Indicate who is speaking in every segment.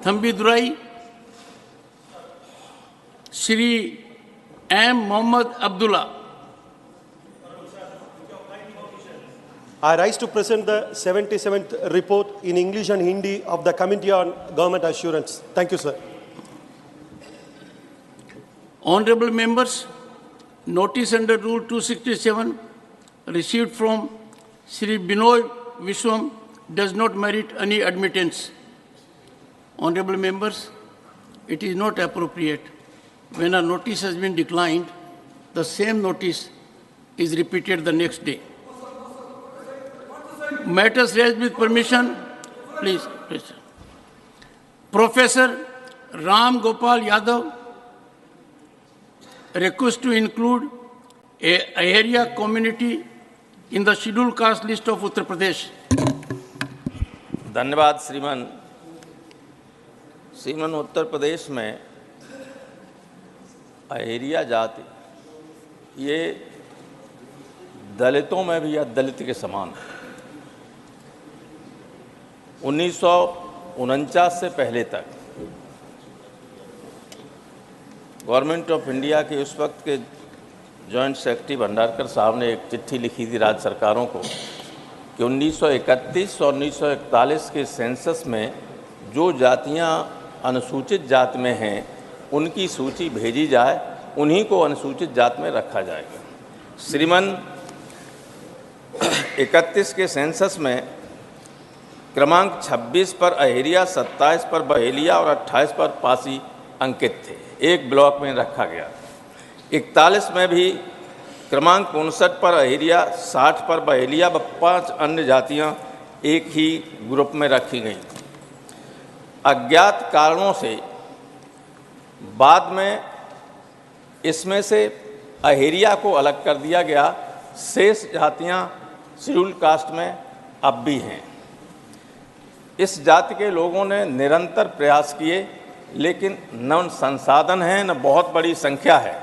Speaker 1: Thambidurai, Shri M. Mohammad Abdullah.
Speaker 2: I rise to present the 77th report in English and Hindi of the Committee on Government Assurance. Thank you, sir.
Speaker 1: Honorable members, notice under Rule 267 received from Shri Binoy Vishwam does not merit any admittance. Honorable members, it is not appropriate when a notice has been declined, the same notice is repeated the next day. Matters raised with permission, please. Professor Ram Gopal Yadav request to include a area community in the scheduled caste list of Uttar Pradesh.
Speaker 3: धन्यवाद श्रीमन उत्तर प्रदेश में अहेरिया जाति ये दलितों में भी या दलित के समान है। 1949 से पहले तक गवर्नमेंट ऑफ इंडिया के उस वक्त के जॉइंट सेक्रेटरी भंडारकर साहब ने एक चिट्ठी लिखी थी राज्य सरकारों को कि 1931 और 1941 के सेंसस में जो जातियां अनुसूचित जाति में हैं उनकी सूची भेजी जाए, उन्हीं को अनुसूचित जाति में रखा जाएगा। श्रीमन 31 के सेंसस में क्रमांक 26 पर अहेरिया, 27 पर बहेलिया और 28 पर पासी अंकित थे, एक ब्लॉक में रखा गया। 41 में भी क्रमांक 59 पर अहेरिया, 60 पर बहेलिया व 5 अन्य जातियां एक ही ग्रुप में रखी गईं। अज्ञात कारणों से बाद में इसमें से अहेरिया को अलग कर दिया गया, शेष जातियां शेड्यूल्ड कास्ट में अब भी हैं। इस जाति के लोगों ने निरंतर प्रयास किए, लेकिन न संसाधन है न बहुत बड़ी संख्या है,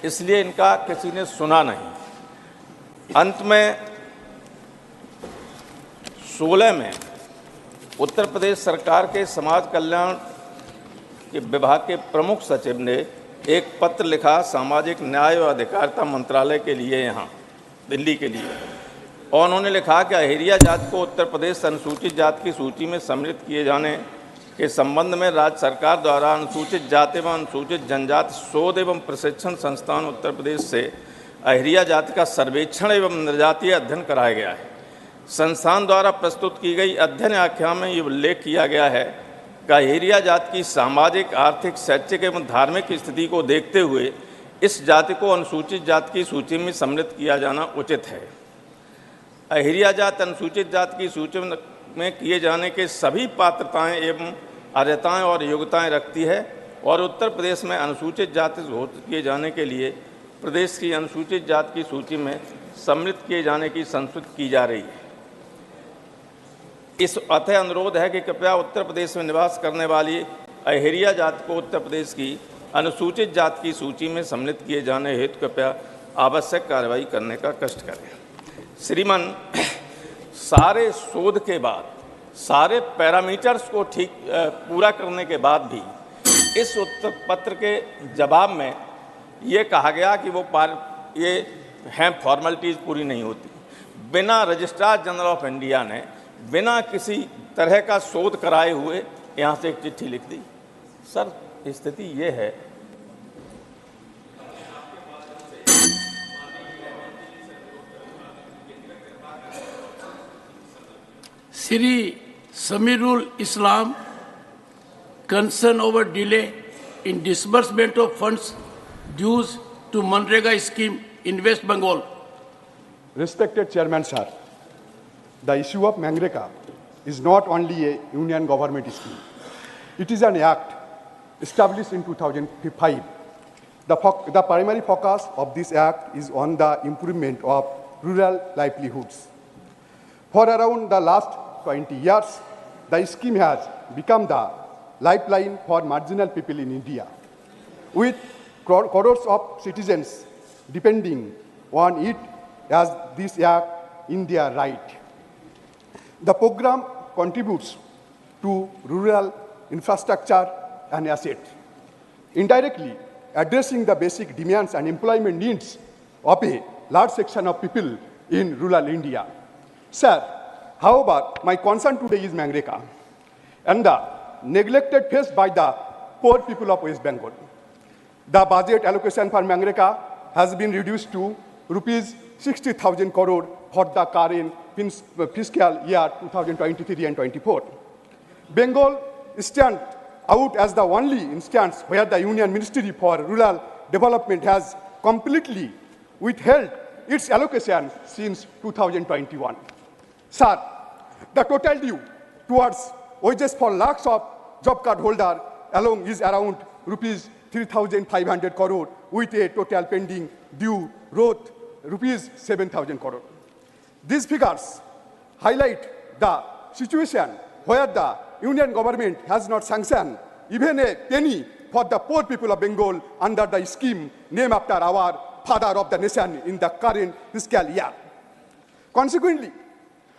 Speaker 3: इसलिए इनका किसी ने सुना नहीं। अंत में 16 में उत्तर प्रदेश सरकार के समाज कल्याण के विभाग के प्रमुख सचिव ने एक पत्र लिखा सामाजिक न्याय और अधिकारिता मंत्रालय के लिए यहाँ दिल्ली के लिए, और उन्होंने लिखा कि अहेरिया जाति को उत्तर प्रदेश अनुसूचित जाति की सूची में सम्मिलित किए जाने के संबंध में राज्य सरकार द्वारा अनुसूचित जाति एवं अनुसूचित जनजाति शोध एवं प्रशिक्षण संस्थान उत्तर प्रदेश से अहेरिया जाति का सर्वेक्षण एवं निर्जातीय अध्ययन कराया गया है। संस्थान द्वारा प्रस्तुत की गई अध्ययन आख्या में ये उल्लेख किया गया है कि अहेरिया जाति की सामाजिक, आर्थिक, शैक्षिक एवं धार्मिक स्थिति को देखते हुए इस जाति को अनुसूचित जाति की सूची में सम्मिलित किया जाना उचित है। अहेरिया जाति अनुसूचित जाति की सूची में किए जाने के सभी पात्रताएं एवं अर्हताएं और योग्यताएं रखती है और उत्तर प्रदेश में अनुसूचित जाति घोषित किए जाने के लिए प्रदेश की अनुसूचित जाति की सूची में सम्मिलित किए जाने की संस्तुति की जा रही है। इस अतः अनुरोध है कि कृपया उत्तर प्रदेश में निवास करने वाली अहेरिया जाति को उत्तर प्रदेश की अनुसूचित जाति की सूची में सम्मिलित किए जाने हेतु कृपया आवश्यक कार्रवाई करने का कष्ट करें। श्रीमान, सारे शोध के बाद, सारे पैरामीटर्स को ठीक पूरा करने के बाद भी इस उत्तर पत्र के जवाब में ये कहा गया कि ये हैं फॉर्मेलिटीज़ पूरी नहीं होती। बिना रजिस्ट्रार जनरल ऑफ इंडिया ने बिना किसी तरह का शोध कराए हुए यहाँ से एक चिट्ठी लिख दी। सर, स्थिति ये है
Speaker 1: Shri Samirul Islam, concern over delay in disbursement of funds dues to MGNREGA scheme in West Bengal.
Speaker 4: Respected Chairman Sir, the issue of MGNREGA is not only a union government scheme. It is an act established in 2005. The primary focus of this act is on the improvement of rural livelihoods. For around the last 20 years, the scheme has become the lifeline for marginal people in India, with crores of citizens depending on it as this act in their right. The program contributes to rural infrastructure, and assets, indirectly addressing the basic demands and employment needs of a large section of people in rural India. Sir, however, my concern today is MGNREGA and the neglected faced by the poor people of West Bengal. The budget allocation for MGNREGA has been reduced to rupees 60,000 crore for the current fiscal year 2023 and 24. Bengal stands out as the only instance where the Union Ministry for Rural Development has completely withheld its allocation since 2021. Sir, the total due towards wages for lakhs of job card holders alone is around rupees 3,500 crore with a total pending due worth rupees 7,000 crore. These figures highlight the situation where the Union government has not sanctioned even a penny for the poor people of Bengal under the scheme named after our father of the nation in the current fiscal year. Consequently,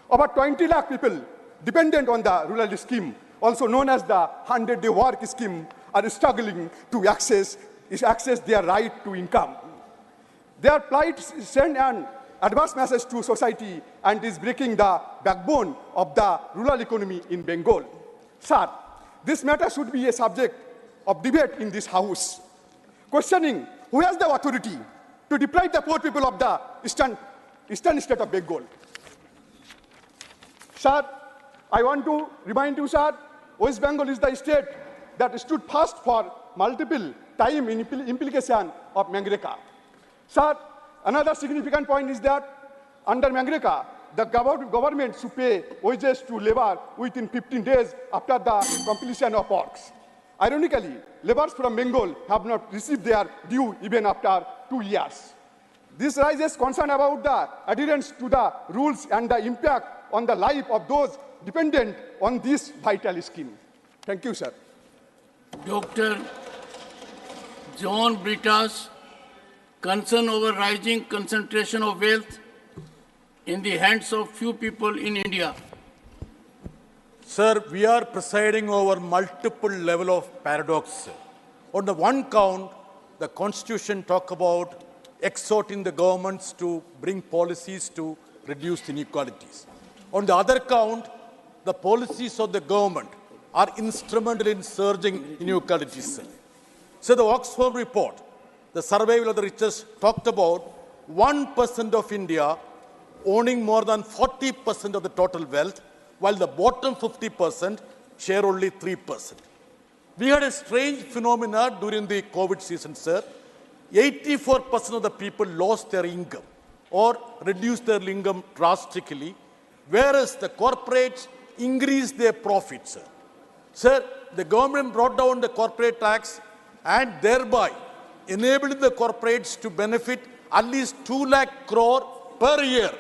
Speaker 4: over 20 lakh people dependent on the rural scheme, also known as the 100-day work scheme, are struggling to access their right to income. Their plight sends an adverse message to society and is breaking the backbone of the rural economy in Bengal. Sir, this matter should be a subject of debate in this House, questioning who has the authority to deprive the poor people of the eastern state of Bengal. Sir, I want to remind you, sir, West Bengal is the state that stood first for multiple time in implication of MGNREGA. Sir, another significant point is that under MGNREGA, the government should pay wages to labor within 15 days after the completion of works. Ironically, laborers from Bengal have not received their due even after 2 years. This raises concern about the adherence to the rules and the impact on the life of those dependent on this vital scheme. Thank you, sir.
Speaker 1: Dr. John Britta's concern over rising concentration of wealth in the hands of few people in India.
Speaker 5: Sir, we are presiding over multiple level of paradox. On the one count, the Constitution talk about exhorting the governments to bring policies to reduce inequalities. On the other count, the policies of the government are instrumental in surging inequalities. So the Oxfam report, the survival of the richest, talked about 1% of India owning more than 40% of the total wealth, while the bottom 50% share only 3%. We had a strange phenomena during the COVID season, sir. 84% of the people lost their income or reduced their income drastically, whereas the corporates increased their profits, sir. Sir, the government brought down the corporate tax and thereby enabled the corporates to benefit at least 2 lakh crore per year.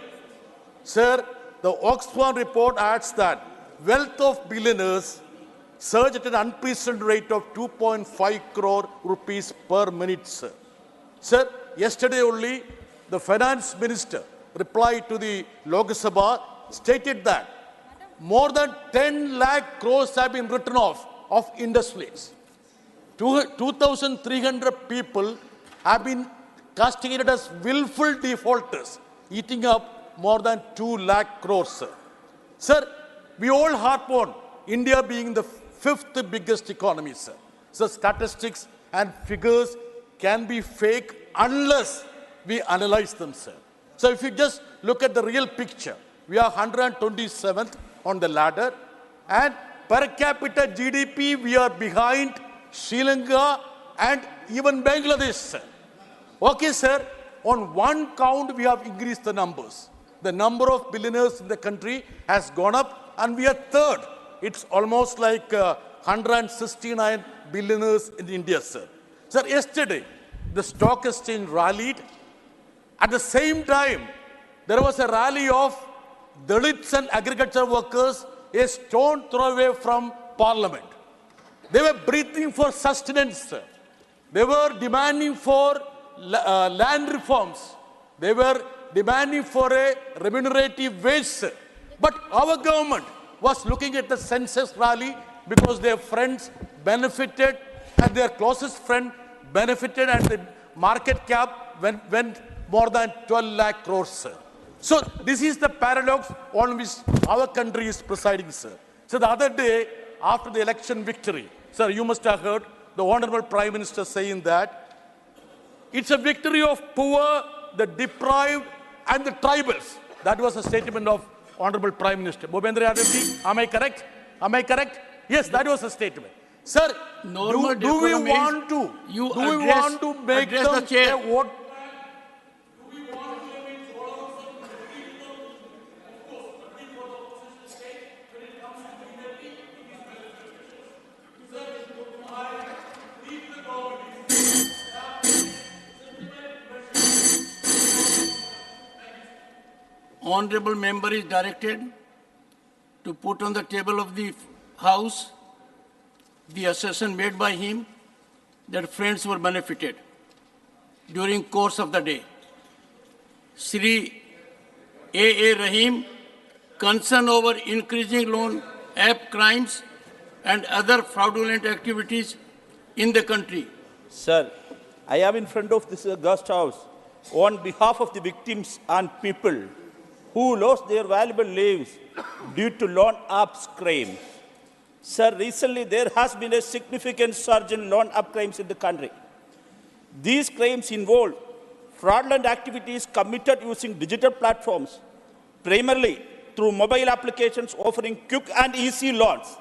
Speaker 5: Sir, the Oxfam report adds that wealth of billionaires surged at an unprecedented rate of 2.5 crore rupees per minute, sir. Sir, yesterday only the finance minister replied to the Lok Sabha stated that more than 10 lakh crores have been written off of industries. 2,300 people have been castigated as willful defaulters, eating up more than 2 lakh crores, sir. Sir, we all harp on India being the 5th biggest economy, sir. So statistics and figures can be fake unless we analyze them, sir. So if you just look at the real picture, we are 127th on the ladder, and per capita GDP, we are behind Sri Lanka and even Bangladesh, sir. Okay, sir, on one count, we have increased the numbers. The number of billionaires in the country has gone up, and we are third. It's almost like 169 billionaires in India, sir. Sir, yesterday, the stock exchange rallied. At the same time, there was a rally of Dalits and agriculture workers a stone throw away from Parliament. They were breathing for sustenance, sir. They were demanding for land reforms. They were demanding for a remunerative wage, sir. But our government was looking at the census rally because their friends benefited and their closest friend benefited and the market cap went more than 12 lakh crores, sir. So this is the paradox on which our country is presiding, sir. So the other day, after the election victory, sir, you must have heard the Honorable Prime Minister saying that it's a victory of poor, the deprived, and the tribals. That was a statement of Honorable Prime Minister. Bhupendra Yadav, am I correct? Am I correct? Yes, that was a statement. Sir,
Speaker 1: Normal
Speaker 5: do we
Speaker 1: decorum
Speaker 5: want
Speaker 1: is
Speaker 5: to?
Speaker 1: you
Speaker 5: Do we
Speaker 1: address-
Speaker 5: want to make
Speaker 1: address the
Speaker 5: them
Speaker 1: chair.
Speaker 5: a vote?
Speaker 1: Honorable member is directed to put on the table of the House the assertion made by him that friends were benefited during course of the day. Shri A. Rahim, concern over increasing loan app crimes and other fraudulent activities in the country.
Speaker 6: Sir, I am in front of this guest house on behalf of the victims and people who lost their valuable lives due to loan apps crimes. Sir, recently there has been a significant surge in loan app crimes in the country. These crimes involve fraudulent activities committed using digital platforms, primarily through mobile applications offering quick and easy loans.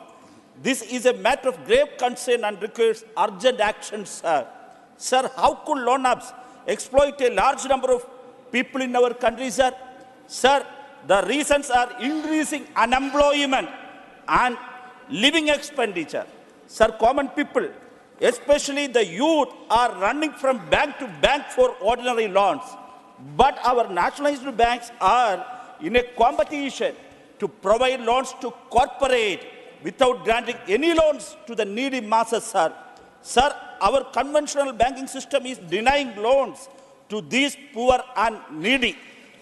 Speaker 6: This is a matter of grave concern and requires urgent action, sir. Sir, how could loan apps exploit a large number of people in our country, sir? Sir, the reasons are increasing unemployment and living expenditure. Sir, common people, especially the youth, are running from bank to bank for ordinary loans. But our nationalized banks are in a competition to provide loans to corporate without granting any loans to the needy masses, sir. Sir, our conventional banking system is denying loans to these poor and needy.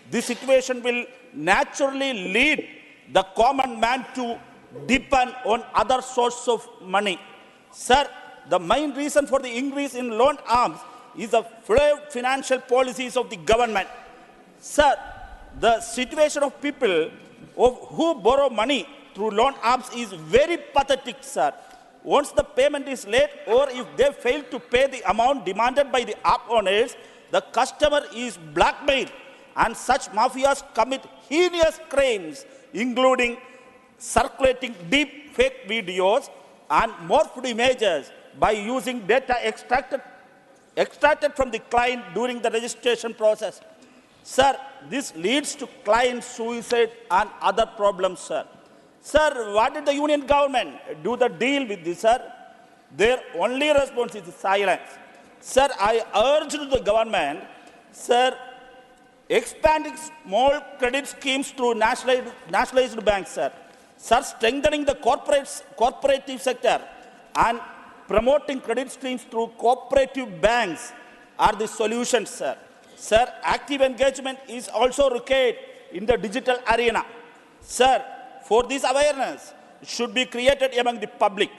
Speaker 6: This situation will naturally lead the common man to depend on other sources of money. Sir, the main reason for the increase in loan arms is the flawed financial policies of the government. Sir, the situation of people who borrow money through loan apps is very pathetic, sir. Once the payment is late or if they fail to pay the amount demanded by the app owners, the customer is blackmailed, and such mafias commit heinous crimes, including circulating deep fake videos and morphed images by using data extracted from the client during the registration process. Sir, this leads to client suicide and other problems, sir. Sir, what did the union government do the deal with this, sir? Their only response is silence. Sir, I urge the government, sir, expanding small credit schemes through nationalized banks, sir. Sir, strengthening the cooperative sector and promoting credit schemes through cooperative banks are the solutions, sir. Sir, active engagement is also required in the digital arena. Sir, for this awareness should be created among the public,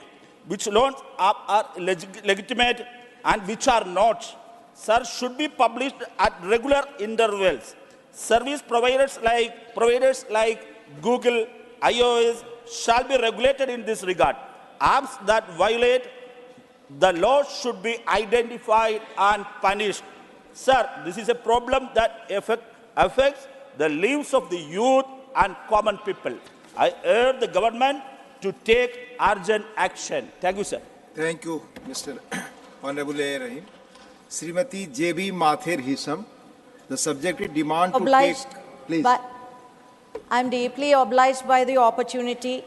Speaker 6: which loans are legitimate and which are not. Sir, should be published at regular intervals. Service providers like Google, iOS shall be regulated in this regard. Apps that violate the law should be identified and punished. Sir, this is a problem that affects the lives of the youth and common people. I urge the government to take urgent action. Thank you, sir.
Speaker 7: Thank you, Mr. Honorable A. Rahim. Srimati J.B. Mathir Hisam, the subject is demand
Speaker 8: Obliged,
Speaker 7: to take... Please.
Speaker 8: But I'm deeply obliged by the opportunity.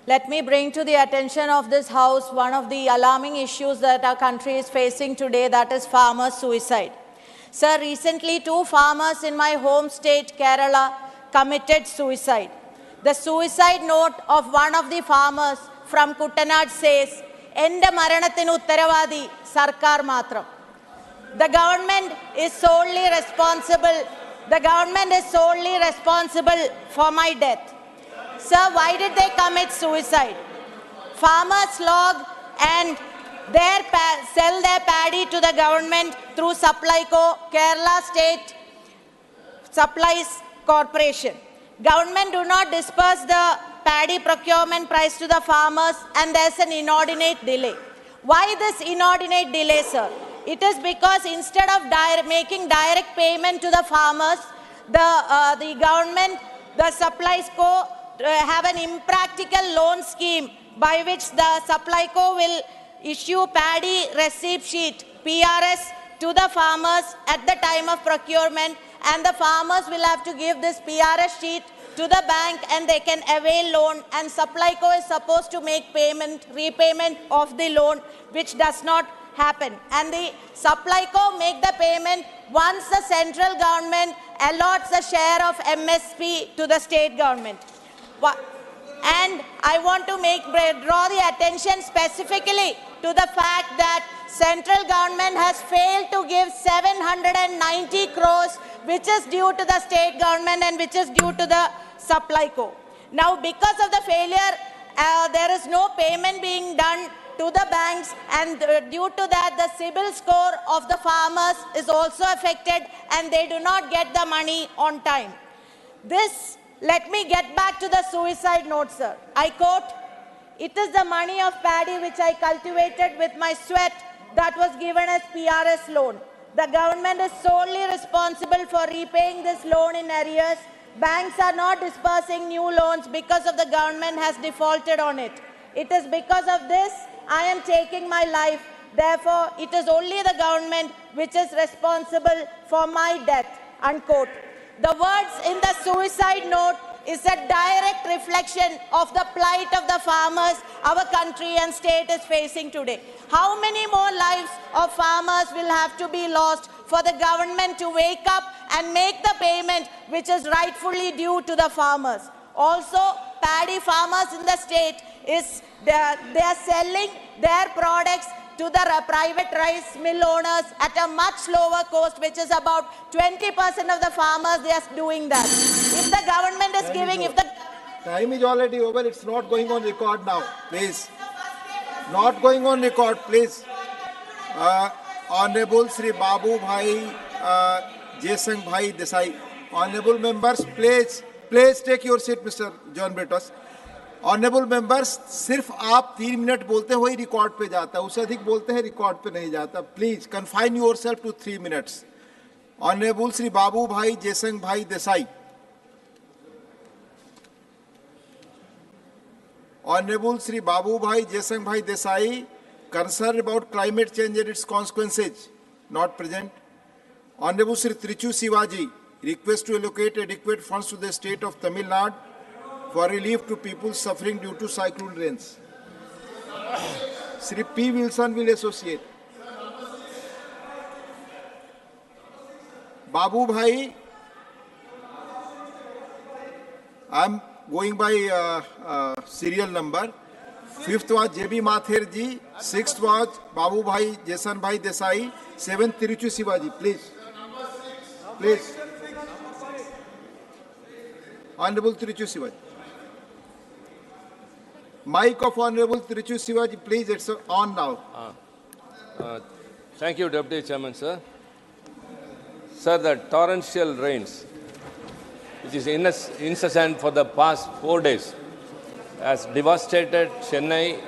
Speaker 8: Let me bring to the attention of this House one of the alarming issues that our country is facing today, that is farmer suicide. Sir, recently 2 farmers in my home state, Kerala, committed suicide. The suicide note of one of the farmers from Kuttanad says, "Ende maranathinu uttaravadi sarkar matram." The government is solely responsible. The government is solely responsible for my death. Sir, why did they commit suicide? farmers log and sell their paddy to the government through Supplyco, Kerala State Supplies Corporation. Government do not disperse the paddy procurement price to the farmers, and there's an inordinate delay. Why this inordinate delay, sir? It is because instead of making direct payment to the farmers, the government, the Supplies Co have an impractical loan scheme by which the Supplyco will issue paddy receipt sheet, PRS, to the farmers at the time of procurement, and the farmers will have to give this PRS sheet to the bank and they can avail loan, and Supplyco is supposed to make repayment of the loan, which does not happen. And the Supplyco make the payment once the central government allots a share of MSP to the state government. And I want to draw the attention specifically to the fact that central government has failed to give 790 crores, which is due to the state government and which is due to the Supplyco. Now, because of the failure, there is no payment being done to the banks, and due to that, the CIBIL score of the farmers is also affected, and they do not get the money on time. Let me get back to the suicide note, sir. I quote, "It is the money of paddy which I cultivated with my sweat that was given as PRS loan. The government is solely responsible for repaying this loan in arrears. Banks are not dispersing new loans because of the government has defaulted on it. It is because of this I am taking my life. Therefore, it is only the government which is responsible for my death," unquote. The words in the suicide note is a direct reflection of the plight of the farmers our country and state is facing today. How many more lives of farmers will have to be lost for the government to wake up and make the payment which is rightfully due to the farmers? Also, paddy farmers in the state they are selling their products to the private rice mill owners at a much lower cost, which is about 20% of the farmers they are doing that. If the government is giving,
Speaker 7: Time is already over, it's not going on record now, please. Not going on record, please. Honorable Sri Babu Bhai, Jesang Bhai Desai. Honorable members, please take your seat, Mr. John Britos. Honourable members, सिर्फ आप 3 minute बोलते हो ही record पे जाता है, उससे अधिक बोलते हैं रिकॉर्ड पे नहीं जाता. Please confine yourself to 3 minutes. Honourable Shri Babu Bhai Jesang भाई देसाई. ऑनरेबल श्री बाबू भाई जेसंग भाई Desai, concerned about climate change and its consequences, not present. Honorable Sri Trichu Sivaji, request to allocate adequate funds to the state of Tamil Nadu for relief to people suffering due to cyclone rains. Sri P. Wilson will associate. Babu Bhai, I am going by serial number. 5th was J.B. Mathur ji, 6th was Babu Bhai, Jason Bhai Desai, 7th Tiruchu Sivaji, please. Please. Honorable Tiruchu Sivaji. Mic of Honorable Tiruchu Sivaji, please, it's on now.
Speaker 9: Thank you, Deputy Chairman, sir. Sir, the torrential rains, which is incessant for the past 4 days, has devastated Chennai,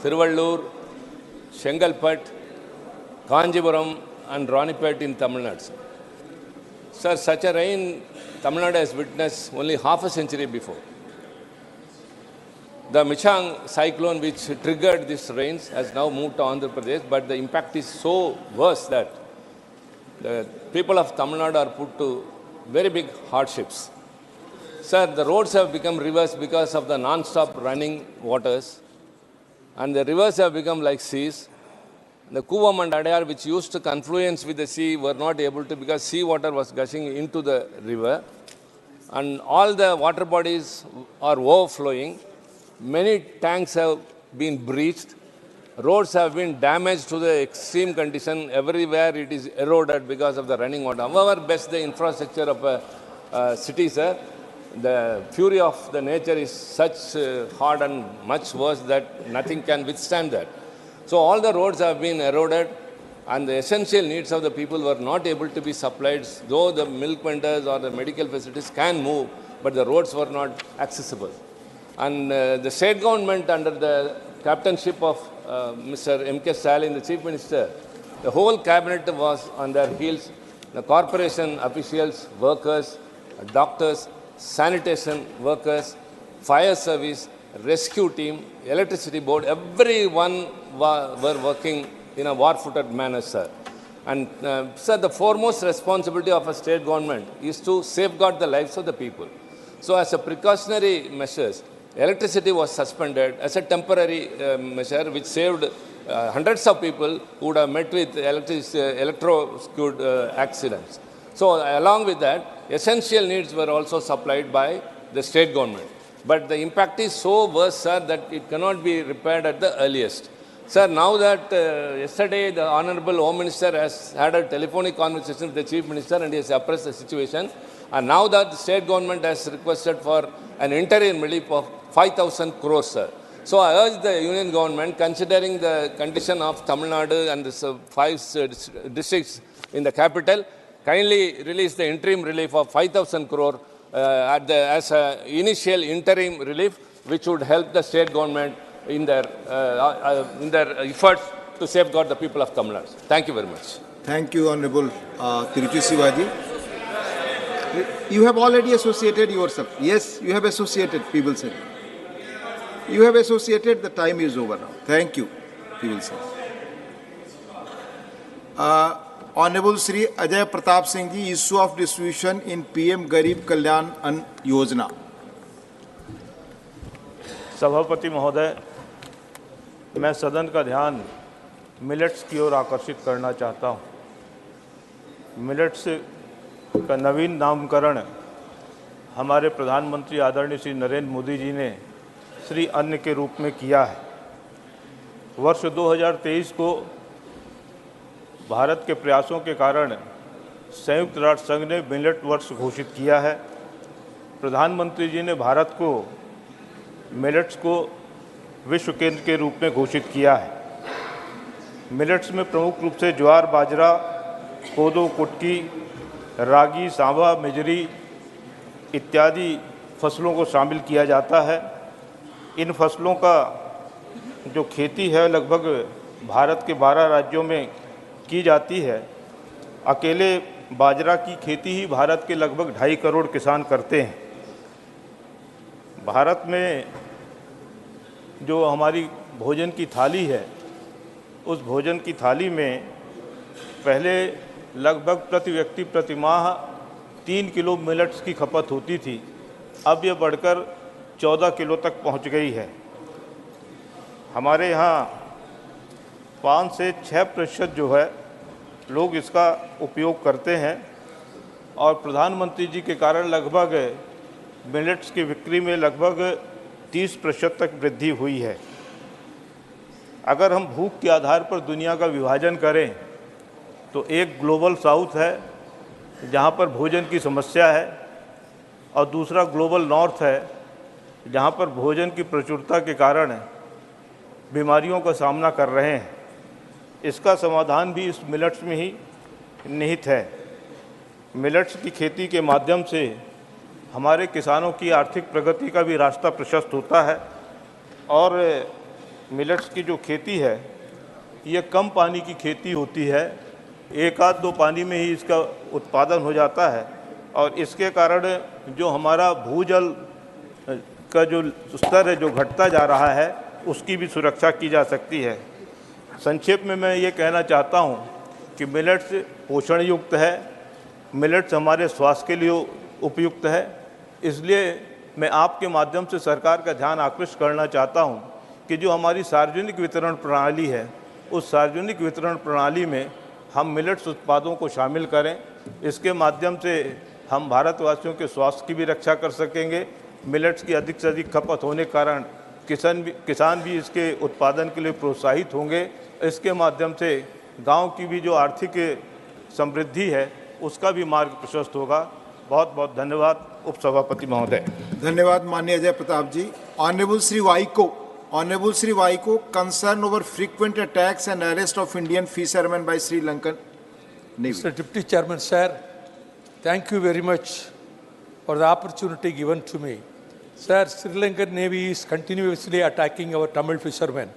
Speaker 9: Thiruvallur, Shengalpet, Kanjipuram and Ranipet in Tamil Nadu. Sir, such a rain Tamil Nadu has witnessed only half a century before. The Michang cyclone which triggered these rains has now moved to Andhra Pradesh, but the impact is so worse that the people of Tamil Nadu are put to very big hardships. Sir, the roads have become rivers because of the non-stop running waters, and the rivers have become like seas. The Kuvam and Adayar, which used to confluence with the sea, were not able to because sea water was gushing into the river, and all the water bodies are overflowing. Many tanks have been breached. Roads have been damaged to the extreme condition. Everywhere it is eroded because of the running water. However best the infrastructure of a city, sir, the fury of the nature is such hard and much worse that nothing can withstand that. So all the roads have been eroded, and the essential needs of the people were not able to be supplied, though the milk vendors or the medical facilities can move, but the roads were not accessible. And the state government, under the captainship of Mr. M.K. Stalin, the Chief Minister, the whole cabinet was on their heels. The corporation officials, workers, doctors, sanitation workers, fire service, rescue team, electricity board, everyone were working in a war-footed manner, sir. And, sir, the foremost responsibility of a state government is to safeguard the lives of the people. So as a precautionary measures, electricity was suspended as a temporary measure which saved hundreds of people who would have met with electrocuted accidents. So along with that, essential needs were also supplied by the state government. But the impact is so worse, sir, that it cannot be repaired at the earliest. Sir, now that yesterday the Honorable Home Minister has had a telephonic conversation with the Chief Minister and he has appraised the situation, and now that the state government has requested for an interim relief of 5,000 crores, sir. So I urge the union government, considering the condition of Tamil Nadu and the 5 districts in the capital, kindly release the interim relief of 5,000 crore as an initial interim relief, which would help the state government in their efforts to safeguard the people of Tamil Nadu. Thank you very much.
Speaker 7: Thank you, Honorable Tiruchi Sivaji. You have already associated yourself. Yes, you have associated, people say. You have associated, the time is over now. Thank you, people say. Honorable Sri Ajay Pratap Singh ji, issue of distribution in PM Garib Kalyan Ann Yojana.
Speaker 10: सभापति महोदय, मैं सदन का ध्यान millets की ओर आकर्षित करना चाहता हूँ। मिलेट्स का नवीन नामकरण हमारे प्रधानमंत्री आदरणीय श्री नरेंद्र मोदी जी ने श्री अन्न के रूप में किया है। वर्ष 2023 को भारत के प्रयासों के कारण संयुक्त राष्ट्र संघ ने मिलेट वर्ष घोषित किया है। प्रधानमंत्री जी ने भारत को मिलेट्स को विश्व केंद्र के रूप में घोषित किया है। मिलेट्स में प्रमुख रूप से ज्वार, बाजरा, कोदो, कुटकी, रागी, सांवा, मेजरी इत्यादि फसलों को शामिल किया जाता है। इन फसलों का जो खेती है लगभग भारत के 12 राज्यों में की जाती है। अकेले बाजरा की खेती ही भारत के लगभग 2.5 करोड़ किसान करते हैं। भारत में जो हमारी भोजन की थाली है, उस भोजन की थाली में पहले लगभग प्रति व्यक्ति प्रति माह 3 किलो मिलेट्स की खपत होती थी। अब यह बढ़कर 14 किलो तक पहुंच गई है। हमारे यहाँ 5 से 6% जो है लोग इसका उपयोग करते हैं और प्रधानमंत्री जी के कारण लगभग मिलेट्स की बिक्री में लगभग 30% तक वृद्धि हुई है। अगर हम भूख के आधार पर दुनिया का विभाजन करें तो एक ग्लोबल साउथ है जहाँ पर भोजन की समस्या है और दूसरा ग्लोबल नॉर्थ है जहाँ पर भोजन की प्रचुरता के कारण बीमारियों का सामना कर रहे हैं। इसका समाधान भी इस मिलेट्स में ही निहित है। मिलेट्स की खेती के माध्यम से हमारे किसानों की आर्थिक प्रगति का भी रास्ता प्रशस्त होता है और मिलेट्स की जो खेती है ये कम पानी की खेती होती है। 1-2 पानी में ही इसका उत्पादन हो जाता है और इसके कारण जो हमारा भूजल का जो स्तर है जो घटता जा रहा है उसकी भी सुरक्षा की जा सकती है। संक्षेप में मैं ये कहना चाहता हूँ कि मिलेट्स पोषण युक्त है, मिलेट्स हमारे स्वास्थ्य के लिए उपयुक्त है। इसलिए मैं आपके माध्यम से सरकार का ध्यान आकृष्ट करना चाहता हूँ कि जो हमारी सार्वजनिक वितरण प्रणाली है उस सार्वजनिक वितरण प्रणाली में हम मिलेट्स उत्पादों को शामिल करें। इसके माध्यम से हम भारतवासियों के स्वास्थ्य की भी रक्षा कर सकेंगे। मिलेट्स की अधिक से अधिक खपत होने के कारण किसान भी इसके उत्पादन के लिए प्रोत्साहित होंगे। इसके माध्यम से गांव की भी जो आर्थिक समृद्धि है उसका भी मार्ग प्रशस्त होगा। बहुत बहुत धन्यवाद उपसभापति महोदय।
Speaker 7: धन्यवाद माननीय अजय प्रताप जी। Honorable Sri Vaiko, concern over frequent attacks and arrest of Indian fishermen by Sri Lankan Navy.
Speaker 11: Mr. Deputy Chairman, sir, thank you very much for the opportunity given to me. Sir, Sri Lankan Navy is continuously attacking our Tamil fishermen.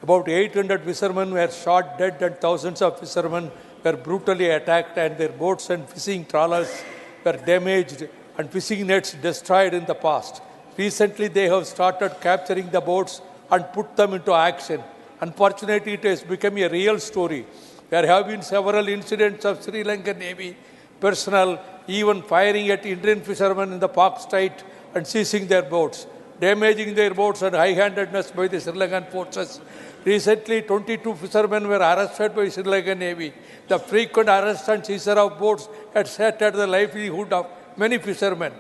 Speaker 11: About 800 fishermen were shot dead and thousands of fishermen were brutally attacked and their boats and fishing trawlers were damaged and fishing nets destroyed in the past. Recently, they have started capturing the boats and put them into action. Unfortunately, it has become a real story. There have been several incidents of Sri Lankan Navy personnel even firing at Indian fishermen in the Pak Strait and seizing their boats, damaging their boats and high-handedness by the Sri Lankan forces. Recently, 22 fishermen were arrested by Sri Lankan Navy. The frequent arrest and seizure of boats had shattered the livelihood of many fishermen.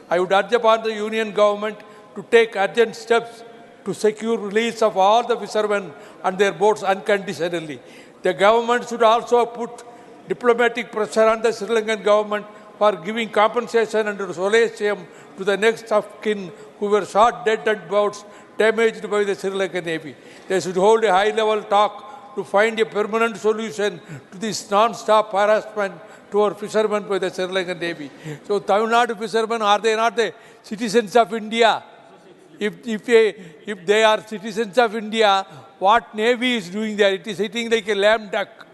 Speaker 11: I would urge upon the Union government to take urgent steps to secure release of all the fishermen and their boats unconditionally. The government should also put diplomatic pressure on the Sri Lankan government for giving compensation and solatium to the next of kin who were shot dead and boats damaged by the Sri Lankan Navy. They should hold a high-level talk to find a permanent solution to this non-stop harassment to our fishermen by the Sri Lankan Navy. So Tamil Nadu fishermen, are they not the citizens of India? If they are citizens of India, what Navy is doing there? It is sitting like a lame duck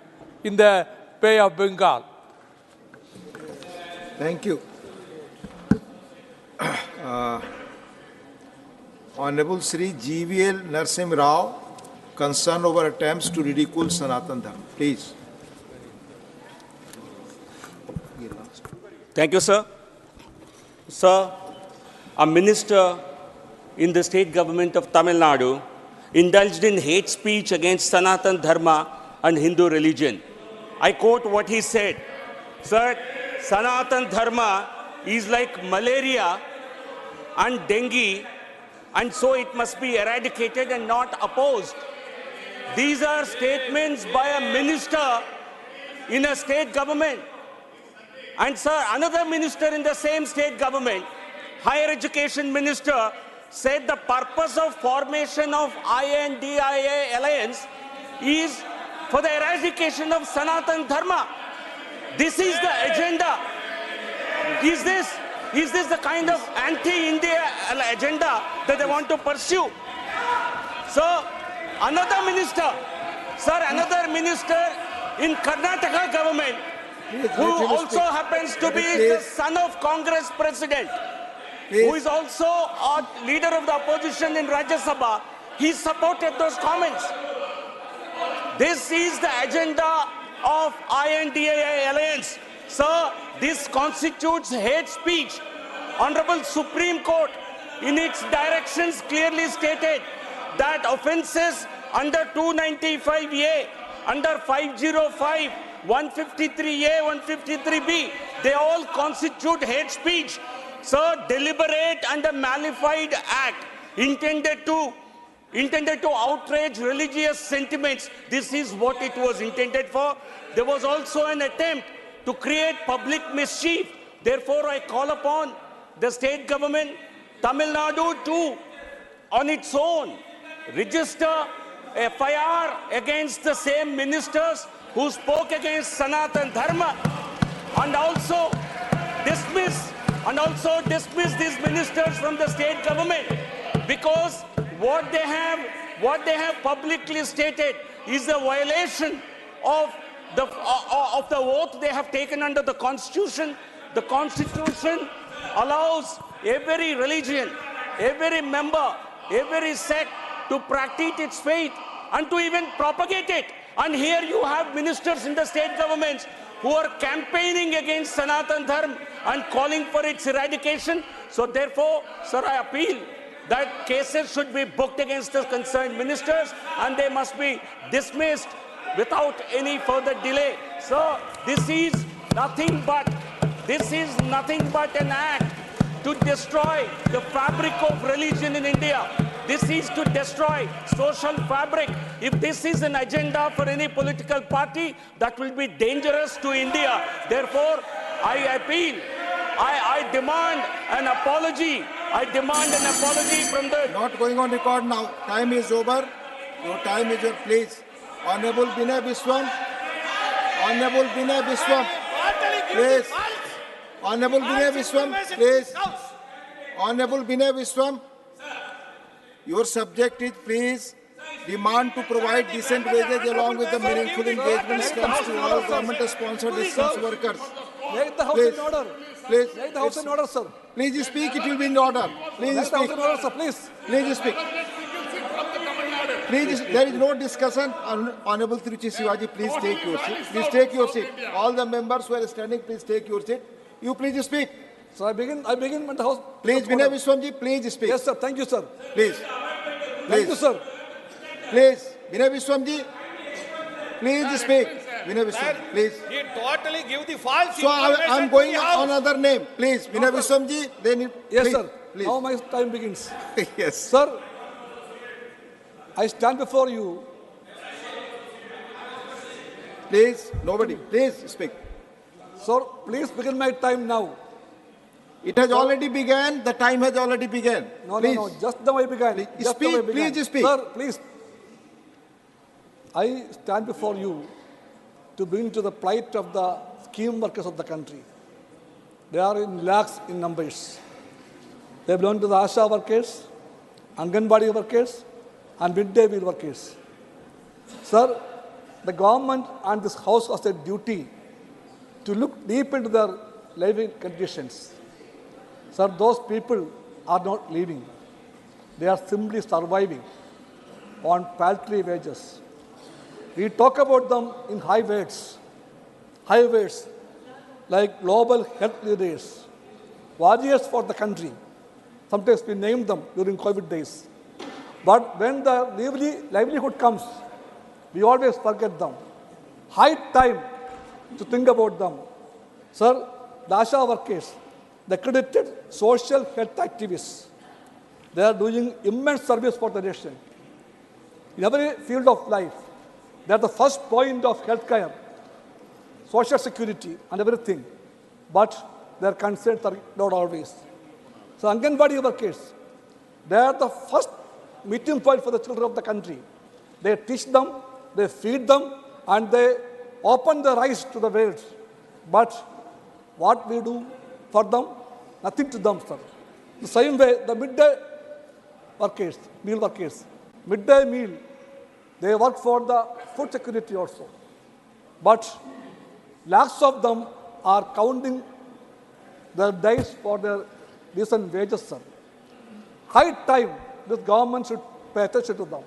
Speaker 11: in the Bay of Bengal.
Speaker 7: Thank you. Honorable Sri GVL Narsim Rao, concern over attempts to ridicule Sanatan Dharma. Please.
Speaker 6: Thank you, sir. Sir, a minister in the state government of Tamil Nadu indulged in hate speech against Sanatan Dharma and Hindu religion. I quote what he said. Sir, Sanatan Dharma is like malaria and dengue, and so it must be eradicated and not opposed. These are statements by a minister in a state government. And sir, another minister in the same state government, higher education minister, said the purpose of formation of I.N.D.I.A. alliance is for the eradication of Sanatan Dharma. This is the agenda. Is this the kind of anti-India agenda that they want to pursue? So, another minister in Karnataka government, who also happens to be the son of Congress president, who is also a leader of the opposition in Rajya Sabha, he supported those comments. This is the agenda of I.N.D.I.A. alliance. Sir, this constitutes hate speech. Honorable Supreme Court, in its directions, clearly stated that offences under 295A, under 505, 153A, 153B, they all constitute hate speech. Sir, deliberate and a malified act intended to outrage religious sentiments. This is what it was intended for. There was also an attempt to create public mischief. Therefore, I call upon the state government, Tamil Nadu, to, on its own, register FIR against the same ministers who spoke against Sanatan Dharma, and also dismiss these ministers from the state government, because what they have publicly stated is a violation of the oath they have taken under the Constitution. The Constitution allows every religion, every member, every sect to practice its faith and to even propagate it. And here you have ministers in the state governments who are campaigning against Sanatan Dharma and calling for its eradication. So therefore, sir, I appeal that cases should be booked against the concerned ministers and they must be dismissed without any further delay. So this is nothing but an act to destroy the fabric of religion in India. This is to destroy social fabric. If this is an agenda for any political party, that will be dangerous to India. Therefore, I appeal I demand an apology. I demand an apology from the...
Speaker 7: Not going on record now. Time is over. Your time is over, please. Honorable Binay Biswam. Honorable Binay Biswam. Please. Honorable Binay Biswam, please. Honorable Binay Biswam. Your subject is, please, demand to provide decent wages along with the meaningful engagement steps to all government-sponsored distance workers.
Speaker 12: Make the house
Speaker 7: Please.
Speaker 12: in order.
Speaker 7: Please.
Speaker 12: Make the house in order, sir.
Speaker 7: Please speak, it will be in order. Please
Speaker 12: Make the house
Speaker 7: speak.
Speaker 12: in order, sir, please.
Speaker 7: Please speak. Please, there is no discussion. Honorable Tiruchi Sivaji, please take your seat. Please take your seat. All the members who are standing, please take your seat. You please speak.
Speaker 12: So I begin when the house...
Speaker 7: Please, Binay Biswamji, please speak.
Speaker 12: Yes, sir. Thank you, sir.
Speaker 7: Please.
Speaker 12: Thank you, sir.
Speaker 7: Please, Binay Biswamji, please speak. Binay Biswam, please.
Speaker 13: He totally give the false
Speaker 7: So I
Speaker 13: information
Speaker 7: am
Speaker 13: to
Speaker 7: going
Speaker 13: the
Speaker 7: on
Speaker 13: House.
Speaker 7: another name. Please, Binay Biswamji, then...
Speaker 12: Yes,
Speaker 7: please,
Speaker 12: sir.
Speaker 7: Please.
Speaker 12: Now my time begins.
Speaker 7: Yes.
Speaker 12: Sir, I stand before you.
Speaker 7: Please, nobody. Please speak.
Speaker 12: Sir, please begin my time now.
Speaker 7: It has already begun. The time has already begun.
Speaker 12: No,
Speaker 7: please.
Speaker 12: no, no. Just the way began.
Speaker 7: Please
Speaker 12: Just
Speaker 7: speak.
Speaker 12: the way began.
Speaker 7: Please speak.
Speaker 12: Sir, please. I stand before you to bring to the plight of the scheme workers of the country. They are in lakhs in numbers. They belong to the ASHA workers, ANGANWADI workers, and midday meal workers. Sir, the government and this House has a duty to look deep into their living conditions. Sir, those people are not living. They are simply surviving on paltry wages. We talk about them in high words like global health leaders, warriors for the country. Sometimes we name them during COVID days. But when the livelihood comes, we always forget them. High time to think about them. Sir, the ASHA workers, the accredited social health activists, they are doing immense service for the nation. In every field of life, they are the first point of healthcare, social security, and everything. But their concerns are not always. So, ANGANWADI workers, they are the first meeting point for the children of the country. They teach them, they feed them, and they open their eyes to the world. But what we do for them? Nothing to them, sir. The same way, the midday workers, meal workers, midday meal, they work for the food security also. But lakhs of them are counting their days for their decent wages, sir. High time this government should pay attention to them.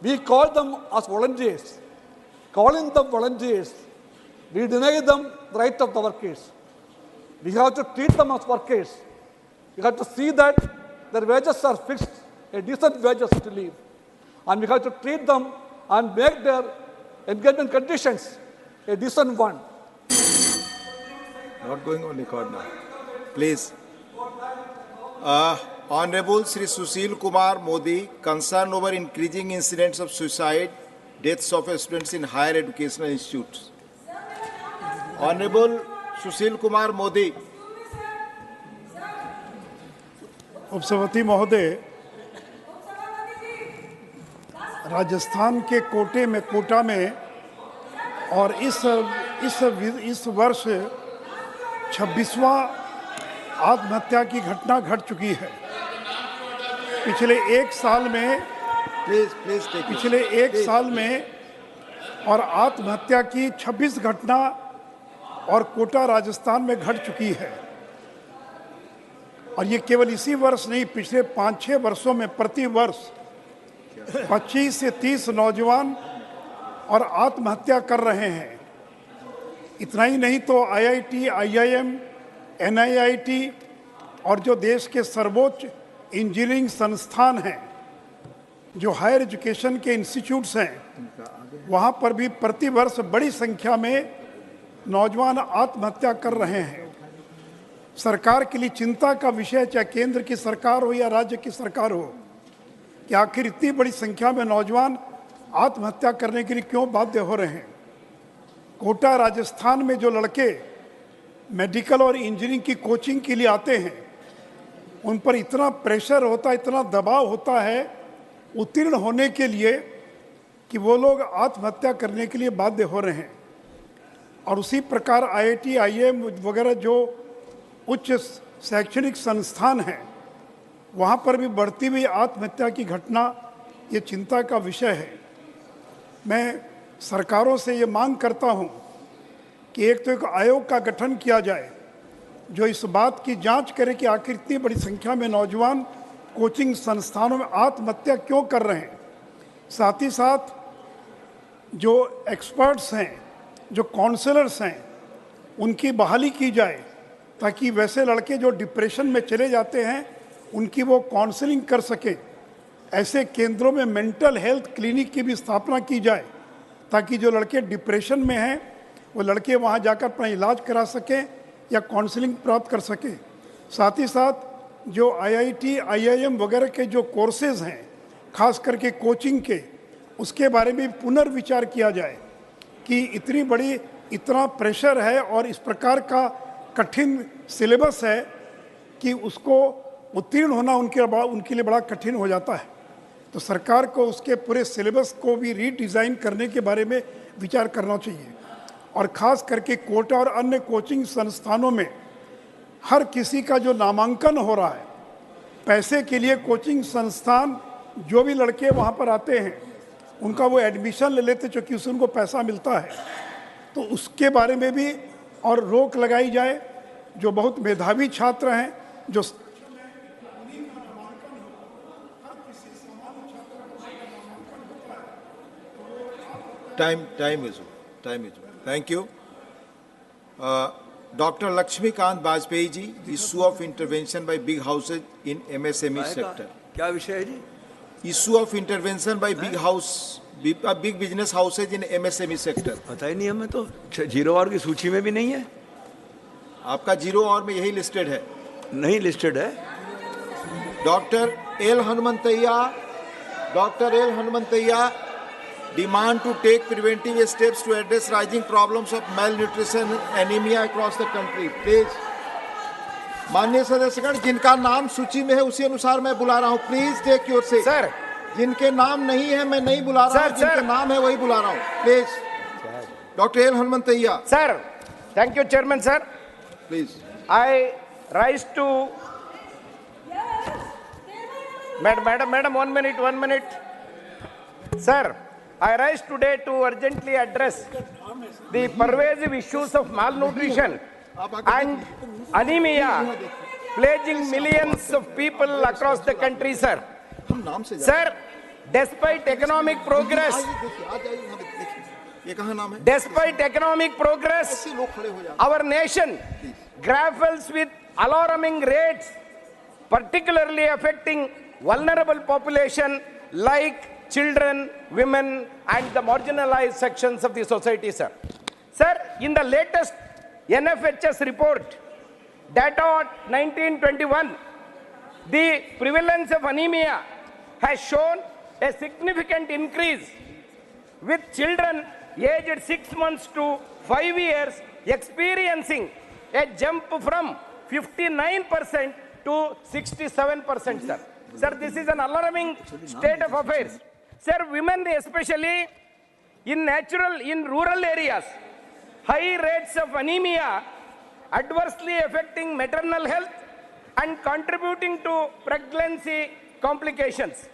Speaker 12: We call them as volunteers. Calling them volunteers, we deny them the right of the workers. We have to treat them as workers. We have to see that their wages are fixed, a decent wages to live. And we have to treat them and make their engagement conditions a decent one.
Speaker 7: Not going on record now. Please. Honorable Sri Sushil Kumar Modi, concerned over increasing incidents of suicide, deaths of students in higher educational institutes. Honorable Sushil Kumar Modi.
Speaker 14: उपसभापति महोदय, राजस्थान के कोटा में और इस वर्ष 26वां आत्महत्या की घटना घट चुकी है। पिछले एक साल में और आत्महत्या की 26 घटना और कोटा राजस्थान में घट चुकी है। और ये केवल इसी वर्ष नहीं, पिछले 5-6 वर्षों में प्रति वर्ष 25 से 30 नौजवान और आत्महत्या कर रहे हैं। इतना ही नहीं तो IIT, IIM, NIIT और जो देश के सर्वोच्च इंजीनियरिंग संस्थान हैं, जो हायर एजुकेशन के इंस्टीट्यूट्स हैं, वहाँ पर भी प्रति वर्ष बड़ी संख्या में नौजवान आत्महत्या कर रहे हैं। सरकार के लिए चिंता का विषय, चाहे केंद्र की सरकार हो या राज्य की सरकार हो, कि आखिर इतनी बड़ी संख्या में नौजवान आत्महत्या करने के लिए क्यों बाध्य हो रहे हैं। कोटा राजस्थान में जो लड़के मेडिकल और इंजीनियरिंग की कोचिंग के लिए आते हैं, उन पर इतना प्रेशर होता है, इतना दबाव होता है उत्तीर्ण होने के लिए कि वो लोग आत्महत्या करने के लिए बाध्य हो रहे हैं। और उसी प्रकार IIT, IIM वगैरह जो उच्च शैक्षणिक संस्थान हैं, वहाँ पर भी बढ़ती हुई आत्महत्या की घटना ये चिंता का विषय है। मैं सरकारों से ये मांग करता हूँ कि एक तो एक आयोग का गठन किया जाए जो इस बात की जांच करे कि आखिर इतनी बड़ी संख्या में नौजवान कोचिंग संस्थानों में आत्महत्या क्यों कर रहे हैं। साथ ही साथ जो एक्सपर्ट्स हैं, जो काउंसलर्स हैं, उनकी बहाली की जाए ताकि वैसे लड़के जो डिप्रेशन में चले जाते हैं उनकी वो काउंसलिंग कर सके। ऐसे केंद्रों में मेंटल हेल्थ क्लिनिक की भी स्थापना की जाए ताकि जो लड़के डिप्रेशन में हैं वो लड़के वहाँ जाकर अपना इलाज करा सकें या काउंसलिंग प्राप्त कर सकें। साथ ही साथ जो IIT, IIM वगैरह के जो कोर्सेज हैं, खास करके कोचिंग के, उसके बारे में पुनर्विचार किया जाए कि इतनी बड़ी इतना प्रेशर है और इस प्रकार का कठिन सिलेबस है कि उसको उत्तीर्ण होना उनके लिए बड़ा कठिन हो जाता है। तो सरकार को उसके पूरे सिलेबस को भी रीडिज़ाइन करने के बारे में विचार करना चाहिए। और ख़ास करके कोटा और अन्य कोचिंग संस्थानों में हर किसी का जो नामांकन हो रहा है, पैसे के लिए कोचिंग संस्थान जो भी लड़के वहाँ पर आते हैं उनका वो एडमिशन ले लेते क्योंकि उससे उनको पैसा मिलता है। तो उसके बारे में भी और रोक लगाई जाए। जो बहुत मेधावी छात्र हैं, जो
Speaker 7: time is over. Thank you. Dr. Lakshmikant Bajpayee ji, issue of intervention by big houses in MSME sector.
Speaker 15: क्या विषय है जी?
Speaker 7: Issue of intervention by big business houses in MSME sector.
Speaker 15: पता ही नहीं हमें तो, 0 आवर की सूची में भी नहीं है।
Speaker 7: आपका 0 आवर में यही लिस्टेड है?
Speaker 15: नहीं लिस्टेड है।
Speaker 7: Doctor L Hanumanthaiah demand to take preventive steps to address rising problems of malnutrition and anemia across the country. Please, माननीय सदस्यगण, जिनका नाम सूची में है उसी अनुसार मैं बुला रहा हूँ। Please take your seat. Sir, जिनके नाम नहीं है मैं नहीं बुला रहा हूँ, जिनके नाम है वही बुला रहा हूँ। Please, doctor L Hanumanthaiah.
Speaker 16: Sir, thank you chairman sir.
Speaker 7: Please,
Speaker 16: I rise to Madam, 1 minute. Sir, I rise today to urgently address the pervasive issues of malnutrition and anemia plaguing millions of people across the country, sir. Sir, despite economic progress, our nation grapples with alarming rates, particularly affecting vulnerable population like children, women, and the marginalized sections of the society, sir. Sir, in the latest NFHS report, data 1921, the prevalence of anemia has shown a significant increase, with children aged 6 months to 5 years experiencing a jump from 59% to 67%, sir. Sir, this is an alarming state of affairs. Sir, women especially in rural areas, high rates of anemia adversely affecting maternal health and contributing to pregnancy complications.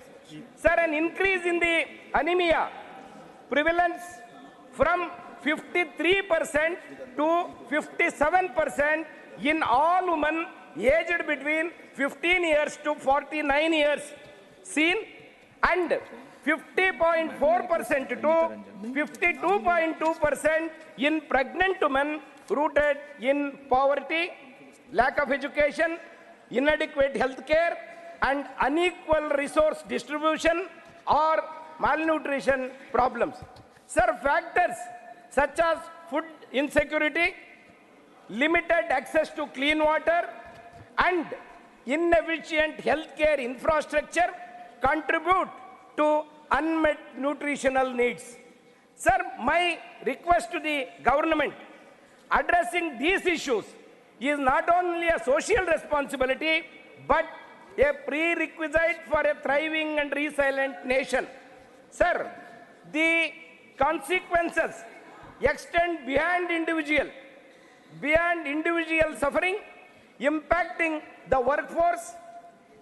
Speaker 16: Sir, an increase in the anemia prevalence from 53% to 57% in all women aged between 15 years to 49 years seen, and 50.4% to 52.2% in pregnant women rooted in poverty, lack of education, inadequate health care, and unequal resource distribution or malnutrition problems. Sir, factors such as food insecurity, limited access to clean water, and inefficient healthcare infrastructure contribute to unmet nutritional needs. Sir, my request to the government, addressing these issues is not only a social responsibility, but a prerequisite for a thriving and resilient nation. Sir, the consequences extend beyond individual suffering, impacting the workforce,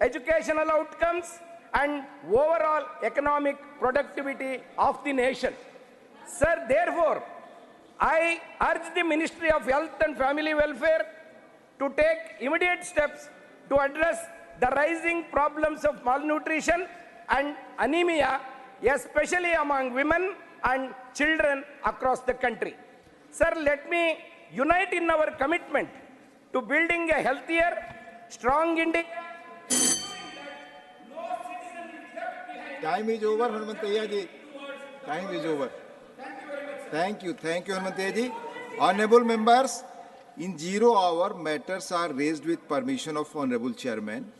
Speaker 16: educational outcomes, and overall economic productivity of the nation. Sir, therefore, I urge the Ministry of Health and Family Welfare to take immediate steps to address the rising problems of malnutrition and anemia, especially among women and children across the country. Sir, let me unite in our commitment to building a healthier, strong India.
Speaker 7: Time is over, Hanumanthaiya ji. Time is over. Thank you, Hanumanthaiya ji. Honorable members, in 0 hour, matters are raised with permission of Honorable Chairman.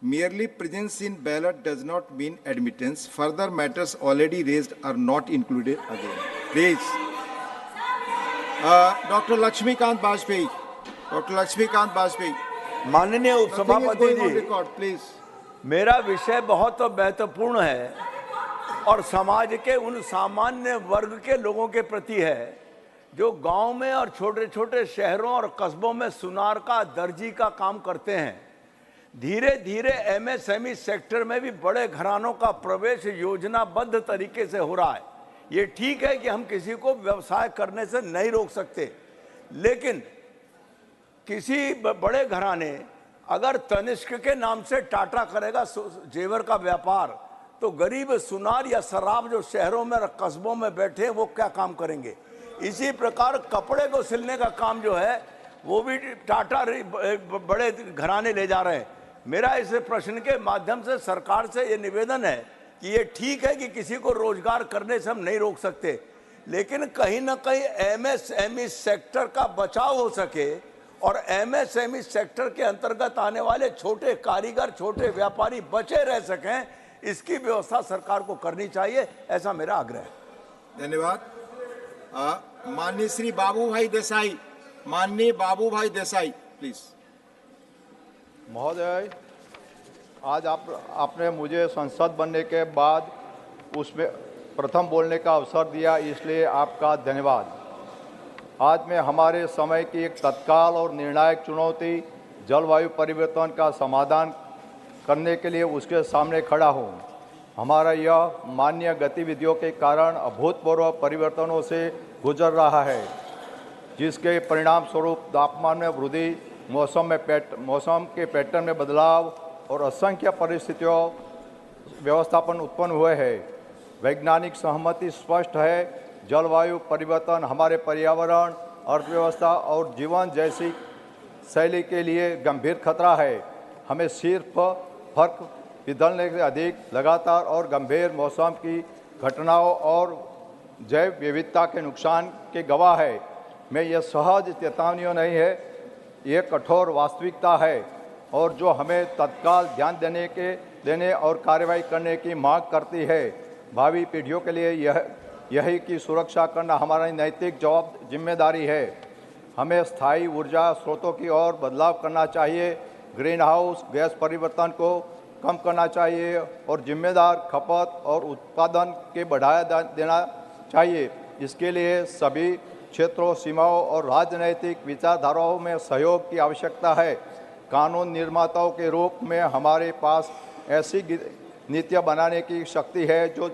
Speaker 7: Merely presence in ballot does not mean admittance. Further matters already raised are not included again. Please. Dr. Lakshmikant Bajpayee.
Speaker 15: माननीय उपसभापति जी,
Speaker 7: please.
Speaker 15: मेरा विषय बहुत महत्वपूर्ण है और समाज के उन सामान्य वर्ग के लोगों के प्रति है जो गांव में और छोटे छोटे शहरों और कस्बों में सुनार का दर्जी का काम करते हैं। धीरे धीरे एमएसएमई सेक्टर में भी बड़े घरानों का प्रवेश योजनाबद्ध तरीके से हो रहा है। ये ठीक है कि हम किसी को व्यवसाय करने से नहीं रोक सकते, लेकिन किसी बड़े घराने अगर तनिष्क के नाम से टाटा करेगा जेवर का व्यापार, तो गरीब सुनार या शराब जो शहरों में और कस्बों में बैठे हैं वो क्या काम करेंगे। इसी प्रकार कपड़े को सिलने का काम जो है वो भी टाटा बड़े घराने ले जा रहे हैं। मेरा इस प्रश्न के माध्यम से सरकार से ये निवेदन है कि ये ठीक है कि किसी को रोजगार करने से हम नहीं रोक सकते, लेकिन कहीं ना कहीं एमएसएमई सेक्टर का बचाव हो सके और एमएसएमई सेक्टर के अंतर्गत आने वाले छोटे कारीगर, छोटे व्यापारी बचे रह सकें, इसकी व्यवस्था सरकार को करनी चाहिए, ऐसा मेरा आग्रह है।
Speaker 7: धन्यवाद। माननीय श्री बाबूभाई देसाई, प्लीज।
Speaker 17: महोदय, आज आपने मुझे संसद बनने के बाद उसमें प्रथम बोलने का अवसर दिया, इसलिए आपका धन्यवाद। आज मैं हमारे समय की एक तत्काल और निर्णायक चुनौती जलवायु परिवर्तन का समाधान करने के लिए उसके सामने खड़ा हूँ। हमारा यह मानवीय गतिविधियों के कारण अभूतपूर्व परिवर्तनों से गुजर रहा है, जिसके परिणाम स्वरूप तापमान में वृद्धि, मौसम के पैटर्न में बदलाव और असंख्य परिस्थितियों व्यवस्थापन उत्पन्न हुए हैं। वैज्ञानिक सहमति स्पष्ट है, जलवायु परिवर्तन हमारे पर्यावरण, अर्थव्यवस्था और जीवन जैसी शैली के लिए गंभीर खतरा है। हमें सिर्फ फर्क पिघलने से अधिक लगातार और गंभीर मौसम की घटनाओं और जैव विविधता के नुकसान के गवाह है। मैं यह सहज चेतावनियों नहीं है, ये कठोर वास्तविकता है और जो हमें तत्काल ध्यान देने और कार्रवाई करने की मांग करती है। भावी पीढ़ियों के लिए यही की सुरक्षा करना हमारी नैतिक जिम्मेदारी है। हमें स्थायी ऊर्जा स्रोतों की ओर बदलाव करना चाहिए, ग्रीन हाउस गैस परिवर्तन को कम करना चाहिए और जिम्मेदार खपत और उत्पादन के बढ़ावा देना चाहिए। इसके लिए सभी क्षेत्रों, सीमाओं और राजनैतिक विचारधाराओं में सहयोग की आवश्यकता है। कानून निर्माताओं के रूप में हमारे पास ऐसी नीतियाँ बनाने की शक्ति है जो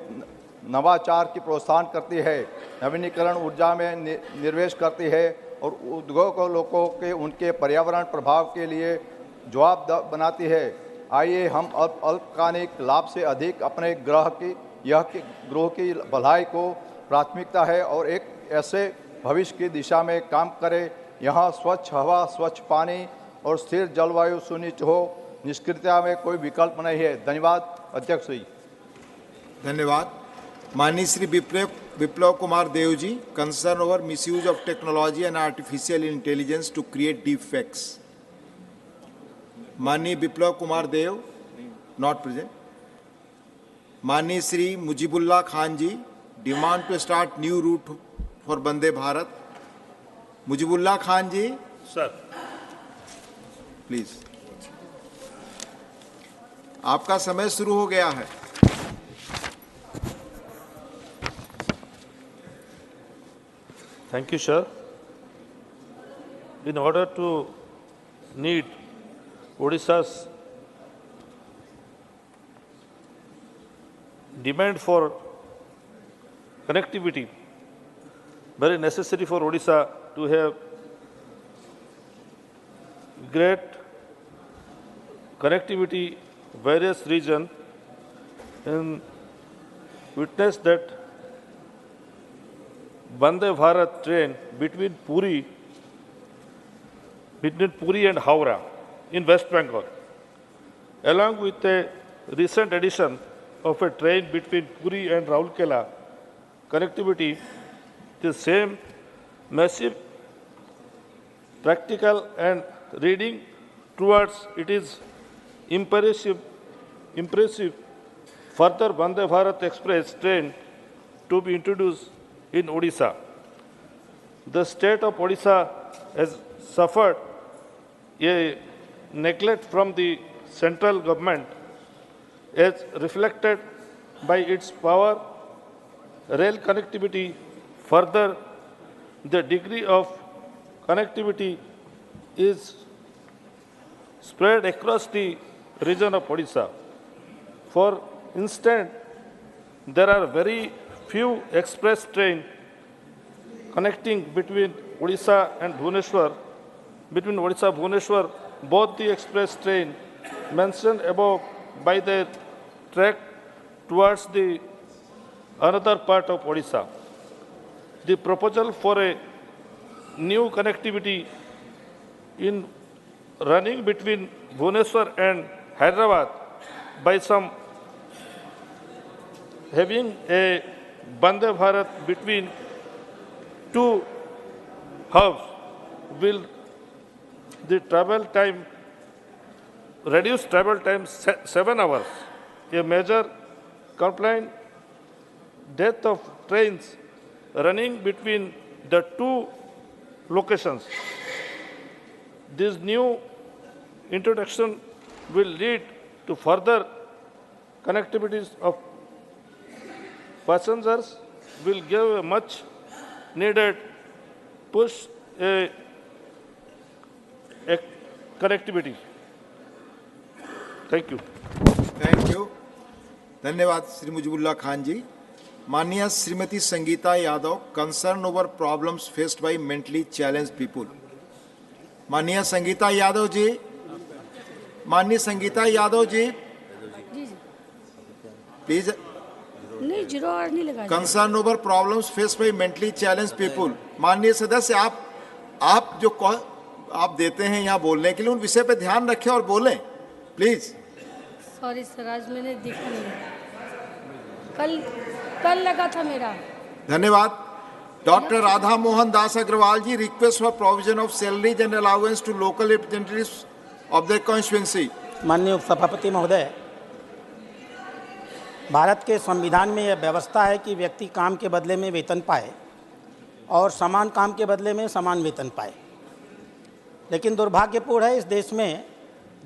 Speaker 17: नवाचार की प्रोत्साहन करती है, नवीनीकरण ऊर्जा में निवेश करती है और उद्योगों के उनके पर्यावरण प्रभाव के लिए जवाबदेह बनाती है। आइए हम अल्पकालिक लाभ से अधिक अपने ग्रह की भलाई को प्राथमिकता है और एक ऐसे भविष्य की दिशा में काम करें यहाँ स्वच्छ हवा, स्वच्छ पानी और स्थिर जलवायु सुनिश्चित हो। निष्क्रियता में कोई विकल्प नहीं है। धन्यवाद अध्यक्ष जी।
Speaker 7: धन्यवाद। माननीय Shri Biplab Kumar Deb ji, concern over misuse of technology and artificial intelligence to create deep fakes. माननीय विप्लव कुमार देव, नॉट प्रेजेंट। माननीय Shri Mujibullah Khan ji, demand to start new route for Vande Bharat. Mujibullah Khan ji.
Speaker 18: Sir,
Speaker 7: please. आपका समय शुरू हो गया है।
Speaker 10: Thank you, sir. In order to meet Odisha's demand for connectivity, very necessary for Odisha to have great connectivity various regions, and witness that Vande Bharat train between Puri and Howrah in West Bengal, along with a recent addition of a train between Puri and Raulkela connectivity, the same massive practical and reading towards it is impressive further Vande Bharat Express train to be introduced in Odisha. The state of Odisha has suffered a neglect from the central government as reflected by its power rail connectivity. Further, the degree of connectivity is spread across the region of Odisha. For instance, there are very few express trains connecting between Odisha and Bhubaneswar. Between Odisha and Bhubaneswar, both the express train mentioned above by the track towards the another part of Odisha. The proposal for a new connectivity in running between Bhubaneswar and Hyderabad by some having a Vande Bharat between two hubs will the travel time reduce travel time 7 hours. A major complaint death of trains running between the two locations. This new introduction will lead to further connectivities of passengers, will give a much needed push a connectivity. Thank you.
Speaker 7: Thank you, धन्यवाद श्री मुजीबुल्लाह खान जी। माननीय Shrimati Sangeeta Yadav, concern over problems faced by mentally challenge people. माननीय संगीता यादव जी, माननीय Sangeeta Yadav ji, please.
Speaker 18: नहीं, zero hour नहीं लगा।
Speaker 7: Concern over problems faced by mentally challenge people. माननीय सदस्य, आप जो आप देते हैं यहाँ बोलने के लिए, उन विषय पे ध्यान रखें और बोलें प्लीज।
Speaker 18: सॉरी सर, आज मैंने देखा नहीं, कल लगा था मेरा।
Speaker 7: धन्यवाद। Doctor Radha Mohan Das Agrawal ji, request for provision of salaries and allowance to local representatives of the constituency.
Speaker 19: माननीय उपसभापति महोदय, भारत के संविधान में यह व्यवस्था है कि व्यक्ति काम के बदले में वेतन पाए और समान काम के बदले में समान वेतन पाए, लेकिन दुर्भाग्यपूर्ण है इस देश में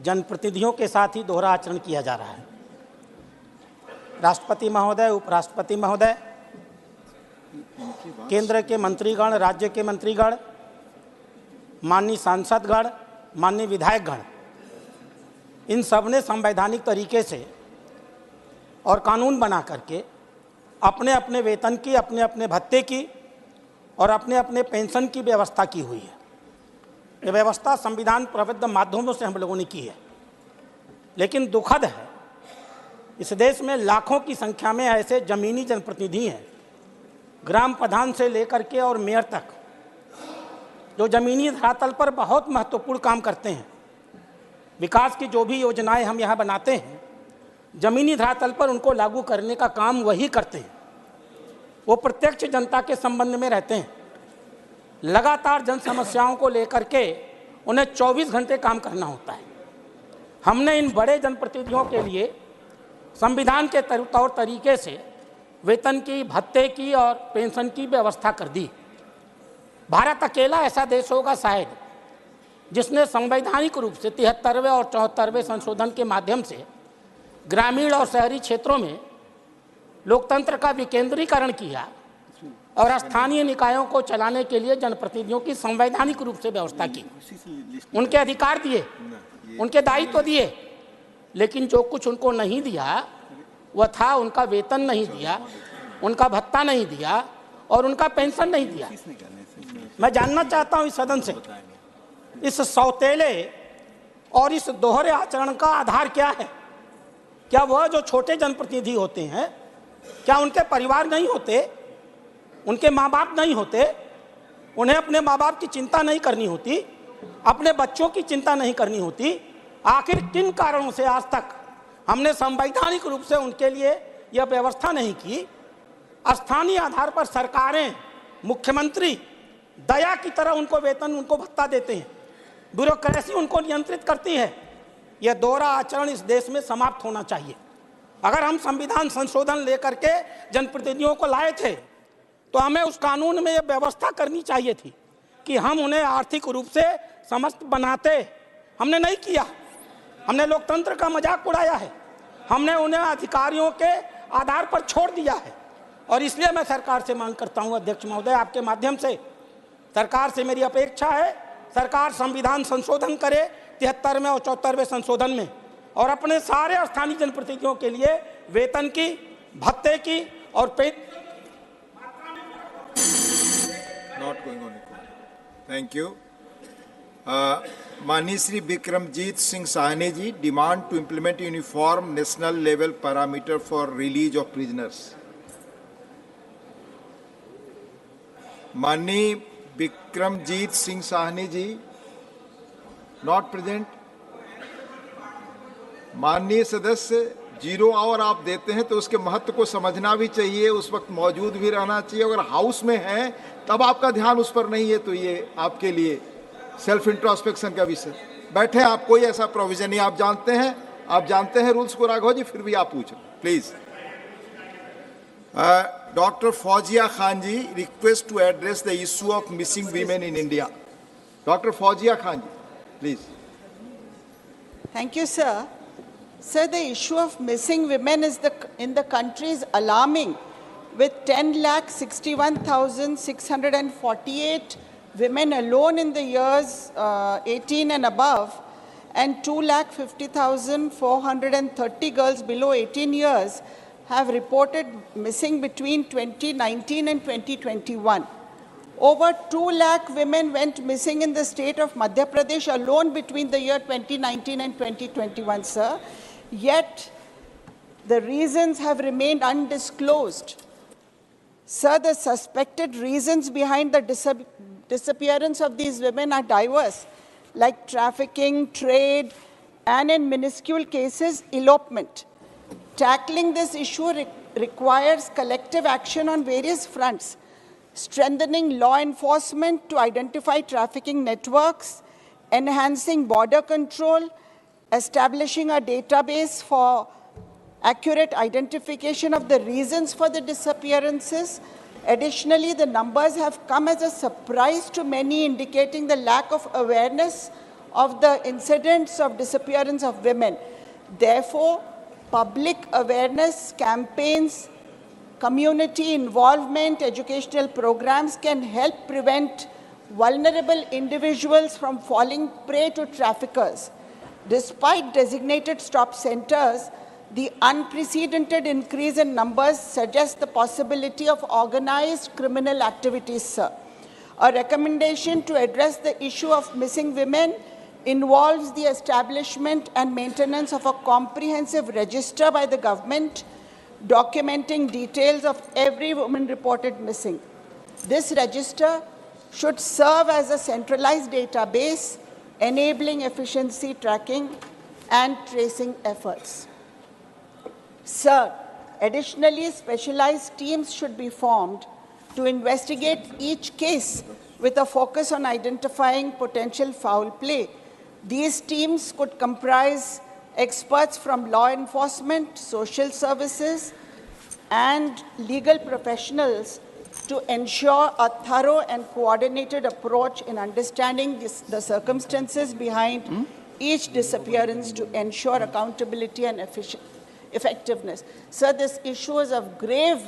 Speaker 19: जनप्रतिनिधियों के साथ ही दोहरा आचरण किया जा रहा है। राष्ट्रपति महोदय, उपराष्ट्रपति महोदय, केंद्र के मंत्रीगण, राज्य के मंत्रीगण, माननीय सांसदगण, माननीय विधायकगण, इन सब ने संवैधानिक तरीके से और कानून बना करके अपने अपने वेतन की, अपने अपने भत्ते की और अपने अपने पेंशन की व्यवस्था की हुई है। ये व्यवस्था संविधान प्रबद्ध माध्यमों से हम लोगों ने की है, लेकिन दुखद है इस देश में लाखों की संख्या में ऐसे जमीनी जनप्रतिनिधि हैं, ग्राम प्रधान से लेकर के और मेयर तक, जो जमीनी धरातल पर बहुत महत्वपूर्ण काम करते हैं। विकास की जो भी योजनाएं हम यहाँ बनाते हैं, जमीनी धरातल पर उनको लागू करने का काम वही करते हैं। वो प्रत्यक्ष जनता के संबंध में रहते हैं, लगातार जन समस्याओं को लेकर के उन्हें 24 घंटे काम करना होता है। हमने इन बड़े जनप्रतिनिधियों के लिए संविधान के तौर तरीके से वेतन की, भत्ते की और पेंशन की व्यवस्था कर दी। भारत अकेला ऐसा देश होगा शायद जिसने संवैधानिक रूप से 73वें और 74वें संशोधन के माध्यम से ग्रामीण और शहरी क्षेत्रों में लोकतंत्र का विकेंद्रीकरण किया और स्थानीय निकायों को चलाने के लिए जनप्रतिनिधियों की संवैधानिक रूप से व्यवस्था की। उनके अधिकार दिए, उनके दायित्व दिए, लेकिन जो कुछ उनको नहीं दिया वह था उनका वेतन नहीं दिया, उनका भत्ता नहीं दिया और उनका पेंशन नहीं दिया। मैं जानना चाहता हूं इस सदन से, इस सौतेले और इस दोहरे आचरण का आधार क्या है? क्या वह जो छोटे जनप्रतिनिधि होते हैं, क्या उनके परिवार नहीं होते, उनके माँ बाप नहीं होते, उन्हें अपने माँ बाप की चिंता नहीं करनी होती, अपने बच्चों की चिंता नहीं करनी होती? आखिर किन कारणों से आज तक हमने संवैधानिक रूप से उनके लिए यह व्यवस्था नहीं की? स्थानीय आधार पर सरकारें, मुख्यमंत्री दया की तरह उनको वेतन, उनको भत्ता देते हैं, ब्यूरोक्रेसी उनको नियंत्रित करती है। यह दोहरा आचरण इस देश में समाप्त होना चाहिए। अगर हम संविधान संशोधन लेकर के जनप्रतिनिधियों को लाए थे तो हमें उस कानून में यह व्यवस्था करनी चाहिए थी कि हम उन्हें आर्थिक रूप से समस्त बनाते। हमने नहीं किया, हमने लोकतंत्र का मजाक उड़ाया है, हमने उन्हें अधिकारियों के आधार पर छोड़ दिया है। और इसलिए मैं सरकार से मांग करता हूं, अध्यक्ष महोदय, आपके माध्यम से सरकार से मेरी अपेक्षा है, सरकार संविधान संशोधन करे 73वें और 74वें संशोधन में और अपने सारे स्थानीय जनप्रतिनिधियों के लिए वेतन की, भत्ते की और
Speaker 7: Not going on. Thank you. माननीय Shri Vikramjit Singh Sahney ji, demand to implement uniform national level parameter for release of prisoners. माननीय विक्रमजीत सिंह साहनी जी, नॉट प्रेजेंट। माननीय सदस्य, 0 आवर आप देते हैं तो उसके महत्व को समझना भी चाहिए, उस वक्त मौजूद भी रहना चाहिए। अगर हाउस में है तब आपका ध्यान उस पर नहीं है तो ये आपके लिए सेल्फ इंट्रोस्पेक्शन का विषय। बैठे आप, कोई ऐसा प्रोविजन नहीं, आप जानते हैं रूल्स को राघव जी, फिर भी आप पूछ रहे, please. Doctor Fauzia Khan ji, request to address the issue of missing women in India. Doctor Fauzia Khan ji, please.
Speaker 20: Thank you, sir. Sir, the issue of missing women in the country is alarming, with 10,61,648 women alone in the years 18 and above, and 2,50,430 girls below 18 years have reported missing between 2019 and 2021. Over 2 lakh women went missing in the state of Madhya Pradesh alone between the year 2019 and 2021, sir. Yet, the reasons have remained undisclosed. Sir, the suspected reasons behind the disappearance of these women are diverse, like trafficking, trade, and in minuscule cases, elopement. Tackling this issue requires collective action on various fronts: strengthening law enforcement to identify trafficking networks, enhancing border control, establishing a database for accurate identification of the reasons for the disappearances. Additionally, the numbers have come as a surprise to many, indicating the lack of awareness of the incidents of disappearance of women. Therefore, public awareness campaigns, community involvement, educational programs can help prevent vulnerable individuals from falling prey to traffickers. Despite designated stop centers, the unprecedented increase in numbers suggests the possibility of organized criminal activities, sir. A recommendation to address the issue of missing women involves the establishment and maintenance of a comprehensive register by the government documenting details of every woman reported missing. This register should serve as a centralized database, enabling efficiency tracking and tracing efforts. Sir, additionally, specialized teams should be formed to investigate each case with a focus on identifying potential foul play. These teams could comprise experts from law enforcement, social services, and legal professionals to ensure a thorough and coordinated approach in understanding the circumstances behind each disappearance to ensure accountability and effectiveness. Sir, this issue is of grave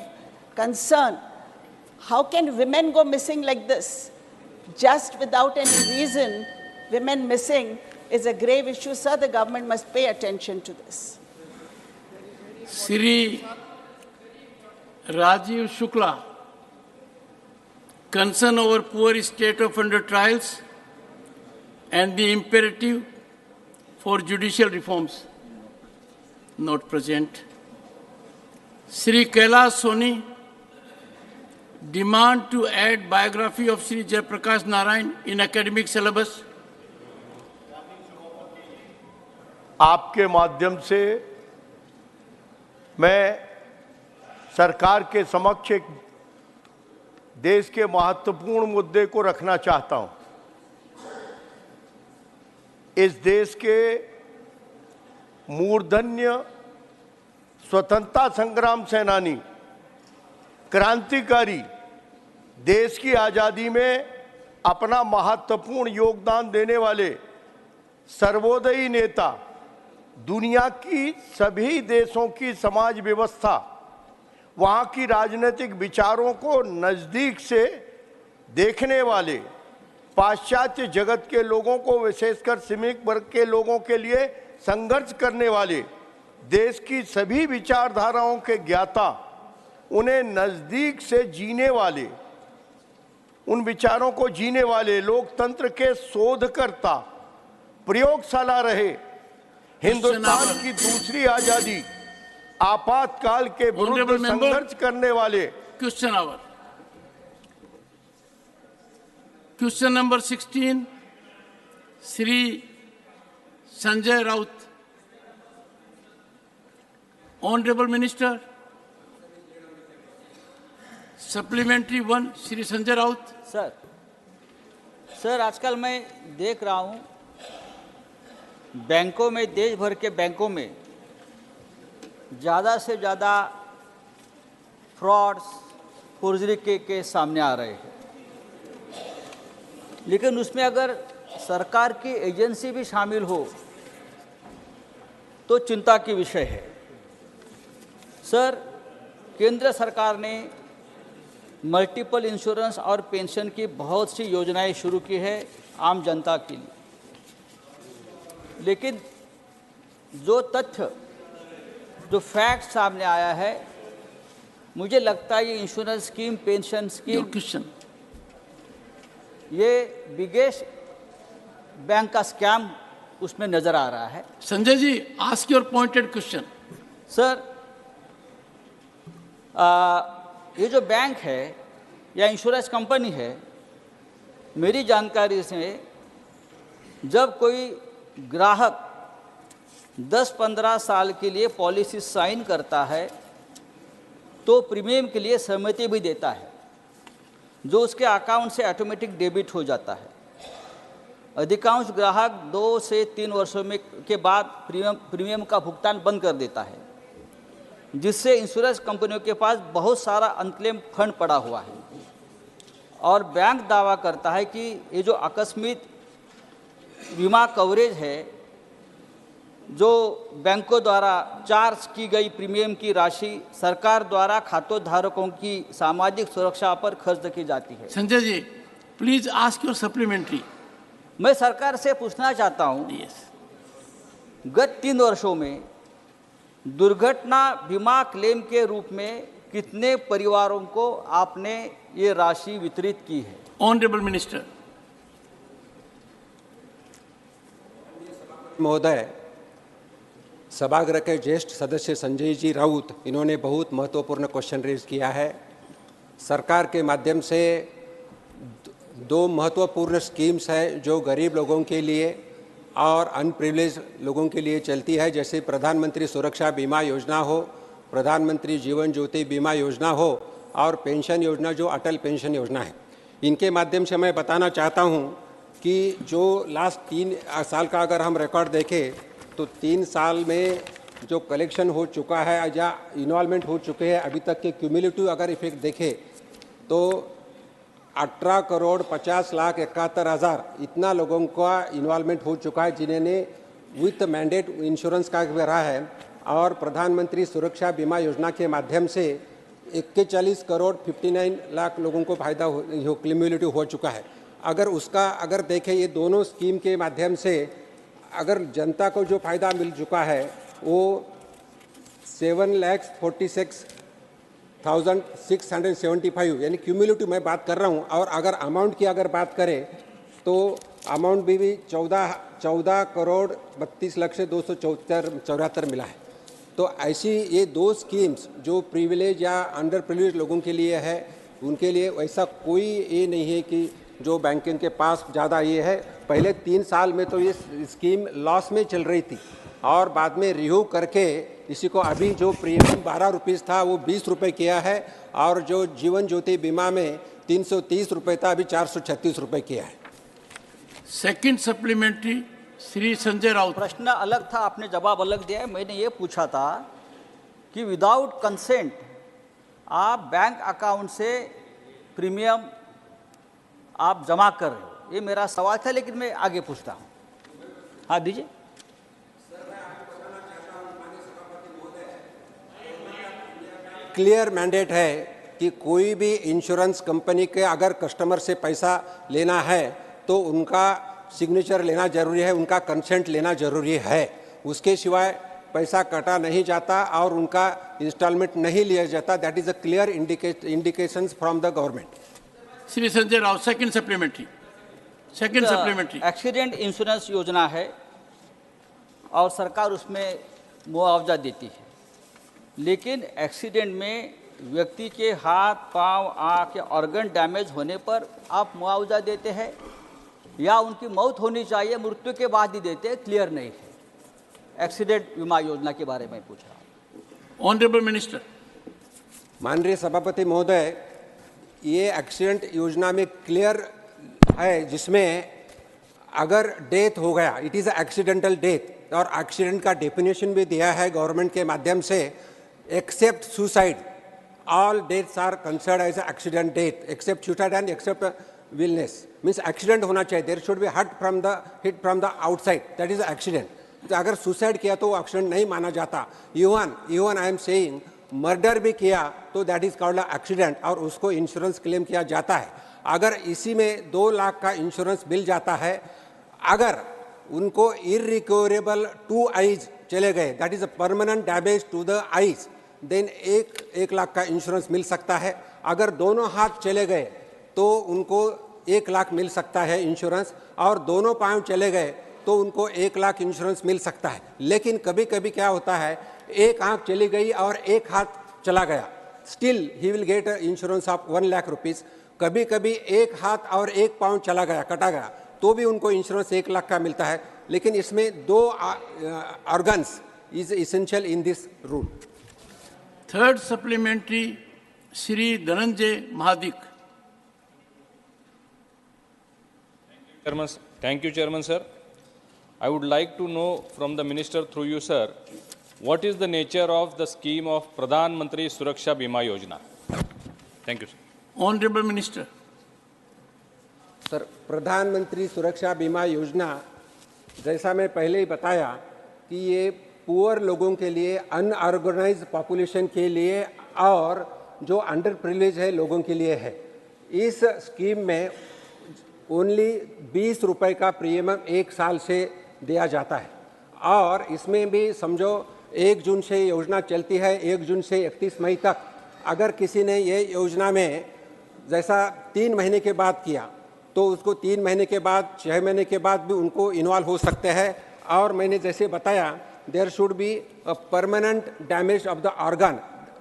Speaker 20: concern. How can women go missing like this? Just without any reason, women missing is a grave issue. Sir, the government must pay attention to this.
Speaker 1: Shri Rajiv Shukla, concern over poor state of under trials and the imperative for judicial reforms. Not present. Shri Kailash Soni, demand to add biography of Shri Jayaprakash Narayan in academic syllabus.
Speaker 21: आपके माध्यम से मैं सरकार के समक्ष एक देश के महत्वपूर्ण मुद्दे को रखना चाहता हूं। इस देश के मूर्धन्य स्वतंत्रता संग्राम सेनानी, क्रांतिकारी, देश की आज़ादी में अपना महत्वपूर्ण योगदान देने वाले सर्वोदयी नेता, दुनिया की सभी देशों की समाज व्यवस्था, वहाँ की राजनीतिक विचारों को नज़दीक से देखने वाले, पाश्चात्य जगत के लोगों को, विशेषकर श्रमिक वर्ग के लोगों के लिए संघर्ष करने वाले, देश की सभी विचारधाराओं के ज्ञाता, उन्हें नज़दीक से जीने वाले, उन विचारों को जीने वाले, लोकतंत्र के शोधकर्ता, प्रयोगशाला रहे, हिंदुस्तान की दूसरी आज़ादी, आपातकाल के विरुद्ध संघर्ष करने वाले।
Speaker 1: Question hour. Question number 16, Shri Sanjay Raut. Honorable Minister, supplementary one, Shri Sanjay Raut.
Speaker 22: Sir आजकल मैं देख रहा हूँ बैंकों में, देश भर के बैंकों में ज़्यादा से ज़्यादा फ्रॉड्स, फोर्जरी के केस सामने आ रहे हैं। लेकिन उसमें अगर सरकार की एजेंसी भी शामिल हो तो चिंता की विषय है। सर, केंद्र सरकार ने मल्टीपल इंश्योरेंस और पेंशन की बहुत सी योजनाएं शुरू की है आम जनता के लिए, लेकिन जो तथ्य, जो फैक्ट सामने आया है, मुझे लगता है ये इंश्योरेंस स्कीम, पेंशन स्कीम, ये बिगेस्ट बैंक का स्कैम उसमें नजर आ रहा है।
Speaker 1: Sanjay ji, ask your pointed question.
Speaker 22: Sir, ये जो बैंक है या इंश्योरेंस कंपनी है, मेरी जानकारी से जब कोई ग्राहक 10-15 साल के लिए पॉलिसी साइन करता है तो प्रीमियम के लिए सहमति भी देता है, जो उसके अकाउंट से ऑटोमेटिक डेबिट हो जाता है। अधिकांश ग्राहक 2 से 3 वर्षों में के बाद प्रीमियम का भुगतान बंद कर देता है, जिससे इंश्योरेंस कंपनियों के पास बहुत सारा अनक्लेम फंड पड़ा हुआ है। और बैंक दावा करता है कि ये जो आकस्मिक बीमा कवरेज है, जो बैंकों द्वारा चार्ज की गई प्रीमियम की राशि सरकार द्वारा खातों धारकों की सामाजिक सुरक्षा पर खर्च की जाती है।
Speaker 1: संजय जी, प्लीज आस्क योर सप्लीमेंट्री।
Speaker 22: मैं सरकार से पूछना चाहता हूँ, गत 3 वर्षों में दुर्घटना बीमा क्लेम के रूप में कितने परिवारों को आपने ये राशि वितरित की है?
Speaker 1: Honourable minister.
Speaker 23: महोदय, सभागृह के ज्येष्ठ सदस्य संजय जी राउत, इन्होंने बहुत महत्वपूर्ण क्वेश्चन रेज किया है। सरकार के माध्यम से 2 महत्वपूर्ण स्कीम्स है जो गरीब लोगों के लिए और अनप्रिविलेज लोगों के लिए चलती है, जैसे प्रधानमंत्री सुरक्षा बीमा योजना हो, प्रधानमंत्री जीवन ज्योति बीमा योजना हो और पेंशन योजना जो अटल पेंशन योजना है। इनके माध्यम से मैं बताना चाहता हूं कि जो लास्ट 3 साल का अगर हम रिकॉर्ड देखें तो 3 साल में जो कलेक्शन हो चुका है या इन्वॉल्वमेंट हो चुके हैं अभी तक के क्यूमुलेटिव अगर इफेक्ट देखें तो 18 करोड़ 50 लाख 71 हज़ार इतना लोगों का इन्वॉल्वमेंट हो चुका है जिन्होंने विथ मैंडेट इंश्योरेंस का रहा है। और प्रधानमंत्री सुरक्षा बीमा योजना के माध्यम से 41 करोड़ 59 लाख लोगों को फायदा क्यूमुलेटिव हो चुका है। अगर देखें ये दोनों स्कीम के माध्यम से अगर जनता को जो फायदा मिल चुका है वो 7,46,675 यानी क्यूमुलेटिव मैं बात कर रहा हूँ। और अगर अमाउंट की अगर बात करें तो अमाउंट भी 14 करोड़ 32 लाख से 274 मिला है। तो ऐसी ये दो स्कीम्स जो प्रिविलेज या अंडर प्रिविलेज लोगों के लिए है उनके लिए वैसा कोई ये नहीं है कि जो बैंकिंग के पास ज़्यादा ये है। पहले 3 साल में तो ये स्कीम लॉस में चल रही थी और बाद में रिव्यू करके इसी को अभी जो प्रीमियम 12 रुपीज़ था वो 20 रुपये किया है और जो जीवन ज्योति बीमा में 330 रुपये था अभी 436 रुपये किया है।
Speaker 1: Second supplementary Shri Sanjay Raut.
Speaker 22: प्रश्न अलग था, आपने जवाब अलग दिया है। मैंने ये पूछा था कि विदाउट कंसेंट आप बैंक अकाउंट से प्रीमियम आप जमा कर रहे हो, ये मेरा सवाल था, लेकिन मैं आगे पूछता हूँ। हाँ दीजिए।
Speaker 23: क्लियर मैंडेट है कि कोई भी इंश्योरेंस कंपनी के अगर कस्टमर से पैसा लेना है तो उनका सिग्नेचर लेना जरूरी है, उनका कंसेंट लेना जरूरी है। उसके सिवाय पैसा काटा नहीं जाता और उनका इंस्टॉलमेंट नहीं लिया जाता। That is a clear indications from the government.
Speaker 1: Shri Sanjay Raut second supplementary.
Speaker 22: Accident insurance योजना है और सरकार उसमें मुआवजा देती है, लेकिन एक्सीडेंट में व्यक्ति के हाथ पांव आँख या ऑर्गन डैमेज होने पर आप मुआवजा देते हैं या उनकी मौत होनी चाहिए मृत्यु के बाद ही देते हैं, क्लियर नहीं है। एक्सीडेंट बीमा योजना के बारे में पूछ रहा हूँ।
Speaker 1: Honourable minister.
Speaker 23: माननीय सभापति महोदय, ये एक्सीडेंट योजना में क्लियर है जिसमें अगर डेथ हो गया इट इज़ एक्सीडेंटल डेथ और एक्सीडेंट का डेफिनेशन भी दिया है गवर्नमेंट के माध्यम से। Except suicide all deaths are considered as accident death except suicide and except illness. Means accident होना चाहिए, there should be hit from the outside, that is accident. तो अगर सुसाइड किया तो वो एक्सीडेंट नहीं माना जाता। Even I am saying murder भी किया तो दैट इज कॉल्ड एक्सीडेंट और उसको इंश्योरेंस क्लेम किया जाता है। अगर इसी में 2 लाख का इंश्योरेंस मिल जाता है, अगर उनको इरिकवरेबल 2 आईज चले गए that is a permanent damage to the eyes, then 1 lakh का इंश्योरेंस मिल सकता है। अगर दोनों हाथ चले गए तो उनको 1 लाख मिल सकता है इंश्योरेंस, और दोनों पाँव चले गए तो उनको 1 लाख इंश्योरेंस मिल सकता है। लेकिन कभी कभी क्या होता है, एक आँख चली गई और एक हाथ चला गया, still he will get insurance of 1 lakh rupees. कभी कभी एक हाथ और एक पाँव चला गया, कटा गया, तो भी उनको इंश्योरेंस 1 लाख का मिलता है। लेकिन इसमें 2 organs is essential in this rule.
Speaker 1: Third supplementary Shri Dhananjay Mahadik.
Speaker 2: Thank you, Chairman, sir. I would like to know from the Minister through you, sir, what is the nature of the scheme of Pradhan Mantri Suraksha Bima Yojana? Thank you, sir.
Speaker 1: Honorable Minister.
Speaker 23: Sir, प्रधानमंत्री सुरक्षा बीमा योजना जैसा मैं पहले ही बताया कि ये पुअर लोगों के लिए, अनऑर्गेनाइज्ड पॉपुलेशन के लिए और जो अंडर प्रिविलेज है लोगों के लिए है। इस स्कीम में ओनली 20 रुपये का प्रीमियम 1 साल से दिया जाता है और इसमें भी समझो 1 जून से योजना चलती है, 1 जून से 31 मई तक। अगर किसी ने ये योजना में जैसा 3 महीने के बाद किया तो उसको 3 महीने के बाद, 6 महीने के बाद भी उनको इन्वॉल्व हो सकते हैं। और मैंने जैसे बताया there should be a permanent damage of the organ.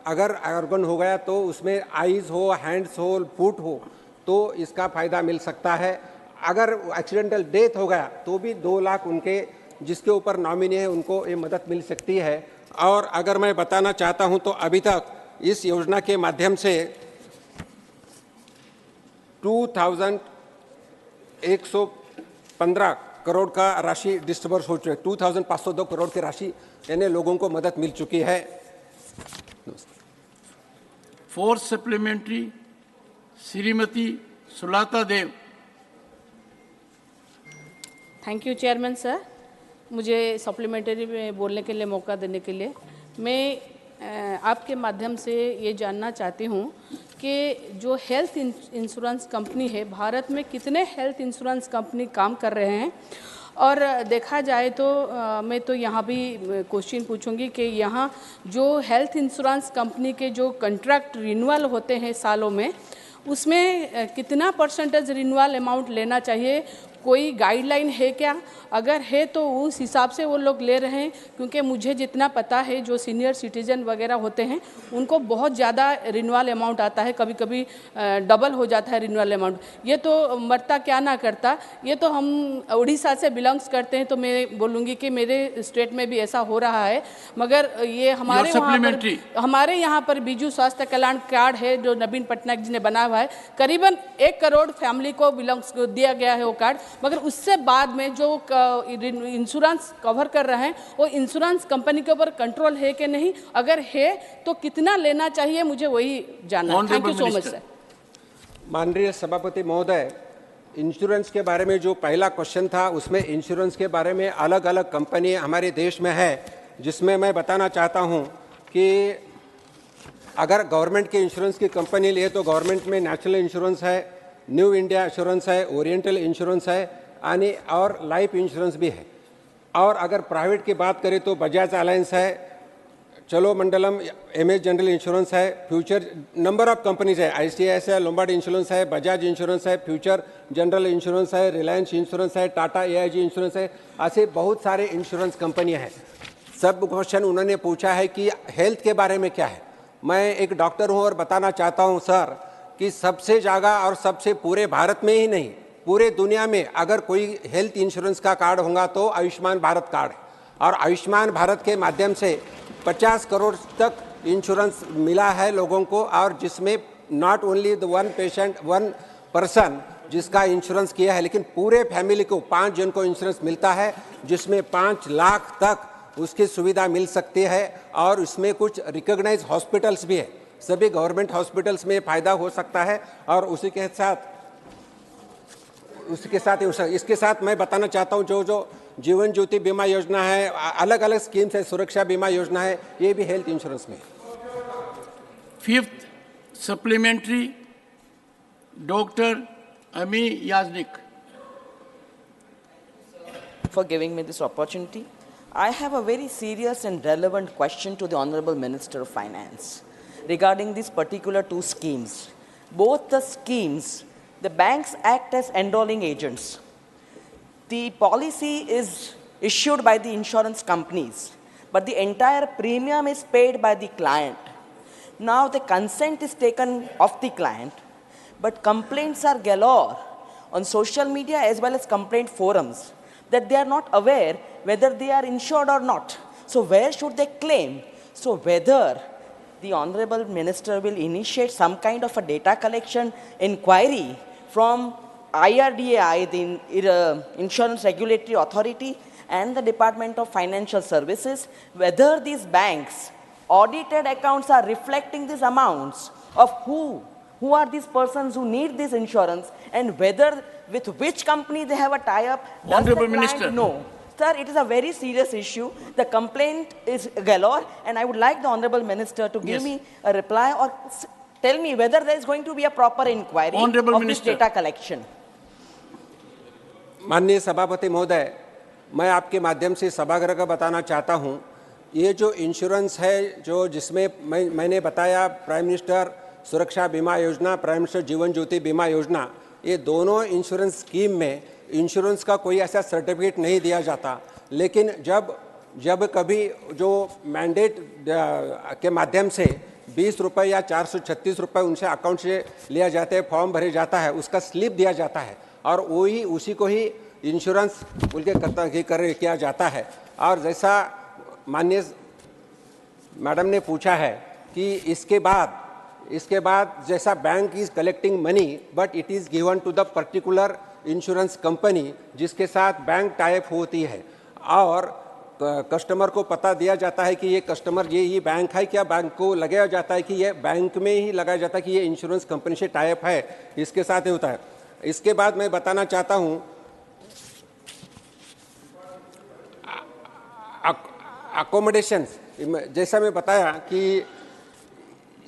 Speaker 23: अगर ऑर्गन हो गया तो उसमें आईज हो, हैंड्स हो, फुट हो तो इसका फ़ायदा मिल सकता है। अगर एक्सीडेंटल डेथ हो गया तो भी 2 लाख उनके जिसके ऊपर नॉमिनी है उनको ये मदद मिल सकती है। और अगर मैं बताना चाहता हूं तो अभी तक इस योजना के माध्यम से 2115 करोड़ का राशि डिस्टर्बर्स हो चुकी है। 2502 करोड़ की राशि यानी लोगों को मदद मिल चुकी है।
Speaker 1: Fourth supplementary Shrimati Sulata Dev.
Speaker 3: Thank you chairman sir, मुझे सप्लीमेंट्री में बोलने के लिए मौका देने के लिए। मैं आपके माध्यम से ये जानना चाहती हूँ कि जो हेल्थ इंश्योरेंस कंपनी है, भारत में कितने हेल्थ इंश्योरेंस कंपनी काम कर रहे हैं, और देखा जाए तो मैं तो यहाँ भी क्वेश्चन पूछूंगी कि यहाँ जो हेल्थ इंश्योरेंस कंपनी के जो कॉन्ट्रैक्ट रिन्यूअल होते हैं सालों में, उसमें कितना परसेंटेज रिन्यूअल अमाउंट लेना चाहिए? कोई गाइडलाइन है क्या? अगर है तो उस हिसाब से वो लोग ले रहे हैं, क्योंकि मुझे जितना पता है जो सीनियर सिटीजन वगैरह होते हैं उनको बहुत ज़्यादा रिन्यूअल अमाउंट आता है, कभी कभी डबल हो जाता है रिन्यूअल अमाउंट। ये तो मरता क्या ना करता। ये तो हम उड़ीसा से बिलोंग्स करते हैं, तो मैं बोलूँगी कि मेरे स्टेट में भी ऐसा हो रहा है, मगर ये हमारे यहाँ पर बिजू स्वास्थ्य कल्याण कार्ड है जो नवीन पटनायक जी ने बनाया हुआ है, करीबन 1 करोड़ फैमिली को बिलोंग्स दिया गया है वो कार्ड, मगर उससे बाद में जो इंश्योरेंस कवर कर रहे हैं वो इंश्योरेंस कंपनी के ऊपर कंट्रोल है कि नहीं, अगर है तो कितना लेना चाहिए, मुझे वही जानना है। Thank you so much sir.
Speaker 23: माननीय सभापति महोदय, इंश्योरेंस के बारे में जो पहला क्वेश्चन था उसमें इंश्योरेंस के बारे में अलग अलग कंपनी हमारे देश में है, जिसमें मैं बताना चाहता हूं कि अगर गवर्नमेंट के इंश्योरेंस की कंपनी लिए तो गवर्नमेंट में नेशनल इंश्योरेंस है, न्यू इंडिया इंश्योरेंस है, ओरिएंटल इंश्योरेंस है और लाइफ इंश्योरेंस भी है। और अगर प्राइवेट की बात करें तो बजाज अलायंस है, चलो मंडलम, MS जनरल इंश्योरेंस है, फ्यूचर नंबर ऑफ कंपनीज है, ICICI है, लोम्बार्ड इंश्योरेंस है, बजाज इंश्योरेंस है, फ्यूचर जनरल इंश्योरेंस है, रिलायंस इंश्योरेंस है, टाटा AIG इंश्योरेंस है, ऐसे बहुत सारे इंश्योरेंस कंपनियां हैं। सब क्वेश्चन उन्होंने पूछा है कि हेल्थ के बारे में क्या है। मैं एक डॉक्टर हूं और बताना चाहता हूं सर कि सबसे ज़्यादा और सबसे पूरे भारत में ही नहीं पूरे दुनिया में अगर कोई हेल्थ इंश्योरेंस का कार्ड होगा तो आयुष्मान भारत कार्ड है, और आयुष्मान भारत के माध्यम से 50 करोड़ तक इंश्योरेंस मिला है लोगों को, और जिसमें not only the one person जिसका इंश्योरेंस किया है, लेकिन पूरे फैमिली को 5 जन को इंश्योरेंस मिलता है, जिसमें 5 लाख तक उसकी सुविधा मिल सकती है। और इसमें कुछ रिकॉग्नाइज हॉस्पिटल्स भी है, सभी गवर्नमेंट हॉस्पिटल्स में फ़ायदा हो सकता है। और इसके साथ मैं बताना चाहता हूं जो जीवन ज्योति बीमा योजना है, अलग अलग स्कीम्स है, सुरक्षा बीमा योजना है, ये भी हेल्थ इंश्योरेंस में।
Speaker 1: 5th सप्लीमेंट्री, डॉक्टर अमी याजनिक।
Speaker 4: For giving me this opportunity. I have a very serious and relevant question to the Honorable Minister of Finance regarding these particular 2 schemes. Both the schemes, the banks act as enrolling agents. The policy is issued by the insurance companies, but the entire premium is paid by the client. Now the consent is taken of the client, but complaints are galore on social media as well as complaint forums that they are not aware whether they are insured or not. So where should they claim? So whether the Honorable Minister will initiate some kind of a data collection inquiry from I.N.D.I.A, the Insurance Regulatory Authority, and the Department of Financial Services, whether these banks' audited accounts are reflecting these amounts of who are these persons who need this insurance, and whether with which company they have a tie-up.
Speaker 1: Honorable Minister.
Speaker 4: No. Sir, it is a very serious issue. The complaint is galore, and I would like the Honorable Minister to give me a reply or tell me whether there is going to be a proper inquiry of this data collection.
Speaker 23: माननीय सभापति महोदय, मैं आपके माध्यम से सभागृह को बताना चाहता हूं, ये जो इंश्योरेंस है जो जिसमें मैंने बताया प्राइम मिनिस्टर सुरक्षा बीमा योजना, प्राइम मिनिस्टर जीवन ज्योति बीमा योजना, ये दोनों इंश्योरेंस स्कीम में इंश्योरेंस का कोई ऐसा सर्टिफिकेट नहीं दिया जाता। लेकिन जब कभी जो मैंडेट के माध्यम से 20 रुपये या 436 रुपये उनसे अकाउंट से लिया जाता है, फॉर्म भरे जाता है, उसका स्लिप दिया जाता है और उसी को ही इंश्योरेंस बोल के किया जाता है। और जैसा माननीय मैडम ने पूछा है कि इसके बाद जैसा bank is collecting money but it is given to the particular insurance company जिसके साथ बैंक टाइप होती है, और कस्टमर को पता दिया जाता है कि ये कस्टमर ये बैंक है क्या, बैंक को लगाया जाता है कि ये बैंक में ही लगाया जाता है कि ये इंश्योरेंस कंपनी से टाई अप है, इसके साथ ही होता है। इसके बाद मैं बताना चाहता हूँ अकोमोडेशन, जैसा मैं बताया कि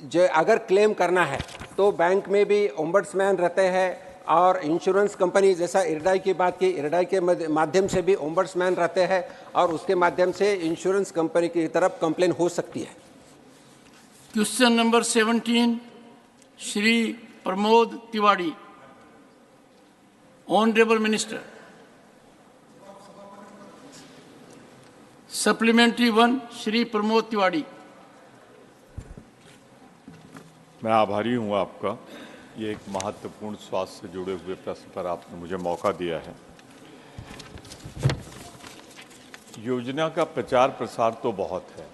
Speaker 23: जो अगर क्लेम करना है तो बैंक में भी ओम्बड्समैन रहते हैं और इंश्योरेंस कंपनी जैसा I.N.D.I.A की बात की, I.N.D.I.A के माध्यम से भी ओम्बड्समैन रहते हैं और उसके माध्यम से इंश्योरेंस कंपनी की तरफ कंप्लेन हो सकती है।
Speaker 1: Question number 17 Shri Pramod Tiwari. Honourable minister. Supplementary 1 Shri Pramod Tiwari.
Speaker 5: मैं आभारी हूँ आपका, ये एक महत्वपूर्ण स्वास्थ्य से जुड़े हुए प्रश्न पर आपने मुझे मौका दिया है। योजना का प्रचार प्रसार तो बहुत है,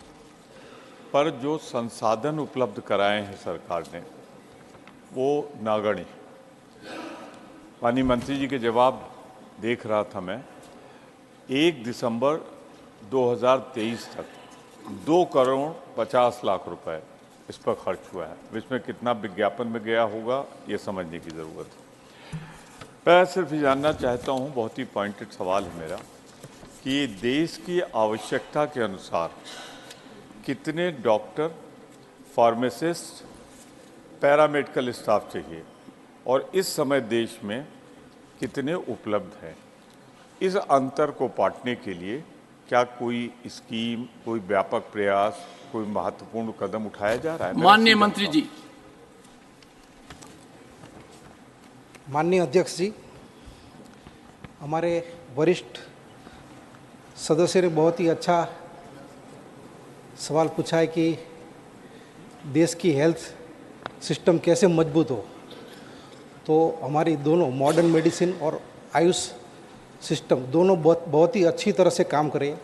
Speaker 5: पर जो संसाधन उपलब्ध कराए हैं सरकार ने वो नगण्य। माननीय मंत्री जी के जवाब देख रहा था मैं। 1 दिसंबर 2023 तक 2,50,00,000 रुपए इस पर खर्च हुआ है। इसमें कितना विज्ञापन में गया होगा ये समझने की ज़रूरत है। मैं सिर्फ जानना चाहता हूँ, बहुत ही पॉइंटेड सवाल है मेरा, कि देश की आवश्यकता के अनुसार कितने डॉक्टर, फार्मासिस्ट, पैरामेडिकल स्टाफ चाहिए और इस समय देश में कितने उपलब्ध हैं। इस अंतर को पाटने के लिए क्या कोई स्कीम, कोई व्यापक प्रयास, कोई महत्वपूर्ण कदम उठाया जा रहा है?
Speaker 1: माननीय मंत्री जी।
Speaker 8: माननीय अध्यक्ष जी, हमारे वरिष्ठ सदस्य ने बहुत ही अच्छा सवाल पूछा है कि देश की हेल्थ सिस्टम कैसे मजबूत हो। तो हमारी दोनों मॉडर्न मेडिसिन और आयुष सिस्टम दोनों बहुत ही अच्छी तरह से काम करें।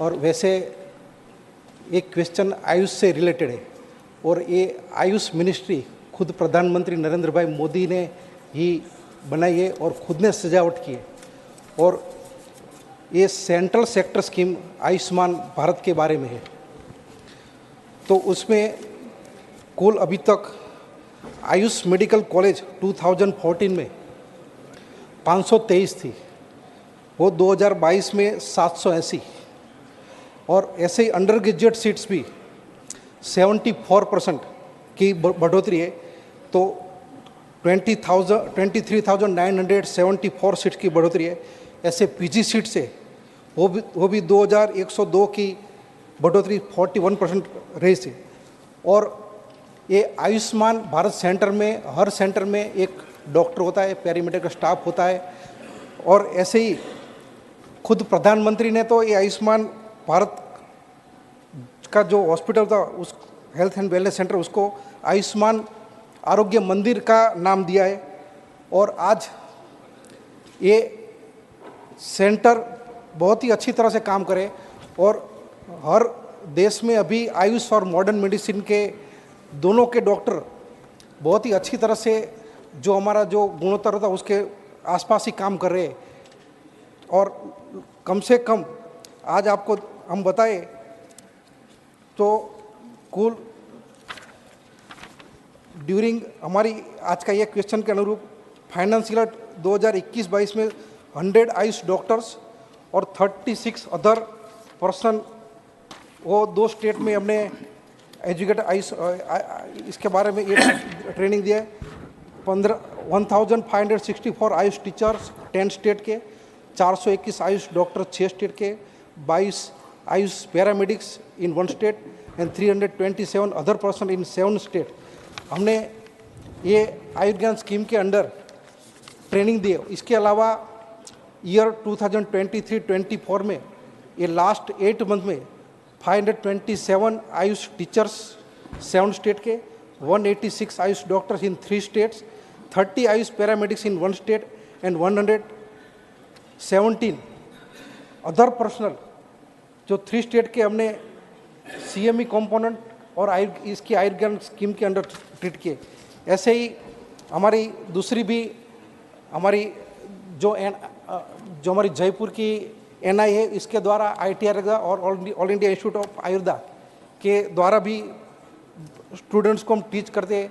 Speaker 8: और वैसे एक क्वेश्चन आयुष से रिलेटेड है और ये आयुष मिनिस्ट्री खुद प्रधानमंत्री नरेंद्र भाई मोदी ने ही बनाई है और खुद ने सजावट की है। और ये central sector scheme Ayushman Bharat के बारे में है। तो उसमें कुल अभी तक आयुष मेडिकल कॉलेज 2014 में 523 थी, वो 2022 में 780 और ऐसे ही अंडर ग्रेजुएट सीट्स भी 74% की बढ़ोतरी है। तो 23,974 सीट्स की बढ़ोतरी है। ऐसे पीजी सीट से वो भी 2,102 की बढ़ोतरी 41% रही थी। और ये आयुष्मान भारत सेंटर में हर सेंटर में एक डॉक्टर होता है, पैरामेडिकल स्टाफ होता है। और ऐसे ही खुद प्रधानमंत्री ने तो ये आयुष्मान भारत का जो हॉस्पिटल था, उस हेल्थ एंड वेलनेस सेंटर, उसको आयुष्मान आरोग्य मंदिर का नाम दिया है। और आज ये सेंटर बहुत ही अच्छी तरह से काम करे और हर देश में अभी आयुष और मॉडर्न मेडिसिन के दोनों के डॉक्टर बहुत ही अच्छी तरह से जो हमारा जो गुणोत्तर था उसके आसपास ही काम कर रहे हैं। और कम से कम आज आपको हम बताएं तो कुल ड्यूरिंग हमारी आज का ये क्वेश्चन के अनुरूप फाइनेंशियल 2021-22 में 100 आयुष डॉक्टर्स और 36 अदर पर्सन, वो 2 स्टेट में हमने एजुकेट आयुष इसके बारे में ये ट्रेनिंग दिया है। 1564 आयुष टीचर्स 10 स्टेट के, 421 आयुष डॉक्टर 6 स्टेट के, 22 Ayush paramedics in 1 state and 327 other person in 7 state. हमने ये आयुर्ज्ञान स्कीम के अंडर ट्रेनिंग दी। इसके अलावा ईयर 2023-24 में ये लास्ट 8 मंथ में 527 आयुष टीचर्स 7 स्टेट के, 186 Ayush doctors in 3 states, 30 Ayush paramedics in 1 state and 117 other personal जो 3 स्टेट के हमने CME कंपोनेंट और इसकी आयुर्ज्ञान स्कीम के अंडर ट्रीट किए। ऐसे ही हमारी दूसरी भी हमारी जो हमारी जयपुर की NIA इसके द्वारा ITREGA और all India Institute of Ayurveda के द्वारा भी स्टूडेंट्स को हम टीच करते हैं।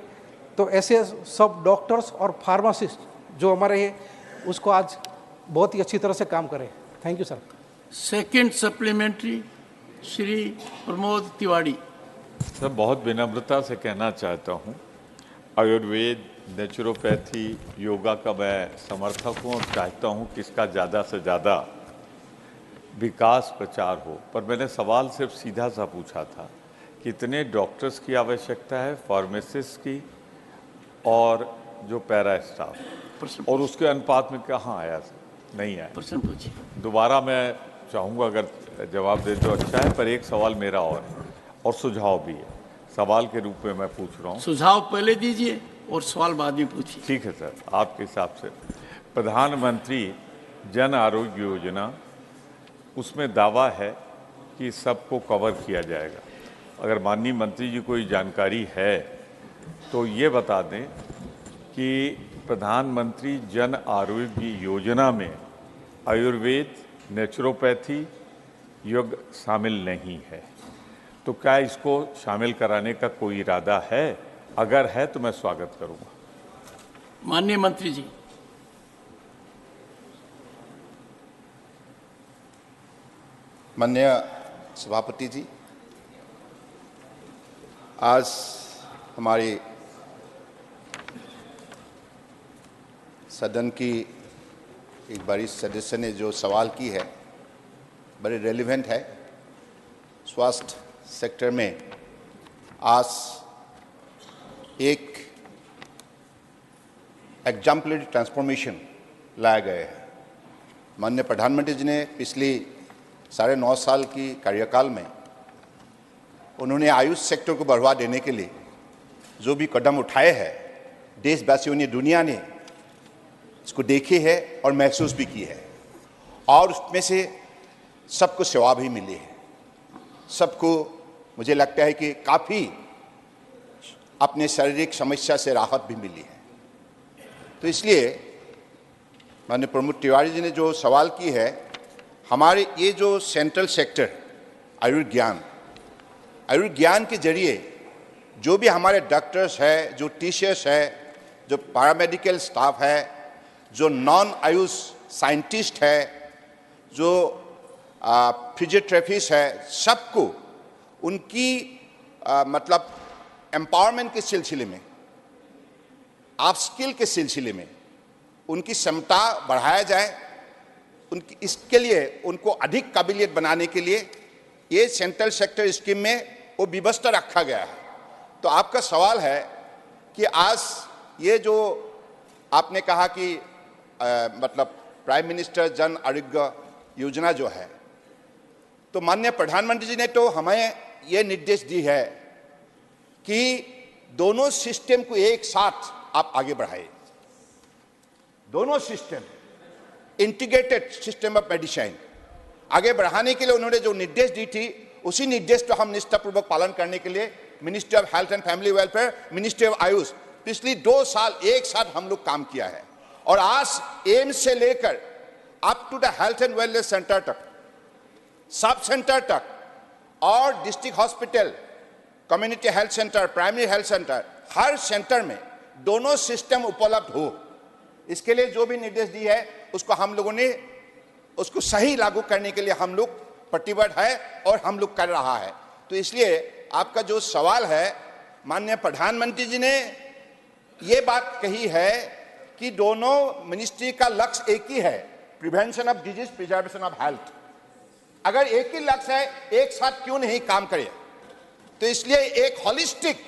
Speaker 8: तो ऐसे सब डॉक्टर्स और फार्मासिस्ट जो हमारे हैं उसको आज बहुत ही अच्छी तरह से काम करें। Thank you sir.
Speaker 1: Second supplementary Shri Pramod Tiwari.
Speaker 5: Sir, बहुत विनम्रता से कहना चाहता हूँ, आयुर्वेद, नेचुरोपैथी, योगा का मैं समर्थक हूँ और चाहता हूँ कि इसका ज़्यादा से ज़्यादा विकास प्रचार हो। पर मैंने सवाल सिर्फ सीधा सा पूछा था, कितने डॉक्टर्स की आवश्यकता है, फार्मासिस्ट की और जो पैरा स्टाफ, और उसके अनुपात में कहाँ आया सर? नहीं आया।
Speaker 1: प्रश्न पूछिए।
Speaker 5: दोबारा मैं चाहूँगा अगर जवाब दे तो अच्छा है, पर एक सवाल मेरा और सुझाव भी है। सवाल के रूप में मैं पूछ रहा हूँ।
Speaker 1: सुझाव पहले दीजिए और सवाल बाद में पूछिए।
Speaker 5: ठीक है सर, आपके हिसाब से प्रधानमंत्री जन आरोग्य योजना, उसमें दावा है कि सबको कवर किया जाएगा। अगर माननीय मंत्री जी को जानकारी है तो ये बता दें कि प्रधानमंत्री जन आरोग्य योजना में आयुर्वेद, नेचुरोपैथी, योग शामिल नहीं है, तो क्या इसको शामिल कराने का कोई इरादा है? अगर है तो मैं स्वागत करूंगा।
Speaker 1: माननीय मंत्री जी।
Speaker 6: माननीय सभापति जी, आज हमारी सदन की एक बड़ी सदस्य ने जो सवाल की है बड़े रेलिवेंट है। स्वास्थ्य सेक्टर में आज एक एग्जाम्पलरी ट्रांसफॉर्मेशन लाया गया है। माननीय प्रधानमंत्री जी ने पिछली 9.5 साल की कार्यकाल में उन्होंने आयुष सेक्टर को बढ़ावा देने के लिए जो भी कदम उठाए हैं, देशवासियों ने, दुनिया ने इसको देखी है और महसूस भी की है, और उसमें से सबको सेवा भी मिली है। सबको मुझे लगता है कि काफ़ी अपने शारीरिक समस्या से राहत भी मिली है। तो इसलिए माननीय प्रमोद तिवारी जी ने जो सवाल की है, हमारे ये जो सेंट्रल सेक्टर आयुर्विज्ञान के जरिए जो भी हमारे डॉक्टर्स है, जो टीचर्स है, जो पैरामेडिकल स्टाफ है, जो नॉन आयुष साइंटिस्ट है, जो फिजियोथेरेपिस्ट है, सबको उनकी मतलब एम्पावरमेंट के सिलसिले में, आप स्किल के सिलसिले में उनकी क्षमता बढ़ाया जाए। उनकी इसके लिए उनको अधिक काबिलियत बनाने के लिए ये सेंट्रल सेक्टर स्कीम में वो व्यवस्था रखा गया है। तो आपका सवाल है कि आज ये जो आपने कहा कि मतलब प्राइम मिनिस्टर जन आरोग्य योजना जो है, तो माननीय प्रधानमंत्री जी ने तो हमें ये निर्देश दी है कि दोनों सिस्टम को एक साथ आप आगे बढ़ाए। दोनों system, integrated system of medicine आगे बढ़ाने के लिए उन्होंने जो निर्देश दी थी, उसी निर्देश को हम निष्ठापूर्वक पालन करने के लिए ministry of health and family welfare, ministry of Ayush पिछली 2 साल एक साथ हम लोग काम किया है। और आज एम्स से लेकर up to the health and wellness centre तक, सब सेंटर तक, और district hospital, community health centre, primary health centre, हर सेंटर में दोनों सिस्टम उपलब्ध हो, इसके लिए जो भी निर्देश दी है उसको हम लोगों ने उसको सही लागू करने के लिए हम लोग प्रतिबद्ध है और हम लोग कर रहा है। तो इसलिए आपका जो सवाल है, माननीय प्रधानमंत्री जी ने ये बात कही है कि दोनों मिनिस्ट्री का लक्ष्य एक ही है, prevention of disease, preservation of health. अगर एक ही लक्ष्य है, एक साथ क्यों नहीं काम करें? तो इसलिए एक होलिस्टिक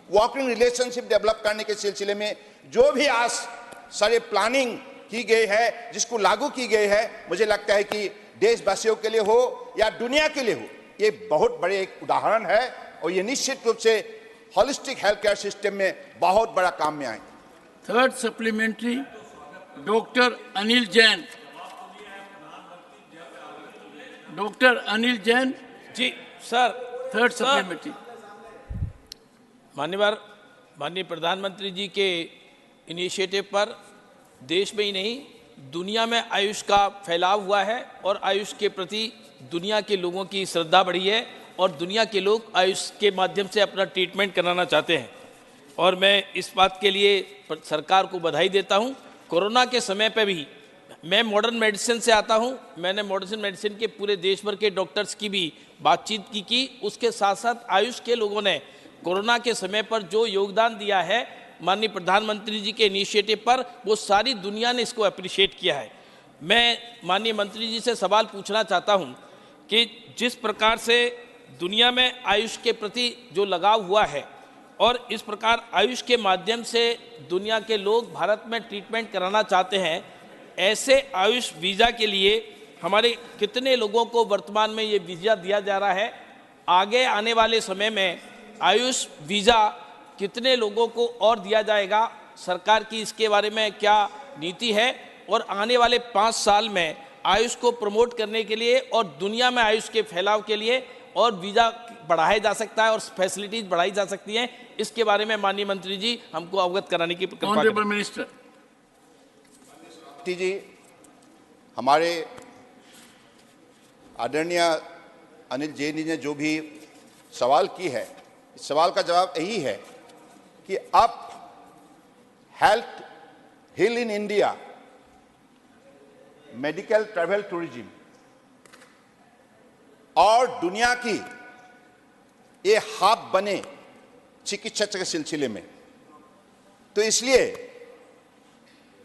Speaker 6: वर्किंग रिलेशनशिप डेवलप करने के सिलसिले में जो भी आज सारे प्लानिंग की गई है, जिसको लागू की गई है, मुझे लगता है कि देशवासियों के लिए हो या दुनिया के लिए हो, ये बहुत बड़े एक उदाहरण है और ये निश्चित रूप से होलिस्टिक हेल्थ केयर सिस्टम में बहुत बड़ा काम में आए।
Speaker 1: Third supplementary doctor Anil Jain. Doctor Anil Jain
Speaker 13: ji sir.
Speaker 1: Third supplementary.
Speaker 13: माननीय प्रधानमंत्री जी के इनिशिएटिव पर देश में ही नहीं
Speaker 9: दुनिया में आयुष का फैलाव हुआ है और आयुष के प्रति दुनिया के लोगों की श्रद्धा बढ़ी है और दुनिया के लोग आयुष के माध्यम से अपना ट्रीटमेंट कराना चाहते हैं। और मैं इस बात के लिए सरकार को बधाई देता हूं। कोरोना के समय पे भी मैं मॉडर्न मेडिसिन से आता हूं, मैंने मॉडर्न मेडिसिन के पूरे देश भर के डॉक्टर्स की भी बातचीत की। उसके साथ साथ आयुष के लोगों ने कोरोना के समय पर जो योगदान दिया है माननीय प्रधानमंत्री जी के इनिशिएटिव पर, वो सारी दुनिया ने इसको अप्रिशिएट किया है। मैं माननीय मंत्री जी से सवाल पूछना चाहता हूं कि जिस प्रकार से दुनिया में आयुष के प्रति जो लगाव हुआ है और इस प्रकार आयुष के माध्यम से दुनिया के लोग भारत में ट्रीटमेंट कराना चाहते हैं, ऐसे आयुष वीज़ा के लिए हमारे कितने लोगों को वर्तमान में ये वीज़ा दिया जा रहा है? आगे आने वाले समय में आयुष वीज़ा कितने लोगों को और दिया जाएगा? सरकार की इसके बारे में क्या नीति है? और आने वाले 5 साल में आयुष को प्रमोट करने के लिए और दुनिया में आयुष के फैलाव के लिए और वीज़ा बढ़ाया जा सकता है और फैसिलिटीज बढ़ाई जा सकती हैं, इसके बारे में माननीय मंत्री जी हमको अवगत कराने की कृपा करें।
Speaker 1: ऑनरेबल मिनिस्टर
Speaker 6: जी, हमारे आदरणीय अनिल जैन जी ने जो भी सवाल की है, इस सवाल का जवाब यही है कि अब health hill in India, medical travel tourism और दुनिया की ये हब बने चिकित्सा के सिलसिले में। तो इसलिए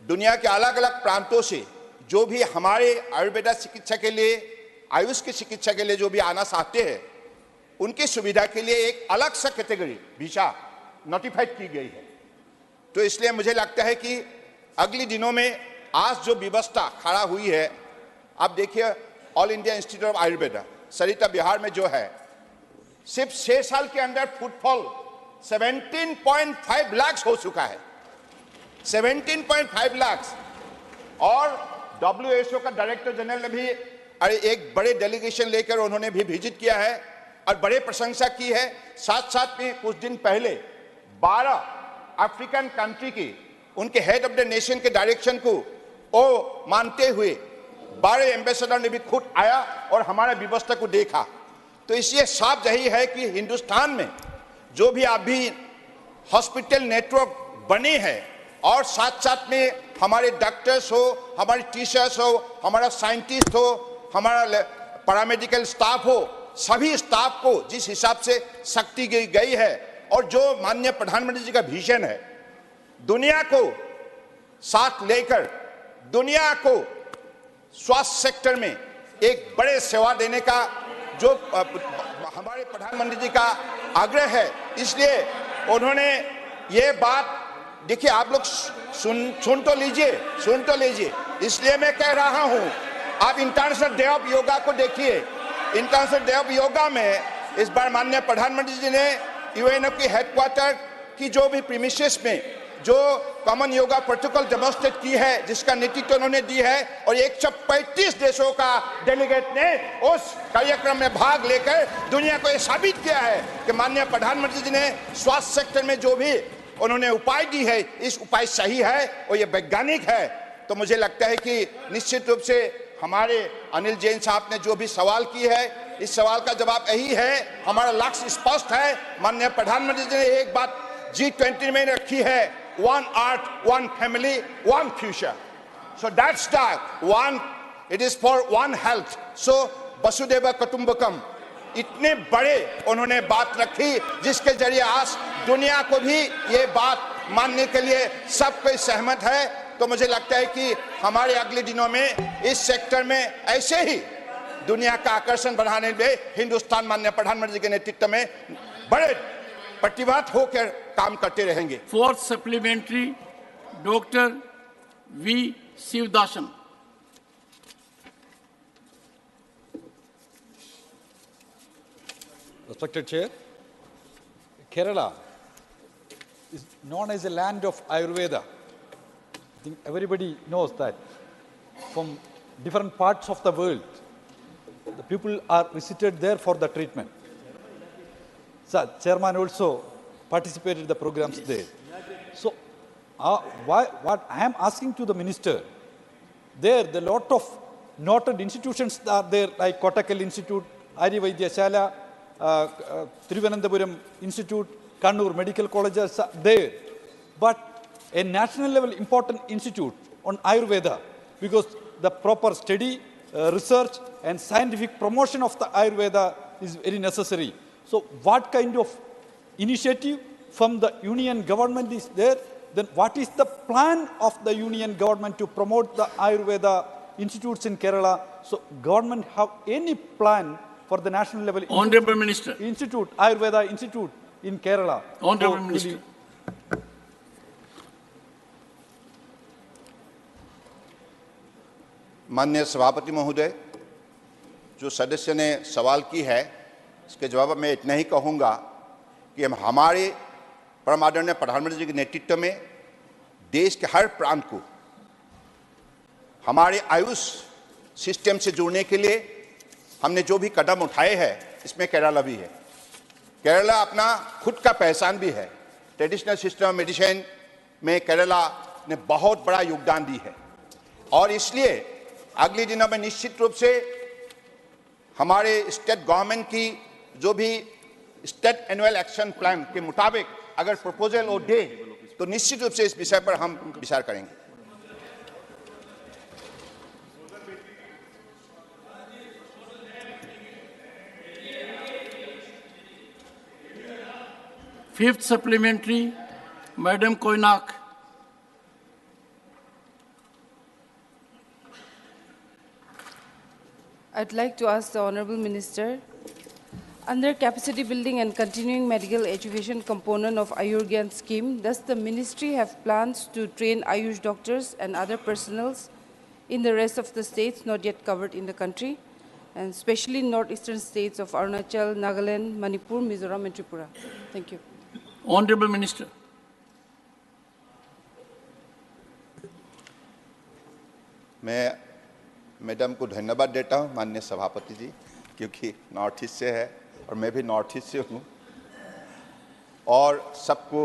Speaker 6: दुनिया के अलग अलग प्रांतों से जो भी हमारे आयुर्वेदा चिकित्सा के लिए, आयुष की चिकित्सा के लिए जो भी आना चाहते हैं, उनकी सुविधा के लिए एक अलग सा कैटेगरी वीजा नोटिफाइड की गई है। तो इसलिए मुझे लगता है कि अगले दिनों में आज जो व्यवस्था खड़ा हुई है, आप देखिए All India Institute of Ayurveda Sarita Vihar में जो है, सिर्फ 6 साल के अंदर फुटफॉल 17.5 लाख हो चुका है, 17.5 लाख। और WHO का डायरेक्टर जनरल ने भी एक बड़े डेलीगेशन लेकर उन्होंने भी विजिट किया है और बड़े प्रशंसा की है। साथ साथ में कुछ दिन पहले 12 अफ्रीकन कंट्री की उनके हेड ऑफ द नेशन के डायरेक्शन को वो मानते हुए 12 एम्बेसडर ने भी खुद आया और हमारा व्यवस्था को देखा। तो इसलिए साफ यही है कि हिंदुस्तान में जो भी अभी हॉस्पिटल नेटवर्क बने हैं और साथ साथ में हमारे डॉक्टर्स हो, हमारे टीचर्स हो, हमारा साइंटिस्ट हो, हमारा पैरामेडिकल स्टाफ हो, सभी स्टाफ को जिस हिसाब से शक्ति गई है और जो माननीय प्रधानमंत्री जी का विजन है, दुनिया को साथ लेकर दुनिया को स्वास्थ्य सेक्टर में एक बड़े सेवा देने का जो हमारे प्रधानमंत्री जी का आग्रह है, इसलिए उन्होंने ये बात, देखिए आप लोग सुन तो लीजिए। इसलिए मैं कह रहा हूं, आप इंटरनेशनल डे ऑफ योगा को देखिए। इंटरनेशनल डे ऑफ योगा में इस बार माननीय प्रधानमंत्री जी ने यूएनओ की हेडक्वार्टर की जो भी प्रीमिसेस में जो कॉमन योगा प्रोटोकॉल डेमोन्स्ट्रेट की है, जिसका नेतृत्व उन्होंने दी है, और 135 देशों का डेलीगेट ने उस कार्यक्रम में भाग लेकर दुनिया को यह साबित किया है कि माननीय प्रधानमंत्री जी ने स्वास्थ्य सेक्टर में जो भी उन्होंने उपाय दी है, इस उपाय सही है और ये वैज्ञानिक है। तो मुझे लगता है कि निश्चित रूप से हमारे अनिल जैन साहब ने जो भी सवाल की है, इस सवाल का जवाब यही है, हमारा लक्ष्य स्पष्ट है। माननीय प्रधानमंत्री जी ने एक बात G20 में रखी है, one earth, one family, one future. So that's that one, it is for one health. So Vasudeva Kutumbakam, इतने बड़े उन्होंने बात रखी जिसके जरिए आज दुनिया को भी ये बात मानने के लिए सब कोई सहमत है। तो मुझे लगता है कि हमारे अगले दिनों में इस सेक्टर में ऐसे ही दुनिया का आकर्षण बढ़ाने में हिंदुस्तान माननीय प्रधानमंत्री के नेतृत्व में बड़े प्रतिबद्ध होकर काम करते रहेंगे।
Speaker 1: Fourth supplementary doctor V Sivadasan.
Speaker 11: Respected Chair, Kerala is known as a land of Ayurveda. I think everybody knows that. From different parts of the world, the people are visited there for the treatment. So, Chairman also participated in the programs there. So, what I am asking to the Minister, there the lot of noted institutions are there, like Kottakkal Institute, Aryavaidhyashala, Thiruvananthapuram Institute, Kannur Medical Colleges are there. But a national level important institute on Ayurveda, because the proper study, research and scientific promotion of the Ayurveda is very necessary. So what kind of initiative from the union government is there? Then what is the plan of the union government to promote the Ayurveda institutes in Kerala? So government have any plan for the national level
Speaker 1: Honorable Minister.
Speaker 11: Institute, Ayurveda Institute in Kerala?
Speaker 1: Honorable Minister.
Speaker 6: माननीय सभापति महोदय, जो सदस्य ने सवाल की है इसके जवाब में इतना ही कहूँगा कि हम हमारे परम आदरणीय प्रधानमंत्री जी के नेतृत्व में देश के हर प्रांत को हमारे आयुष सिस्टम से जोड़ने के लिए हमने जो भी कदम उठाए हैं, इसमें केरला भी है। केरला अपना खुद का पहचान भी है। ट्रेडिशनल सिस्टम मेडिसिन में केरला ने बहुत बड़ा योगदान दी है और इसलिए अगले दिनों में निश्चित रूप से हमारे स्टेट गवर्नमेंट की जो भी स्टेट एनुअल एक्शन प्लान के मुताबिक अगर प्रपोजल वो दे तो निश्चित रूप से इस विषय पर हम विचार करेंगे।
Speaker 1: Fifth supplementary, Madam Koinak.
Speaker 12: I'd like to ask the Honorable Minister, under capacity building and continuing medical education component of Ayurgyan scheme, does the ministry have plans to train Ayush doctors and other personnels in the rest of the states not yet covered in the country, and especially northeastern states of Arunachal, Nagaland, Manipur, Mizoram and Tripura? Thank you.
Speaker 1: Honorable Minister.
Speaker 6: मैं madam को धन्यवाद देता हूं माननीय सभापति जी, क्योंकि north east से है और मैं भी नॉर्थ ईस्ट से हूं और सबको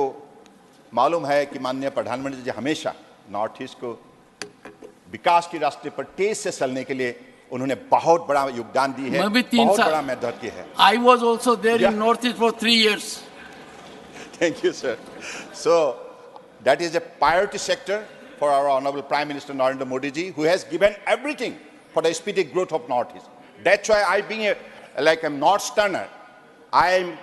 Speaker 6: मालूम है कि माननीय प्रधानमंत्री जी हमेशा नॉर्थ ईस्ट को विकास के रास्ते पर तेज से चलने के लिए उन्होंने बहुत बड़ा योगदान दी है, बहुत बड़ा मेहनत की है।
Speaker 1: I was also there in North East for 3 years.
Speaker 6: Thank you, sir. So that is a priority sector for our Honorable Prime Minister Narendra Modi ji, who has given everything for the speedy growth of North East. That's why I, being a North-Sterner, I am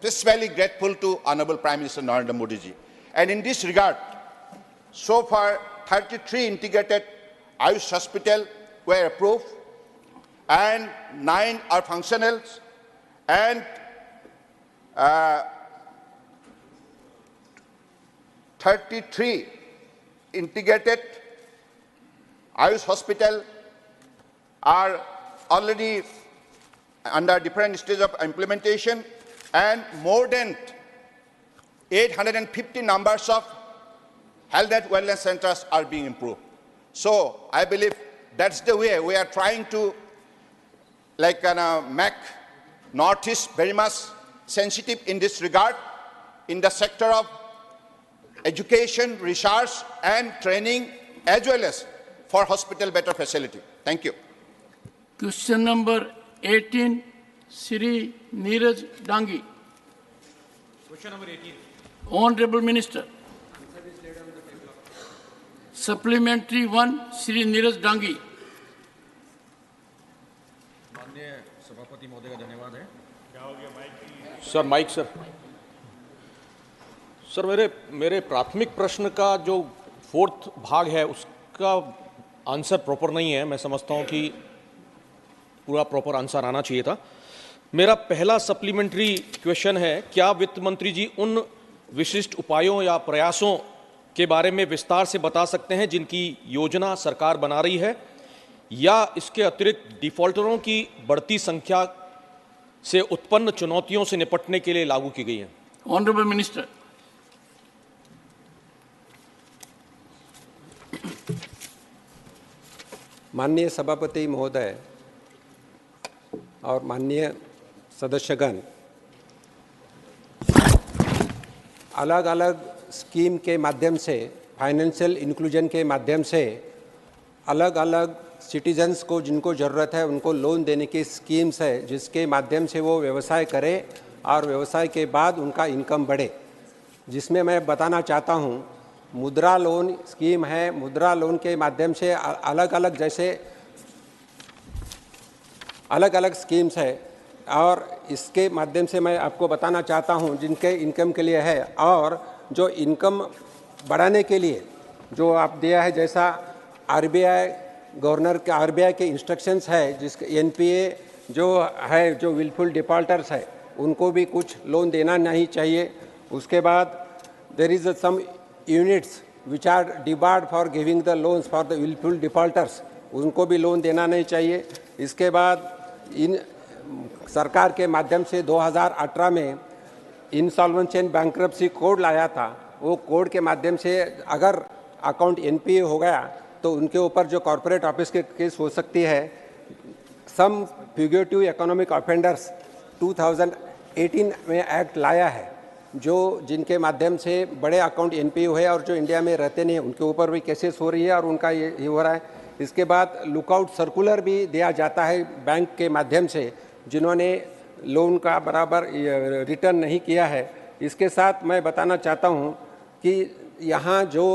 Speaker 6: especially grateful to Honorable Prime Minister Narendra Modi ji. And in this regard, so far 33 integrated Ayush hospitals were approved, and 9 are functional, and 33 integrated Ayush hospital are already under different stages of implementation, and more than 850 numbers of health and wellness centers are being improved. So I believe that's the way we are trying to make Northeast very much sensitive in this regard in the sector of education, research and training, as well as for hospital better facility. Thank you.
Speaker 1: Question number 18, Shri Neeraj Dangi.
Speaker 13: Question number 18.
Speaker 1: Honorable Minister. Supplementary 1, Shri Neeraj Dangi.
Speaker 2: माननीय सभापति महोदय का धन्यवाद है। क्या हो गया mike? Sir mike sir. Sir मेरे प्राथमिक प्रश्न का जो 4th भाग है उसका आंसर प्रॉपर नहीं है। मैं समझता हूं कि पूरा प्रॉपर आंसर आना चाहिए था। मेरा पहला सप्लीमेंट्री क्वेश्चन है, क्या वित्त मंत्री जी उन विशिष्ट उपायों या प्रयासों के बारे में विस्तार से बता सकते हैं जिनकी योजना सरकार बना रही है, या इसके अतिरिक्त डिफॉल्टरों की बढ़ती संख्या से उत्पन्न चुनौतियों से निपटने के लिए लागू की गई है?
Speaker 1: Honourable minister.
Speaker 23: माननीय सभापति महोदय और माननीय सदस्यगण, अलग अलग स्कीम के माध्यम से, फाइनेंशियल इंक्लूजन के माध्यम से अलग अलग सिटीजन्स को जिनको ज़रूरत है उनको लोन देने की स्कीम्स है, जिसके माध्यम से वो व्यवसाय करें और व्यवसाय के बाद उनका इनकम बढ़े। जिसमें मैं बताना चाहता हूँ, मुद्रा लोन स्कीम है। मुद्रा लोन के माध्यम से अलग अलग स्कीम्स है, और इसके माध्यम से मैं आपको बताना चाहता हूँ जिनके इनकम के लिए है, और जो इनकम बढ़ाने के लिए जो आप दिया है, जैसा आरबीआई गवर्नर के आरबीआई के इंस्ट्रक्शंस है, जिसके एनपीए जो है, जो विलफुल डिफॉल्टर्स है, उनको भी कुछ लोन देना नहीं चाहिए। उसके बाद there is some units which are debarred for giving the loans for the wilful defaulters, उनको भी लोन देना नहीं चाहिए। इसके बाद इन सरकार के माध्यम से 2018 में इंसॉल्वेंसी एंड बैंक्रप्सी कोड लाया था। वो कोड के माध्यम से अगर अकाउंट एनपीए हो गया तो उनके ऊपर जो कॉर्पोरेट ऑफिस के केस हो सकती है। सम फ्यूगिटिव इकोनॉमिक ऑफेंडर्स 2018 में एक्ट लाया है, जो जिनके माध्यम से बड़े अकाउंट एनपीए हुए और जो इंडिया में रहते नहीं, उनके ऊपर भी केसेस हो रही है और उनका ये हो रहा है। इसके बाद लुकआउट सर्कुलर भी दिया जाता है बैंक के माध्यम से, जिन्होंने लोन का बराबर रिटर्न नहीं किया है। इसके साथ मैं बताना चाहता हूं कि यहाँ जो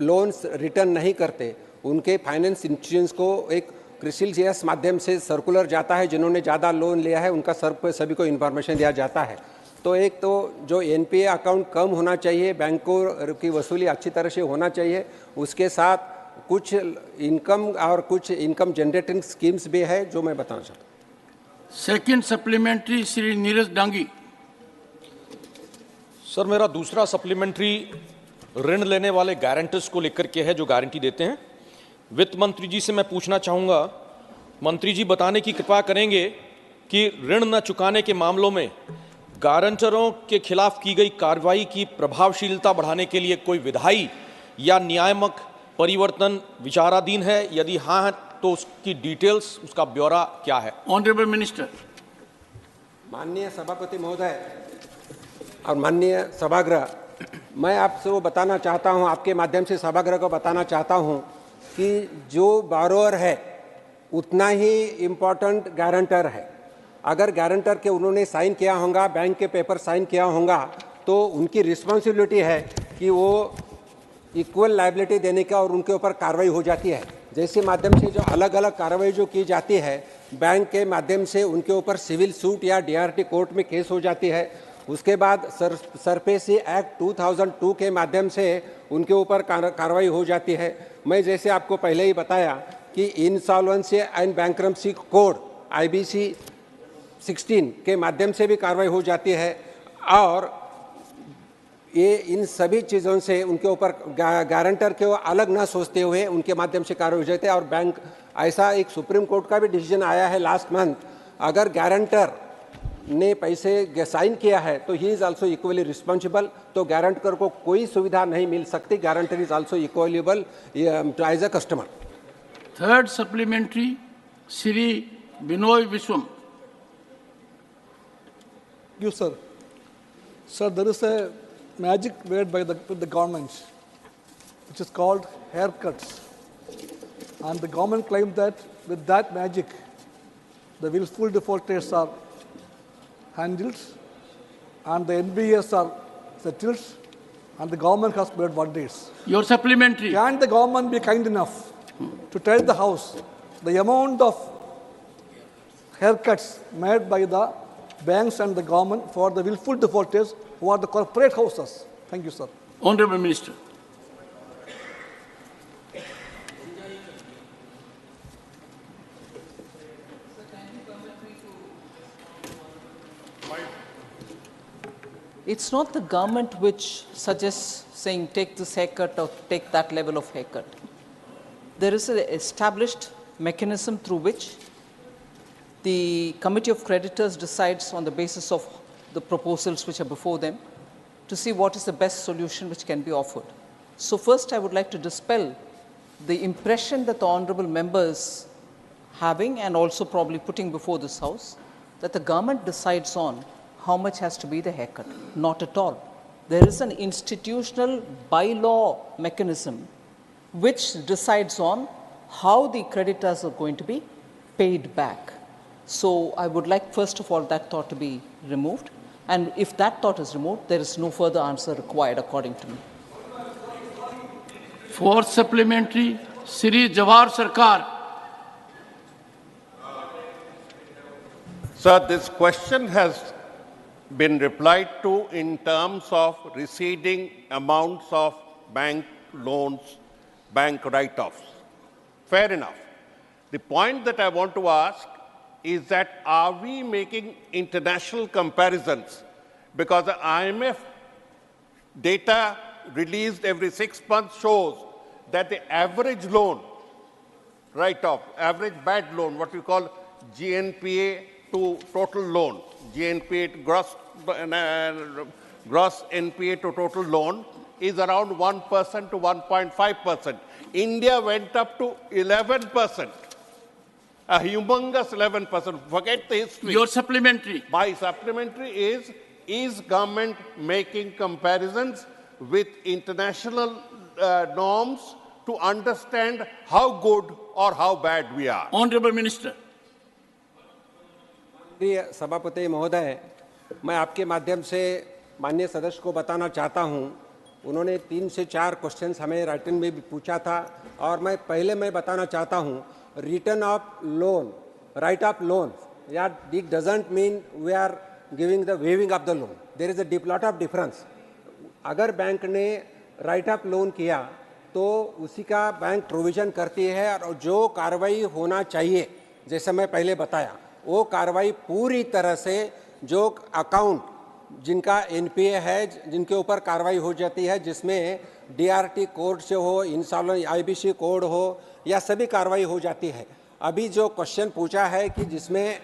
Speaker 23: लोन्स रिटर्न नहीं करते उनके फाइनेंस इंस्टीट्यूशंस को एक क्रिसिलियस माध्यम से सर्कुलर जाता है, जिन्होंने ज़्यादा लोन लिया है उनका सभी को इन्फॉर्मेशन दिया जाता है। तो एक तो जो एनपीए अकाउंट कम होना चाहिए, बैंकों की वसूली अच्छी तरह से होना चाहिए, उसके साथ कुछ इनकम और कुछ इनकम जनरेटिंग स्कीम्स भी है जो मैं बताना चाहता हूँ।
Speaker 1: Second supplementary Shri Neeraj Dangi.
Speaker 2: Sir, मेरा दूसरा सप्लीमेंट्री ऋण लेने वाले गारंटर्स को लेकर के है, जो गारंटी देते हैं। वित्त मंत्री जी से मैं पूछना चाहूँगा, मंत्री जी बताने की कृपा करेंगे कि ऋण न चुकाने के मामलों में गारंटरों के खिलाफ की गई कार्रवाई की प्रभावशीलता बढ़ाने के लिए कोई विधायी या न्यायात्मक परिवर्तन विचाराधीन है? यदि हाँ है तो उसकी डिटेल्स, उसका ब्यौरा क्या है?
Speaker 1: Honourable minister.
Speaker 23: माननीय सभापति महोदय और माननीय सभागृह, मैं आपसे वो बताना चाहता हूँ, आपके माध्यम से सभागृह को बताना चाहता हूँ कि जो बारोअर है उतना ही इम्पोर्टेंट गारंटर है। अगर गारंटर के उन्होंने साइन किया होगा, बैंक के पेपर साइन किया होगा, तो उनकी रिस्पॉन्सिबिलिटी है कि वो इक्वल लायबिलिटी देने का और उनके ऊपर कार्रवाई हो जाती है। जैसे माध्यम से जो अलग अलग कार्रवाई जो की जाती है, बैंक के माध्यम से उनके ऊपर सिविल सूट या डीआरटी कोर्ट में केस हो जाती है। उसके बाद सरफेसी एक्ट 2002 के माध्यम से उनके ऊपर कार्रवाई हो जाती है। मैं जैसे आपको पहले ही बताया कि insolvency and bankruptcy code IBC 16 के माध्यम से भी कार्रवाई हो जाती है, और ये इन सभी चीज़ों से उनके ऊपर गारंटर के अलग ना सोचते हुए उनके माध्यम से कार्रवाई हो जाती है। और बैंक, ऐसा एक सुप्रीम कोर्ट का भी डिसीजन आया है लास्ट मंथ, अगर गारंटर ने पैसे साइन किया है तो he is also equally responsible. तो गारंटर को कोई सुविधा नहीं मिल सकती, guarantor is also equally liable as a customer.
Speaker 1: Third supplementary Shri Binoy Viswam.
Speaker 14: You, sir. Sir, there is a magic word by the government, which is called haircuts. And the government claimed that with that magic, the willful defaulters are handled, and the NPAs are settled, and the government has made wonders.
Speaker 1: Your supplementary.
Speaker 14: Can the government be kind enough to tell the House the amount of haircuts made by the banks and the government for the willful defaulters who are the corporate houses? Thank you, sir.
Speaker 1: Honorable Minister.
Speaker 4: It's not the government which suggests saying take this haircut or take that level of haircut. There is an established mechanism through which the Committee of Creditors decides on the basis of the proposals which are before them to see what is the best solution which can be offered. So first I would like to dispel the impression that the honorable members having and also probably putting before this House that the government decides on how much has to be the haircut. Not at all. There is an institutional bylaw mechanism which decides on how the creditors are going to be paid back. So I would like, first of all, that thought to be removed. And if that thought is removed, there is no further answer required, according to me.
Speaker 1: Fourth supplementary, Shri Jawahar Sarkar.
Speaker 15: Sir, this question has been replied to in terms of receding amounts of bank loans, bank write-offs. Fair enough. The point that I want to ask is that are we making international comparisons? Because the IMF data released every 6 months shows that the average loan write-off, average bad loan, what we call GNPA to total loan, GNPA to gross NPA to total loan is around 1% to 1.5%. India went up to 11%, a humongous 11%. Forget the history.
Speaker 1: Your supplementary.
Speaker 15: My supplementary is government making comparisons with international norms to understand how good or how bad we are?
Speaker 1: Honorable Minister.
Speaker 23: प्रिय सभापति महोदय, मैं आपके माध्यम से माननीय सदस्य को बताना चाहता हूं, उन्होंने 3 से 4 क्वेश्चंस हमें राइटिंग में भी पूछा था और मैं बताना चाहता हूं, return of loan, write off loan, या it doesn't mean we are giving the waiving of the loan. There is a lot of difference. अगर बैंक ने राइट ऑफ लोन किया तो उसी का बैंक प्रोविजन करती है और जो कार्रवाई होना चाहिए, जैसे मैं पहले बताया, वो कार्रवाई पूरी तरह से जो अकाउंट जिनका एनपीए है, जिनके ऊपर कार्रवाई हो जाती है, जिसमें डीआरटी कोड से हो, इंसॉल्वेंसी आईबीसी कोड हो, या सभी कार्रवाई हो जाती है. अभी जो क्वेश्चन पूछा है कि जिसमें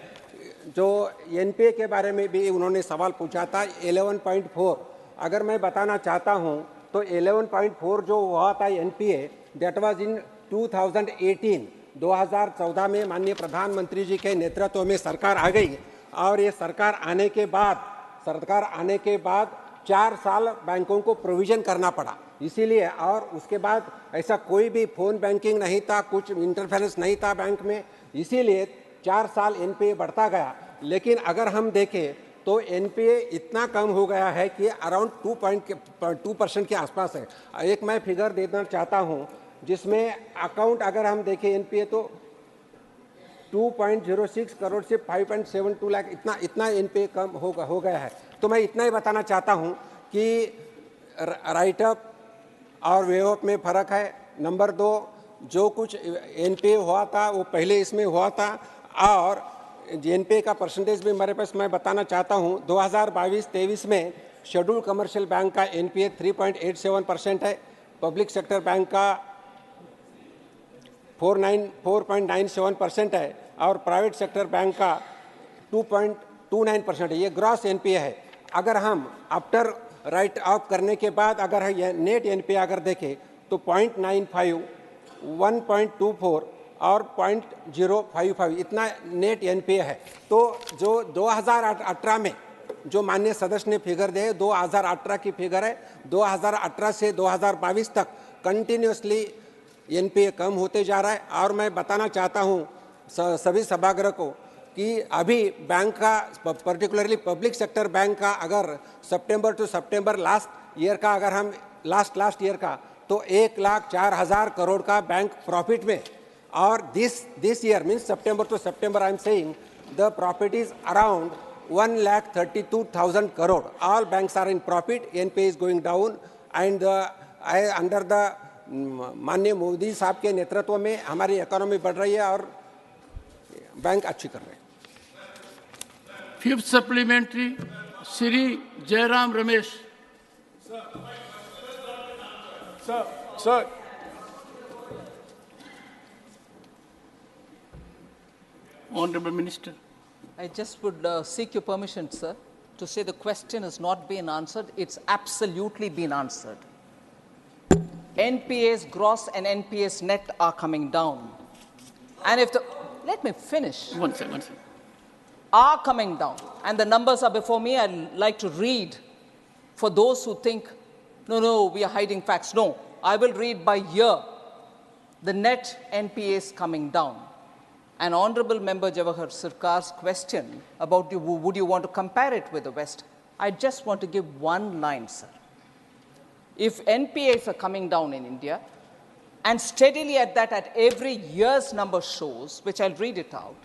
Speaker 23: जो एनपीए के बारे में भी उन्होंने सवाल पूछा था 11.4, अगर मैं बताना चाहता हूं तो 11.4 जो हुआ था एनपीए, दैट वाज इन 2018. 2014 में माननीय प्रधानमंत्री जी के नेतृत्व में सरकार आ गई और ये सरकार आने के बाद 4 साल बैंकों को प्रोविजन करना पड़ा. इसीलिए, और उसके बाद ऐसा कोई भी फोन बैंकिंग नहीं था, कुछ इंटरफेरेंस नहीं था बैंक में, इसीलिए 4 साल एनपीए बढ़ता गया. लेकिन अगर हम देखें तो एनपीए इतना कम हो गया है कि अराउंड 2% के आसपास है. एक मैं फिगर देना चाहता हूं, जिसमें अकाउंट अगर हम देखें एनपीए तो 2.06 करोड़ से 5.72 लाख इतना एनपीए कम हो गया है. तो मैं इतना ही बताना चाहता हूं कि राइटअप और वेवअप में फ़र्क है. नंबर 2, जो कुछ एनपीए हुआ था वो पहले इसमें हुआ था, और एनपीए का परसेंटेज भी हमारे पास मैं बताना चाहता हूं. 2022-23 में शेड्यूल कमर्शियल बैंक का एनपीए 3.87% है, पब्लिक सेक्टर बैंक का 4.97% है और प्राइवेट सेक्टर बैंक का 2.29% है. ये ग्रॉस एनपीए है. अगर हम आफ्टर राइट ऑफ करने के बाद अगर ये नेट एनपीए अगर देखें तो 0.95, 1.24 और 0.055 इतना नेट एनपीए है. तो जो 2018 में जो माननीय सदस्य ने फिगर दिए, 2018 की फिगर है. 2018 से 2022 तक कंटिन्यूसली एनपीए कम होते जा रहा है. और मैं बताना चाहता हूं सभी सभागृह को कि अभी बैंक का, पर्टिकुलरली पब्लिक सेक्टर बैंक का, अगर सितंबर टू सितंबर लास्ट ईयर का अगर हम लास्ट ईयर का, तो 1,04,000 करोड़ का बैंक प्रॉफिट में. और this year means September to September I am saying the profit is around 1,32,000 crore. All banks are in profit. NPA is going down, and under the माननीय मोदी साहब के नेतृत्व में हमारी इकोनॉमी बढ़ रही है और बैंक अच्छी कर रहे हैं.
Speaker 1: Fifth supplementary, Shri Jairam Ramesh.
Speaker 7: Sir.
Speaker 1: Honorable Minister.
Speaker 4: I just would seek your permission, sir, to say the question has not been answered. It's absolutely been answered. NPAs gross and NPAs net are coming down. And if the, let me finish.
Speaker 1: One second.
Speaker 4: Are coming down. And the numbers are before me. I'd like to read for those who think, no, we are hiding facts. No, I will read by year
Speaker 10: the net NPAs coming down. And Honorable Member Jawahar Sirkar's question about would you want to compare it with the West? I just want to give one line, sir. If NPAs are coming down in India, and steadily at that, at every year's number shows, which I'll read it out,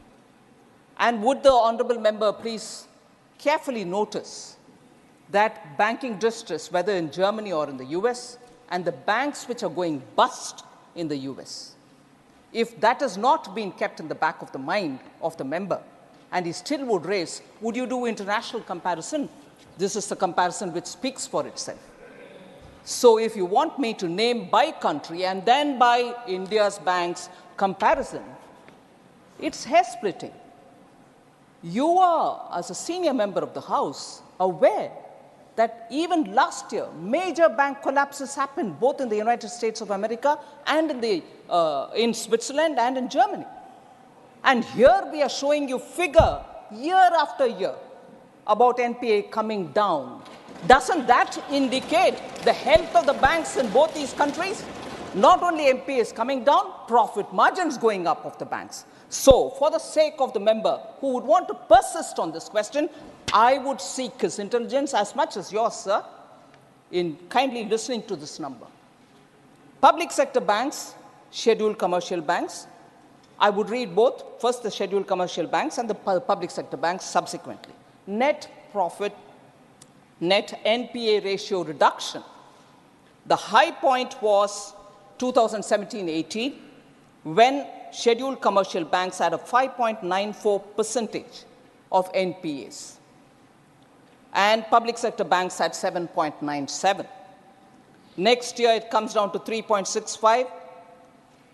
Speaker 10: and would the Honorable Member please carefully notice that banking distress, whether in Germany or in the US, and the banks which are going bust in the US, if that has not been kept in the back of the mind of the member, and he still would raise, would you do international comparison? This is the comparison which speaks for itself. So if you want me to name by country and then by India's banks comparison, it's hair-splitting. You are, as a senior member of the House, aware that even last year, major bank collapses happened both in the United States of America and in Switzerland and in Germany. And here we are showing you figure year after year about NPA coming down. Doesn't that indicate the health of the banks in both these countries? Not only NPAs coming down, profit margins going up of the banks. So, for the sake of the member who would want to persist on this question, I would seek his intelligence as much as yours, sir, in kindly listening to this number. Public sector banks, scheduled commercial banks, I would read both, first the scheduled commercial banks and the public sector banks subsequently. Net profit, net NPA ratio reduction. The high point was 2017-18, when scheduled commercial banks had a 5.94% of NPAs, and public sector banks had 7.97. Next year, it comes down to 3.65.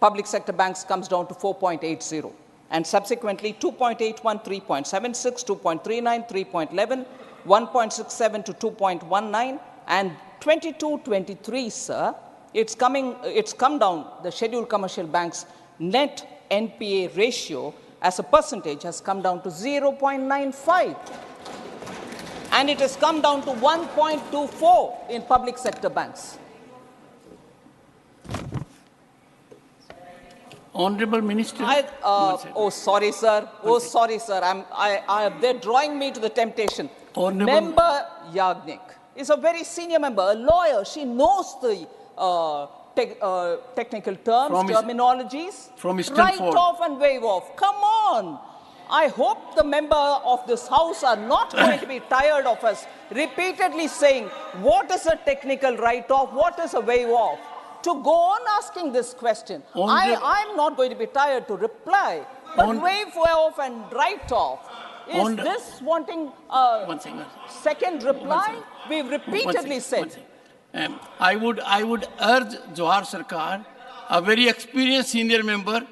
Speaker 10: Public sector banks comes down to 4.80. And subsequently, 2.81, 3.76, 2.39, 3.11, 1.67 to 2.19, and 22-23, sir, it's come down, the scheduled commercial banks' net NPA ratio as a percentage has come down to 0.95. And it has come down to 1.24 in public sector banks.
Speaker 1: Honorable Minister.
Speaker 10: Oh, sorry, sir. Oh, sorry, sir. They're drawing me to the temptation.
Speaker 1: Honorable
Speaker 10: Member Yagnik is a very senior member, a lawyer. She knows the technical terms, terminologies.
Speaker 1: From
Speaker 10: Write off and wave off. Come on. I hope the member of this House are not going to be tired of us repeatedly saying, what is a technical write-off, what is a wave-off? To go on asking this question. I'm not going to be tired to reply, but wave off and write off. Is this wanting a second reply? We've repeatedly said.
Speaker 1: I would urge Jawahar Sarkar, a very experienced senior member,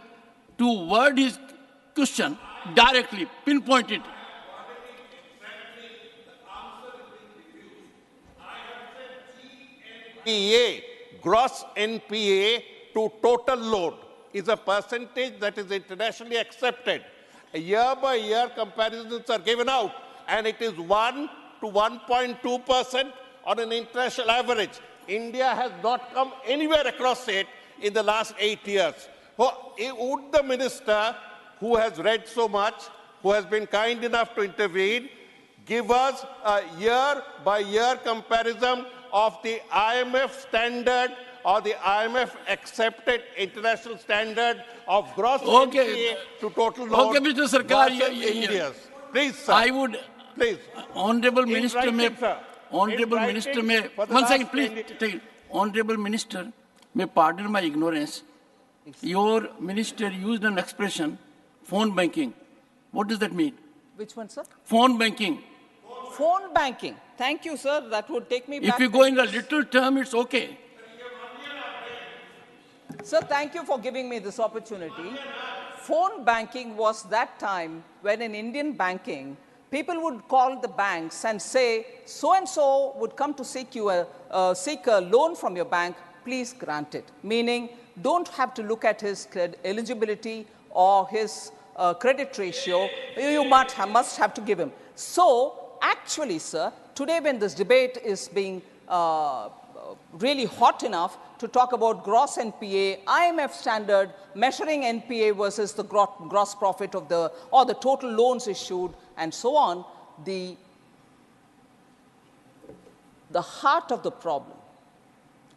Speaker 1: to word his question directly, pinpoint it.
Speaker 15: NPA, gross NPA to total load is a percentage that is internationally accepted. Year-by-year comparisons are given out, and it is 1 to 1.2% on an international average. India has not come anywhere across it in the last 8 years. Would the minister, who has read so much, who has been kind enough to intervene, give us a year-by-year comparison of the IMF standard or the IMF accepted international standard of gross NPA to total load?
Speaker 1: Okay, Mr. Sarkar,
Speaker 15: India's. Please, sir.
Speaker 1: I would,
Speaker 15: please.
Speaker 1: Honorable Minister,
Speaker 15: Honorable
Speaker 1: Minister, may pardon my ignorance. Your minister used an expression, phone banking. What does that mean?
Speaker 10: Which one, sir?
Speaker 1: Phone banking.
Speaker 10: Phone banking. Thank you, sir. That would take me back.
Speaker 1: If you go in a little term, it's okay.
Speaker 10: Sir, thank you for giving me this opportunity. Phone banking was that time when in Indian banking, people would call the banks and say, so-and-so would come to seek a loan from your bank, please grant it. Meaning, don't have to look at his eligibility or his credit ratio. You must have to give him. So, actually, sir, today when this debate is being really hot enough to talk about gross NPA, IMF standard, measuring NPA versus the gross profit of the total loans issued, and so on. The heart of the problem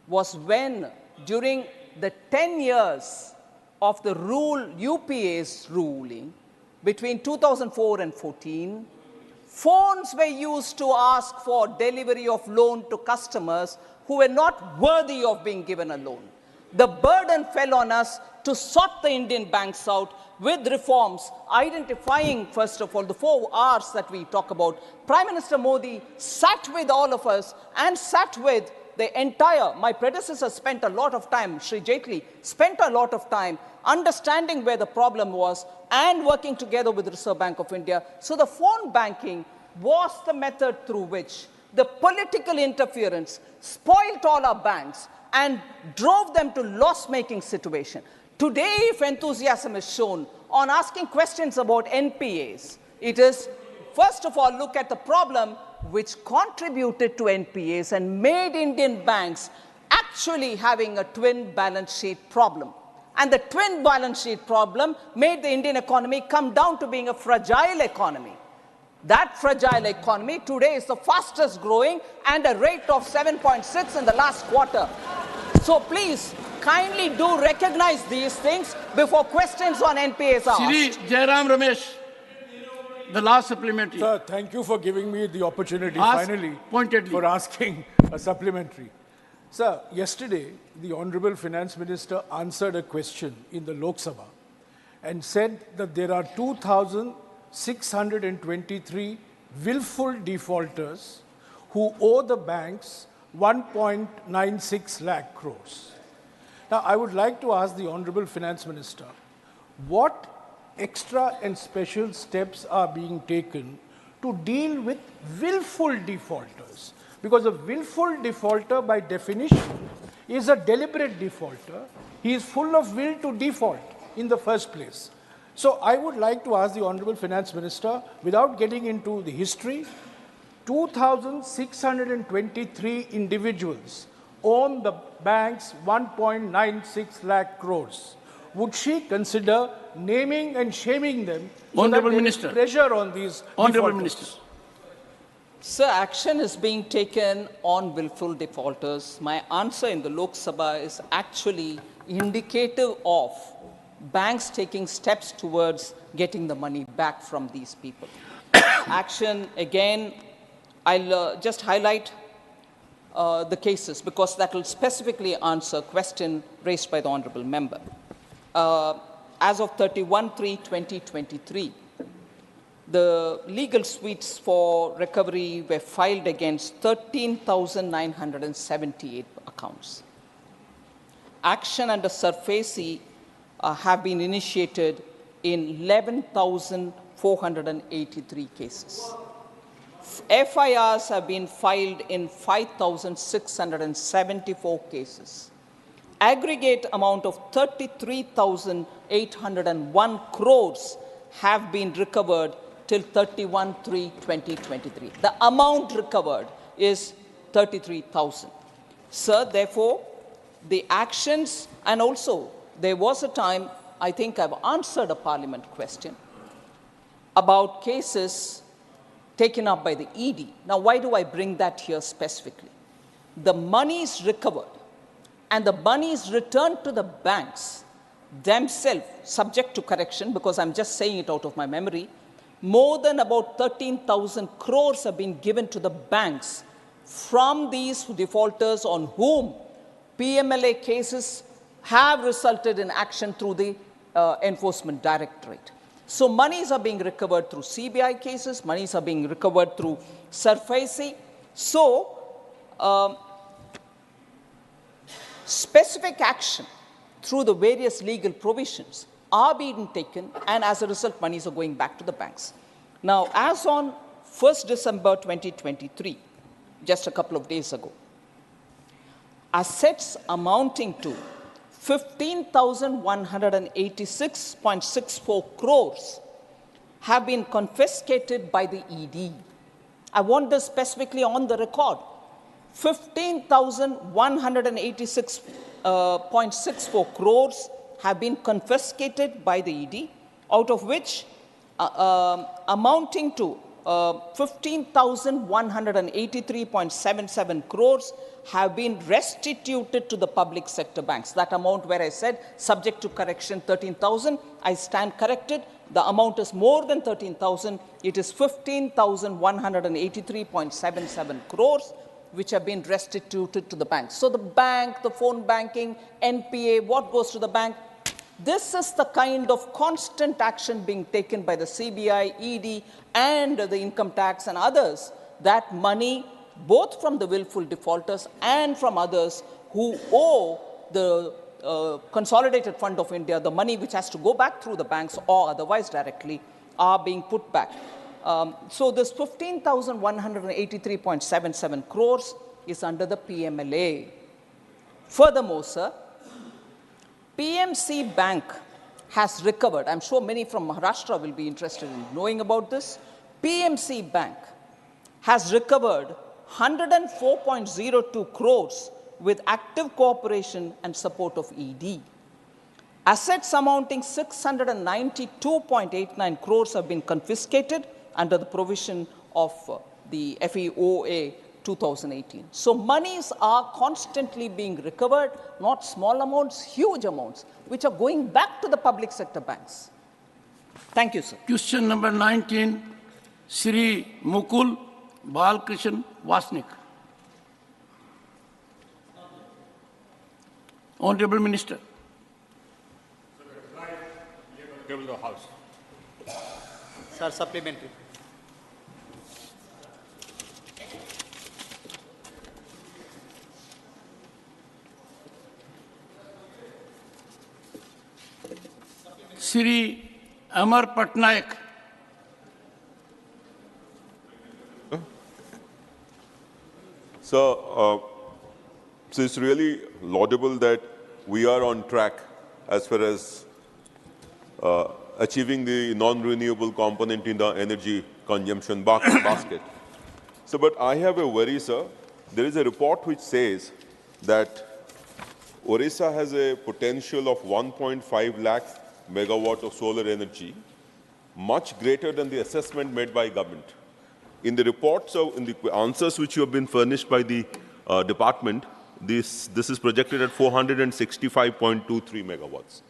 Speaker 10: was when, during the 10 years of the UPA's ruling, between 2004 and 14, phones were used to ask for delivery of loan to customers who were not worthy of being given a loan. The burden fell on us to sort the Indian banks out with reforms, identifying, first of all, the 4 R's that we talk about. Prime Minister Modi sat with all of us and sat with the entire, my predecessor spent a lot of time, Sri Jaitley spent a lot of time understanding where the problem was and working together with the Reserve Bank of India. So the phone banking was the method through which the political interference spoiled all our banks and drove them to loss-making situation. Today, if enthusiasm is shown on asking questions about NPAs, it is, first of all, look at the problem which contributed to NPAs and made Indian banks actually having a twin balance sheet problem. And the twin balance sheet problem made the Indian economy come down to being a fragile economy. That fragile economy today is the fastest growing and a rate of 7.6 in the last quarter. So please, kindly do recognize these things before questions on NPAs are
Speaker 1: Shri
Speaker 10: asked.
Speaker 1: Jairam Ramesh, the last supplementary.
Speaker 16: Sir, thank you for giving me the opportunity
Speaker 1: Ask pointedly.
Speaker 16: for asking a supplementary. Sir, yesterday, the Honorable Finance Minister answered a question in the Lok Sabha and said that there are 2,623 willful defaulters who owe the banks 1.96 lakh crores. Now, I would like to ask the Honorable Finance Minister, what extra and special steps are being taken to deal with willful defaulters? Because a willful defaulter, by definition, is a deliberate defaulter. He is full of will to default in the first place. So I would like to ask the Honorable Finance Minister, without getting into the history, 2,623 individuals own the bank's 1.96 lakh crores. Would she consider naming and shaming them
Speaker 1: Honorable
Speaker 16: so that
Speaker 1: Minister.
Speaker 16: there is pressure on these
Speaker 1: Honorable
Speaker 16: defaulters?
Speaker 1: Minister.
Speaker 10: Sir, action is being taken on willful defaulters. My answer in the Lok Sabha is actually indicative of banks taking steps towards getting the money back from these people. Action, again, I'll just highlight the cases because that will specifically answer a question raised by the Honorable Member. As of 31/3/2023, the legal suites for recovery were filed against 13,978 accounts. Action under SURFACE have been initiated in 11,483 cases. FIRs have been filed in 5,674 cases. Aggregate amount of 33,801 crores have been recovered till 31/3/2023. The amount recovered is 33,000. Sir, therefore, the actions, and also there was a time, I think I've answered a parliament question about cases taken up by the ED. Now, why do I bring that here specifically? The money is recovered and the money is returned to the banks themselves, subject to correction, because I'm just saying it out of my memory. More than about 13,000 crores have been given to the banks from these defaulters on whom PMLA cases have resulted in action through the Enforcement Directorate. So monies are being recovered through CBI cases, monies are being recovered through SURFACE. So specific action through the various legal provisions are being taken, and as a result, monies are going back to the banks. Now, as on 1st December 2023, just a couple of days ago, assets amounting to 15,186.64 crores have been confiscated by the ED. I want this specifically on the record. 15,186.64 crores have been confiscated by the ED, out of which amounting to 15,183.77 crores have been restituted to the public sector banks. That amount where I said subject to correction 13,000, I stand corrected. The amount is more than 13,000. It is 15,183.77 crores which have been restituted to the banks. So the bank, the phone banking, NPA, what goes to the bank? This is the kind of constant action being taken by the CBI, ED, and the income tax and others, that money, both from the willful defaulters and from others who owe the Consolidated Fund of India, the money which has to go back through the banks or otherwise directly, are being put back. So this 15,183.77 crores is under the PMLA. Furthermore, sir, PMC Bank has recovered, I'm sure many from Maharashtra will be interested in knowing about this. PMC Bank has recovered 104.02 crores with active cooperation and support of ED. Assets amounting 692.89 crores have been confiscated under the provision of the FEOA 2018. So monies are constantly being recovered, not small amounts, huge amounts, which are going back to the public sector banks. Thank you, sir.
Speaker 1: Question number 19, Sri Mukul Balkrishan Vasnik. Honorable Minister.
Speaker 13: The House. Sir, supplementary.
Speaker 1: Sri Amar Patnaik.
Speaker 17: So it's really laudable that we are on track as far as achieving the non-renewable component in the energy consumption basket. So, but I have a worry, sir. There is a report which says that Orissa has a potential of 1.5 lakh megawatt of solar energy, much greater than the assessment made by government. In the reports, so in the answers which you have been furnished by the department, this is projected at 465.23 megawatts.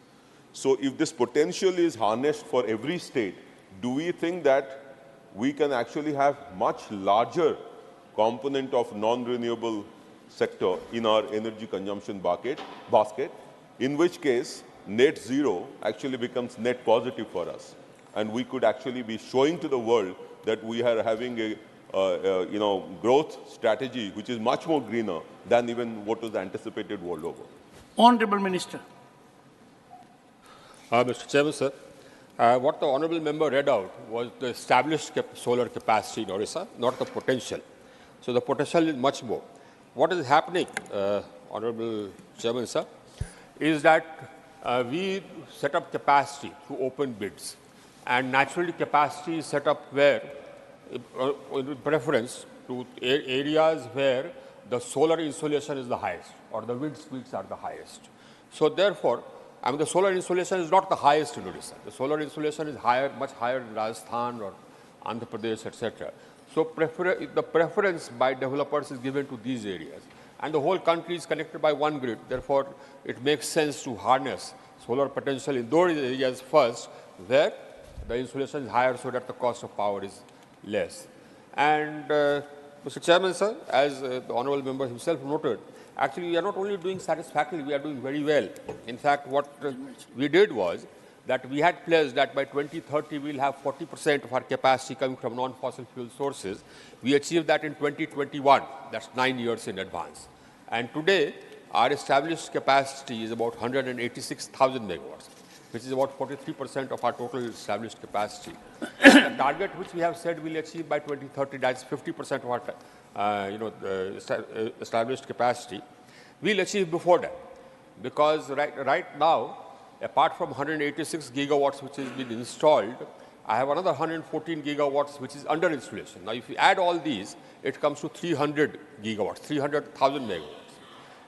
Speaker 17: So if this potential is harnessed for every state, do we think that we can actually have much larger component of non-renewable sector in our energy consumption basket, in which case net zero actually becomes net positive for us. And we could actually be showing to the world that we are having a growth strategy which is much more greener than even what was anticipated world over.
Speaker 1: Honorable Minister.
Speaker 13: Mr. Chairman, sir, what the honourable member read out was the established solar capacity in Orissa, not the potential. So the potential is much more. What is happening, Honourable Chairman, sir, is that we set up capacity through open bids. And naturally capacity is set up where, with preference to areas where the solar insolation is the highest or the wind speeds are the highest. So therefore, the solar insolation is not the highest in Odisha. The solar insolation is higher, much higher in Rajasthan or Andhra Pradesh, etc. So the preference by developers is given to these areas. And the whole country is connected by one grid. Therefore, it makes sense to harness solar potential in those areas first, where the insolation is higher so that the cost of power is less. And Mr. Chairman, sir, as the honourable member himself noted, actually we are not only doing satisfactorily, we are doing very well. In fact, what we did was that we had pledged that by 2030 we will have 40% of our capacity coming from non-fossil fuel sources. We achieved that in 2021, that's 9 years in advance. And today, our established capacity is about 186,000 megawatts, which is about 43% of our total established capacity. The target which we have said we'll achieve by 2030, that's 50% of our established capacity, we'll achieve before that. Because right now, apart from 186 gigawatts which has been installed, I have another 114 gigawatts which is under installation. Now, if you add all these, it comes to 300 gigawatts, 300,000 megawatts.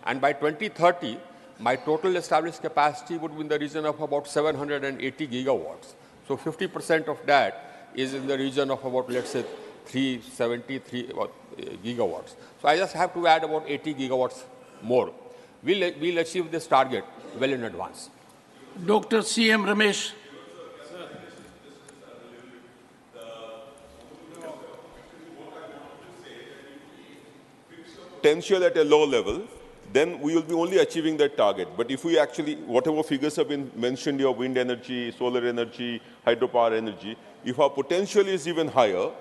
Speaker 13: And by 2030, my total established capacity would be in the region of about 780 gigawatts. So 50% of that is in the region of about, let's say, 373 gigawatts. So I just have to add about 80 gigawatts more. We'll achieve this target well in advance.
Speaker 1: Dr. C.M. Ramesh.
Speaker 17: Potential at a low level, then we will be only achieving that target. But if we actually, whatever figures have been mentioned here, wind energy, solar energy, hydropower energy, if our potential is even higher,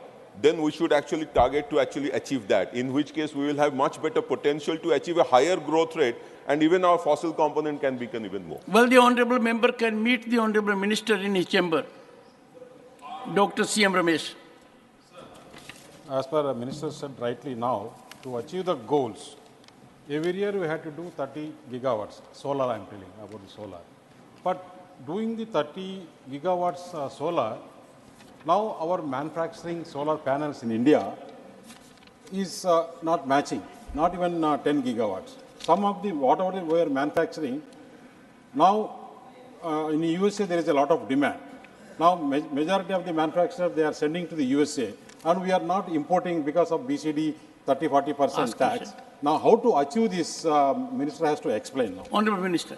Speaker 17: then we should actually target to actually achieve that, in which case we will have much better potential to achieve a higher growth rate, and even our fossil component can become even more.
Speaker 1: Well, the Honorable Member can meet the Honorable Minister in his chamber. Dr. C.M. Ramesh.
Speaker 18: As per the Minister said rightly now, to achieve the goals, every year we had to do 30 gigawatts, solar I am telling about the solar. But doing the 30 gigawatts solar, now our manufacturing solar panels in India is not matching, not even 10 gigawatts. Some of the, whatever we are manufacturing, now in the USA there is a lot of demand. Now majority of the manufacturers, they are sending to the USA, and we are not importing because of BCD 30-40% tax. Now, how to achieve this, Minister has to explain now.
Speaker 1: Honorable Minister.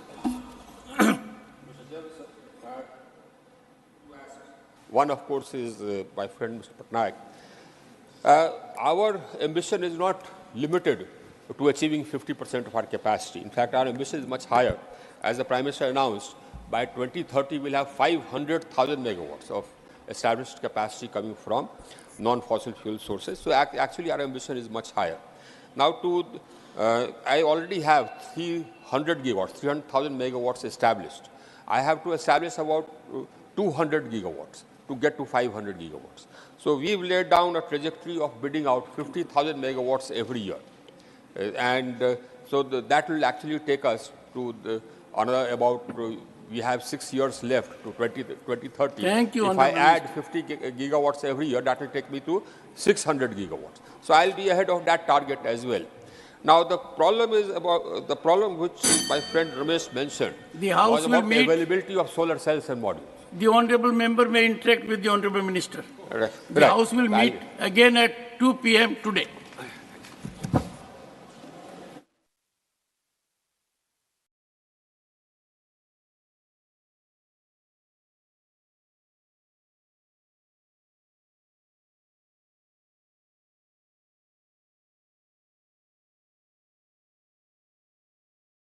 Speaker 13: One, of course, is my friend Mr. Patnaik. Our ambition is not limited to achieving 50% of our capacity. In fact, our ambition is much higher. As the Prime Minister announced, by 2030, we'll have 500,000 megawatts of established capacity coming from non-fossil fuel sources. So actually, our ambition is much higher. Now, I already have 300 gigawatts, 300,000 megawatts established. I have to establish about 200 gigawatts to get to 500 gigawatts. So we've laid down a trajectory of bidding out 50,000 megawatts every year. So that will actually take us to another about, we have 6 years left to 2030.
Speaker 1: Thank you,
Speaker 13: if I add 50 gigawatts every year, that will take me to 600 gigawatts. So I'll be ahead of that target as well. Now the problem is about the problem which my friend Ramesh mentioned.
Speaker 1: The House
Speaker 13: was about
Speaker 1: will meet.
Speaker 13: Availability of solar cells and modules.
Speaker 1: The Honorable Member may interact with the Honorable Minister.
Speaker 13: Right.
Speaker 1: The House will meet again at 2 p.m. today.